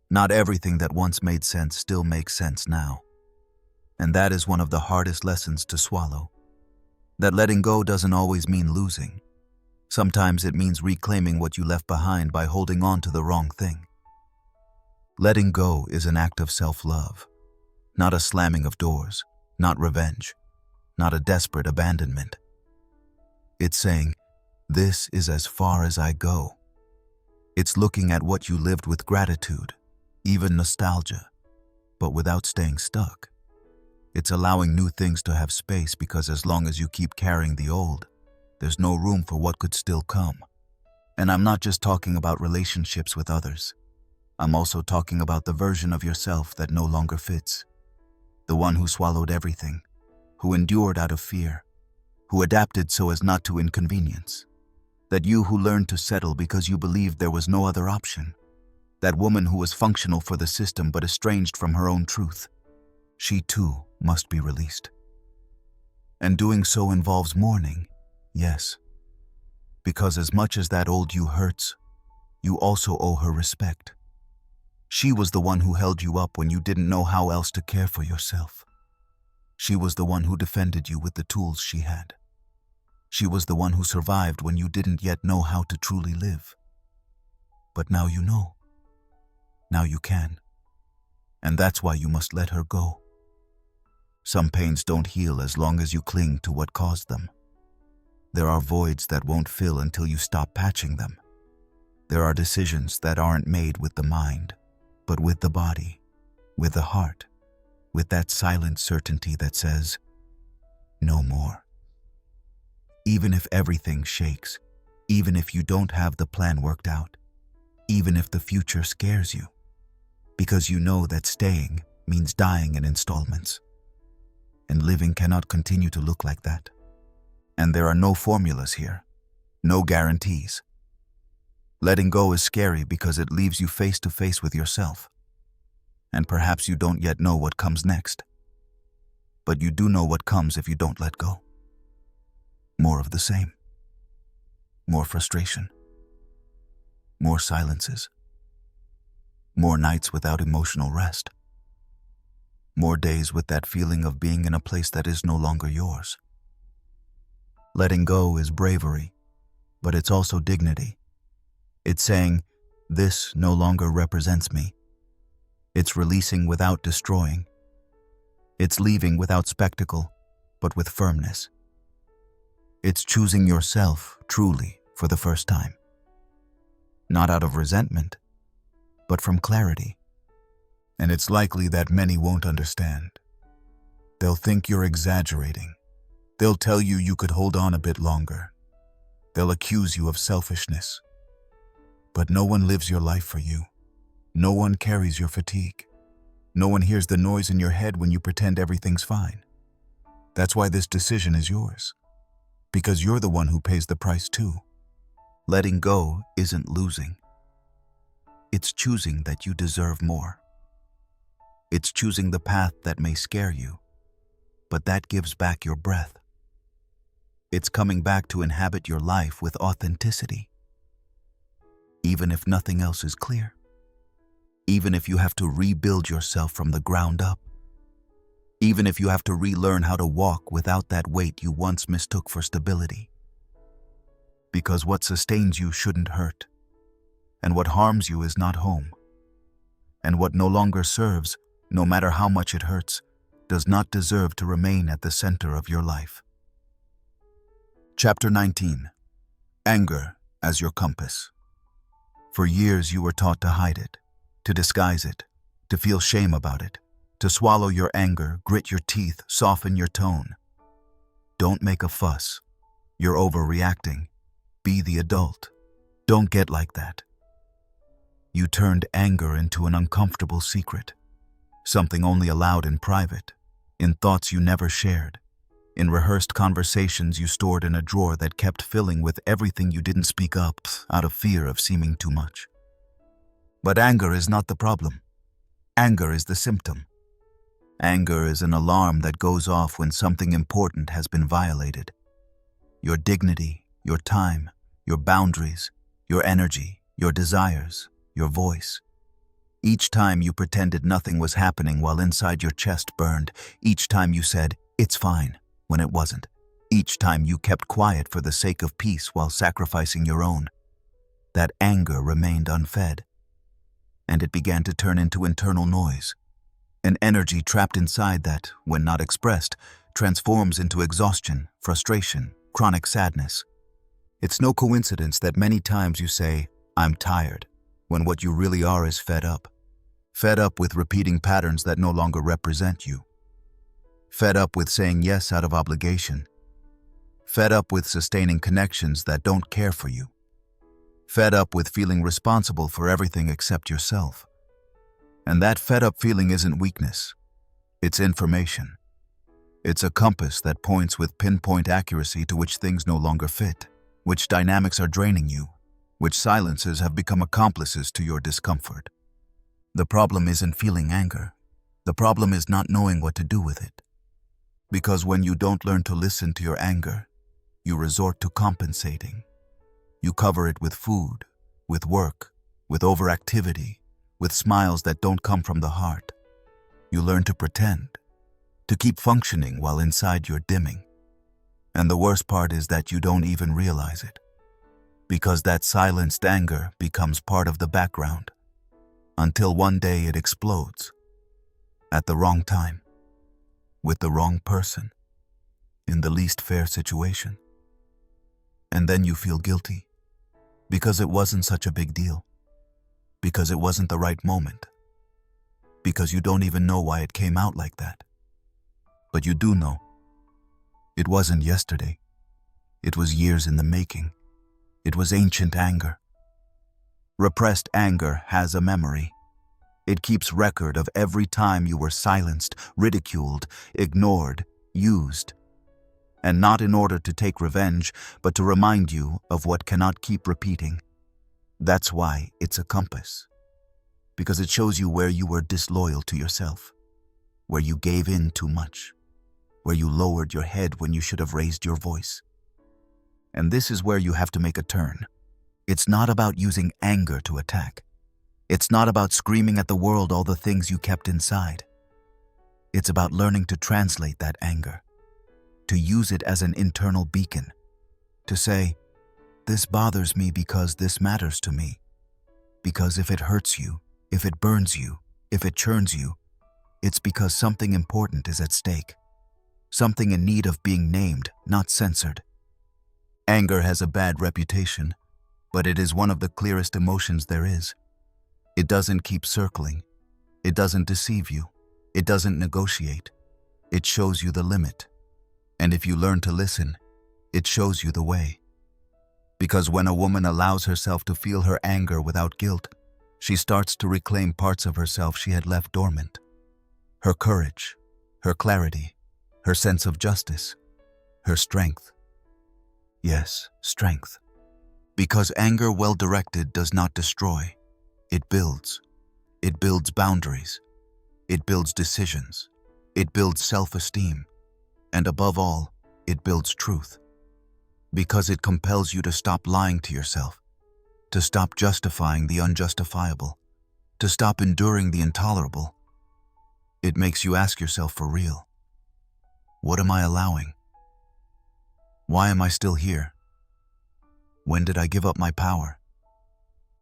Not everything that once made sense still makes sense now. And that is one of the hardest lessons to swallow. That letting go doesn't always mean losing. Sometimes it means reclaiming what you left behind by holding on to the wrong thing. Letting go is an act of self-love, not a slamming of doors, not revenge, not a desperate abandonment. It's saying, this is as far as I go. It's looking at what you lived with gratitude, even nostalgia, but without staying stuck. It's allowing new things to have space, because as long as you keep carrying the old, there's no room for what could still come. And I'm not just talking about relationships with others. I'm also talking about the version of yourself that no longer fits. The one who swallowed everything, who endured out of fear, who adapted so as not to inconvenience. That you who learned to settle because you believed there was no other option. That woman who was functional for the system but estranged from her own truth. She too must be released. And doing so involves mourning, yes. Because as much as that old you hurts, you also owe her respect. She was the one who held you up when you didn't know how else to care for yourself. She was the one who defended you with the tools she had. She was the one who survived when you didn't yet know how to truly live. But now you know. Now you can. And that's why you must let her go. Some pains don't heal as long as you cling to what caused them. There are voids that won't fill until you stop patching them. There are decisions that aren't made with the mind, but with the body, with the heart, with that silent certainty that says, no more. Even if everything shakes, even if you don't have the plan worked out, even if the future scares you, because you know that staying means dying in installments. And living cannot continue to look like that. And there are no formulas here, no guarantees. Letting go is scary because it leaves you face to face with yourself. And perhaps you don't yet know what comes next. But you do know what comes if you don't let go. More of the same. More frustration. More silences. More nights without emotional rest. More days with that feeling of being in a place that is no longer yours. Letting go is bravery, but it's also dignity. It's saying, this no longer represents me. It's releasing without destroying. It's leaving without spectacle, but with firmness. It's choosing yourself truly for the first time. not out of resentment, but from clarity. And it's likely that many won't understand. They'll think you're exaggerating. They'll tell you you could hold on a bit longer. They'll accuse you of selfishness. But no one lives your life for you. No one carries your fatigue. No one hears the noise in your head when you pretend everything's fine. That's why this decision is yours. Because you're the one who pays the price too. Letting go isn't losing. It's choosing that you deserve more. It's choosing the path that may scare you, but that gives back your breath. It's coming back to inhabit your life with authenticity. Even if nothing else is clear. Even if you have to rebuild yourself from the ground up. Even if you have to relearn how to walk without that weight you once mistook for stability. Because what sustains you shouldn't hurt. And what harms you is not home. And what no longer serves, no matter how much it hurts, does not deserve to remain at the center of your life. Chapter 19. Anger as your compass. For years you were taught to hide it, to disguise it, to feel shame about it, to swallow your anger, grit your teeth, soften your tone. Don't make a fuss. You're overreacting. Be the adult. Don't get like that. You turned anger into an uncomfortable secret, something only allowed in private, in thoughts you never shared, in rehearsed conversations you stored in a drawer that kept filling with everything you didn't speak up out of fear of seeming too much. But anger is not the problem. Anger is the symptom. Anger is an alarm that goes off when something important has been violated. Your dignity, your time, your boundaries, your energy, your desires, your voice. Each time you pretended nothing was happening while inside your chest burned. Each time you said, "It's fine," when it wasn't. Each time you kept quiet for the sake of peace while sacrificing your own. That anger remained unfed. And it began to turn into internal noise. An energy trapped inside that, when not expressed, transforms into exhaustion, frustration, chronic sadness. It's no coincidence that many times you say, "I'm tired," when what you really are is fed up. Fed up with repeating patterns that no longer represent you. Fed up with saying yes out of obligation. Fed up with sustaining connections that don't care for you. Fed up with feeling responsible for everything except yourself. And that fed up feeling isn't weakness. It's information. It's a compass that points with pinpoint accuracy to which things no longer fit, which dynamics are draining you, which silences have become accomplices to your discomfort. The problem isn't feeling anger. The problem is not knowing what to do with it. Because when you don't learn to listen to your anger, you resort to compensating. You cover it with food, with work, with overactivity, with smiles that don't come from the heart. You learn to pretend, to keep functioning while inside you're dimming. And the worst part is that you don't even realize it. Because that silenced anger becomes part of the background, until one day it explodes, at the wrong time, with the wrong person, in the least fair situation. And then you feel guilty, because it wasn't such a big deal, because it wasn't the right moment, because you don't even know why it came out like that. But you do know. It wasn't yesterday. It was years in the making. It was ancient anger. Repressed anger has a memory. It keeps record of every time you were silenced, ridiculed, ignored, used. And not in order to take revenge, but to remind you of what cannot keep repeating. That's why it's a compass. Because it shows you where you were disloyal to yourself, where you gave in too much, where you lowered your head when you should have raised your voice. And this is where you have to make a turn. It's not about using anger to attack. It's not about screaming at the world all the things you kept inside. It's about learning to translate that anger, to use it as an internal beacon, to say, "This bothers me because this matters to me." Because if it hurts you, if it burns you, if it churns you, it's because something important is at stake. Something in need of being named, not censored. Anger has a bad reputation. but it is one of the clearest emotions there is. It doesn't keep circling. It doesn't deceive you. It doesn't negotiate. It shows you the limit. And if you learn to listen, it shows you the way. Because when a woman allows herself to feel her anger without guilt, she starts to reclaim parts of herself she had left dormant. Her courage, her clarity, her sense of justice, her strength. Yes, strength. Because anger well directed does not destroy. It builds. It builds boundaries. It builds decisions. It builds self-esteem. And above all, it builds truth. Because it compels you to stop lying to yourself, to stop justifying the unjustifiable, to stop enduring the intolerable. It makes you ask yourself for real. What am I allowing? Why am I still here? When did I give up my power?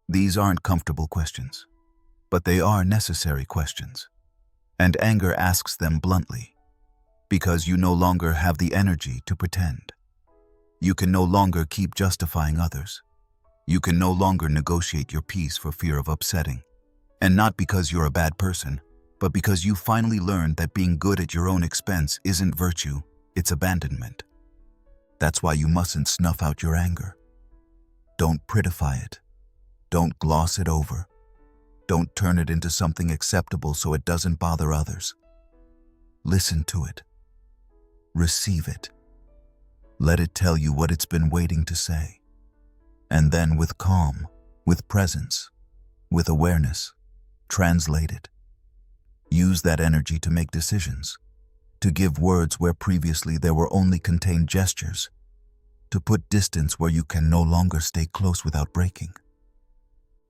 These aren't comfortable questions, but they are necessary questions. And anger asks them bluntly, because you no longer have the energy to pretend. You can no longer keep justifying others. You can no longer negotiate your peace for fear of upsetting. And not because you're a bad person, but because you finally learned that being good at your own expense isn't virtue, it's abandonment. That's why you mustn't snuff out your anger. Don't prettify it. Don't gloss it over. Don't turn it into something acceptable so it doesn't bother others. Listen to it. Receive it. Let it tell you what it's been waiting to say. And then with calm, with presence, with awareness, translate it. Use that energy to make decisions, to give words where previously there were only contained gestures, to put distance where you can no longer stay close without breaking.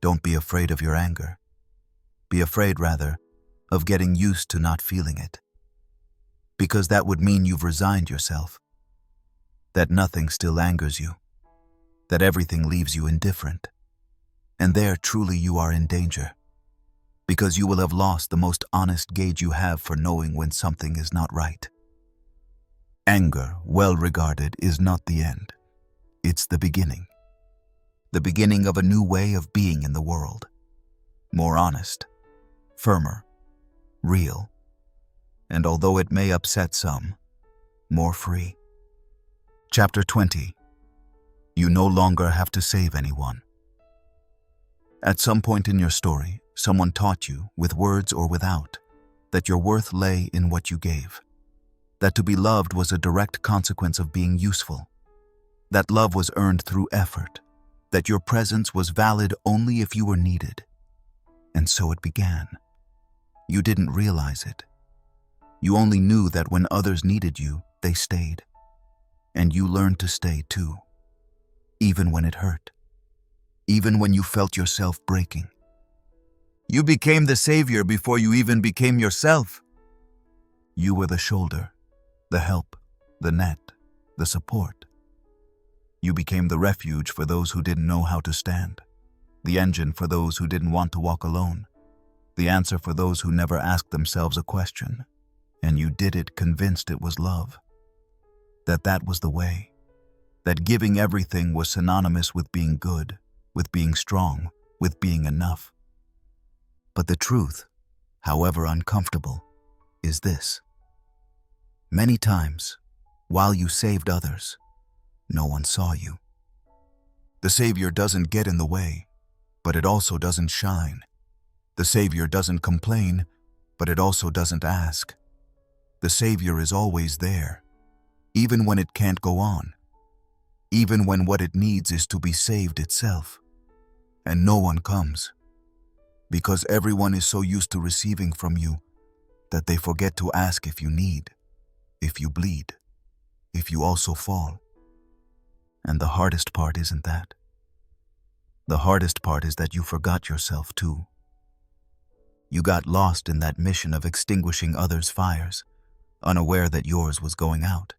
Don't be afraid of your anger. Be afraid, rather, of getting used to not feeling it. Because that would mean you've resigned yourself, that nothing still angers you, that everything leaves you indifferent. And there truly you are in danger, because you will have lost the most honest gauge you have for knowing when something is not right. Anger, well regarded, is not the end. It's the beginning of a new way of being in the world. More honest, firmer, real, and although it may upset some, more free. Chapter 20. You no longer have to save anyone. At some point in your story, someone taught you, with words or without, that your worth lay in what you gave, that to be loved was a direct consequence of being useful, that love was earned through effort, that your presence was valid only if you were needed. And so it began. You didn't realize it. You only knew that when others needed you, they stayed. And you learned to stay too, even when it hurt, even when you felt yourself breaking. You became the savior before you even became yourself. You were the shoulder, the help, the net, the support. You became the refuge for those who didn't know how to stand, the engine for those who didn't want to walk alone, the answer for those who never asked themselves a question, and you did it convinced it was love, that was the way, that giving everything was synonymous with being good, with being strong, with being enough. But the truth, however uncomfortable, is this. Many times, while you saved others, no one saw you. The Savior doesn't get in the way, but it also doesn't shine. The Savior doesn't complain, but it also doesn't ask. The Savior is always there, even when it can't go on, even when what it needs is to be saved itself. And no one comes, because everyone is so used to receiving from you that they forget to ask if you need, if you bleed, if you also fall. And the hardest part isn't that. The hardest part is that you forgot yourself too. You got lost in that mission of extinguishing others' fires, unaware that yours was going out.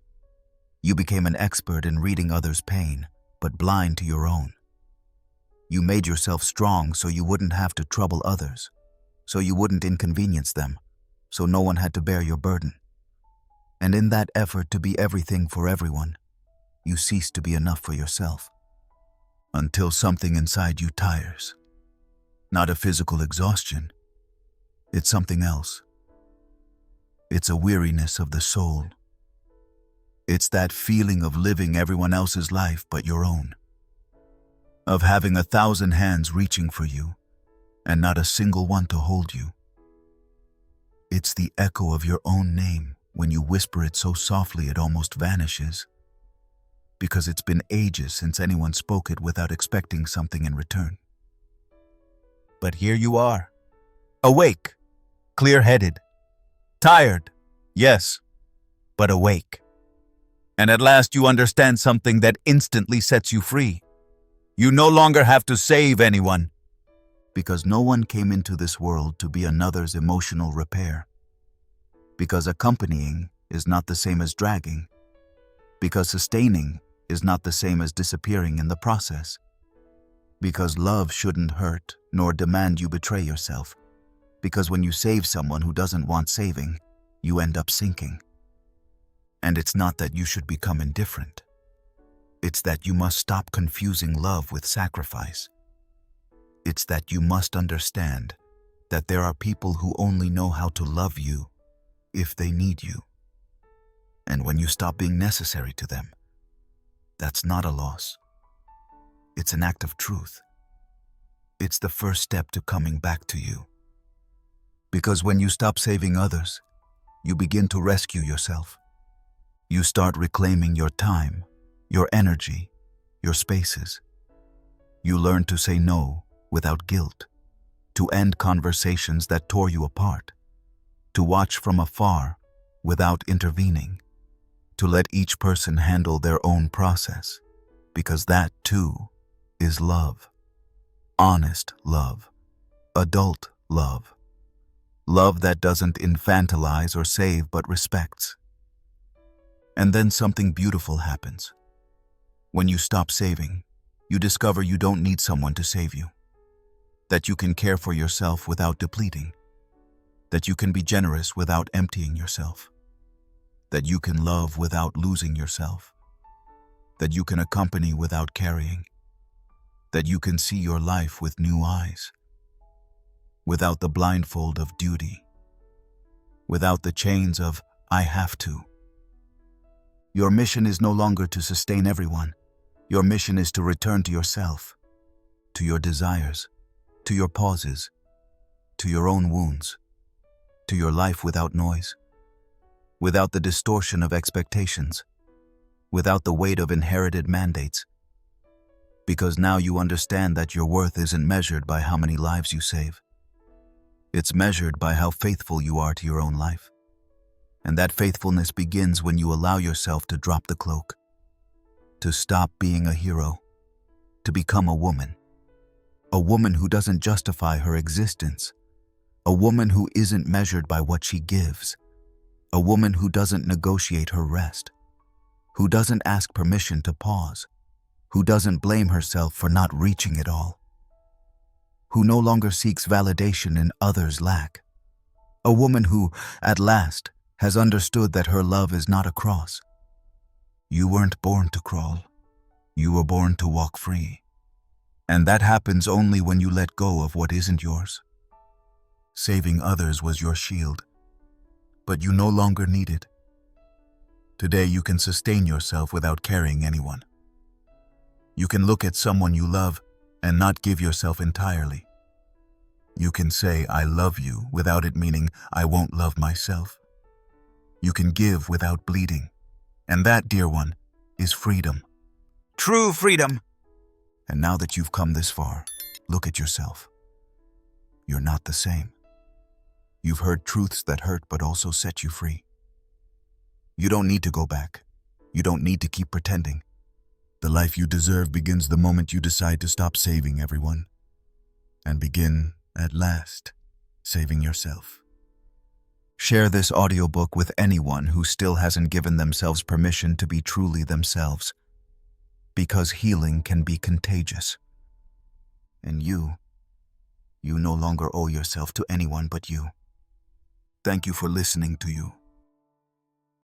You became an expert in reading others' pain, but blind to your own. You made yourself strong so you wouldn't have to trouble others, so you wouldn't inconvenience them, so no one had to bear your burden. And in that effort to be everything for everyone, you ceased to be enough for yourself. until something inside you tires. Not a physical exhaustion. It's something else. It's a weariness of the soul. It's that feeling of living everyone else's life but your own. Of having 1,000 hands reaching for you and not a single one to hold you. It's the echo of your own name when you whisper it so softly it almost vanishes. Because it's been ages since anyone spoke it without expecting something in return. But here you are, awake, clear-headed, tired, yes, but awake. And at last you understand something that instantly sets you free. You no longer have to save anyone, because no one came into this world to be another's emotional repair. Because accompanying is not the same as dragging. Because sustaining is not the same as disappearing in the process. Because love shouldn't hurt nor demand you betray yourself. Because when you save someone who doesn't want saving, you end up sinking. And it's not that you should become indifferent. It's that you must stop confusing love with sacrifice. It's that you must understand that there are people who only know how to love you if they need you. And when you stop being necessary to them, that's not a loss. It's an act of truth. It's the first step to coming back to you. Because when you stop saving others, you begin to rescue yourself. You start reclaiming your time, your energy, your spaces. You learn to say no without guilt, to end conversations that tore you apart, to watch from afar without intervening, to let each person handle their own process, because that too is love. Honest love, adult love, love that doesn't infantilize or save but respects. And then something beautiful happens. When you stop saving, you discover you don't need someone to save you, that you can care for yourself without depleting, that you can be generous without emptying yourself, that you can love without losing yourself, that you can accompany without carrying, that you can see your life with new eyes, without the blindfold of duty, without the chains of "I have to." Your mission is no longer to sustain everyone. Your mission is to return to yourself, to your desires, to your pauses, to your own wounds, to your life without noise, without the distortion of expectations, without the weight of inherited mandates. Because now you understand that your worth isn't measured by how many lives you save. It's measured by how faithful you are to your own life. And that faithfulness begins when you allow yourself to drop the cloak, to stop being a hero, to become a woman who doesn't justify her existence, a woman who isn't measured by what she gives, a woman who doesn't negotiate her rest, who doesn't ask permission to pause, who doesn't blame herself for not reaching it all, who no longer seeks validation in others' lack, a woman who, at last, has understood that her love is not a cross. You weren't born to crawl. You were born to walk free. And that happens only when you let go of what isn't yours. Saving others was your shield, but you no longer need it. Today you can sustain yourself without carrying anyone. You can look at someone you love and not give yourself entirely. You can say, "I love you," without it meaning, "I won't love myself." You can give without bleeding. And that, dear one, is freedom. True freedom. And now that you've come this far, look at yourself. You're not the same. You've heard truths that hurt but also set you free. You don't need to go back. You don't need to keep pretending. The life you deserve begins the moment you decide to stop saving everyone and begin, at last, saving yourself. Share this audiobook with anyone who still hasn't given themselves permission to be truly themselves, because healing can be contagious. And you no longer owe yourself to anyone but you. Thank you for listening to you.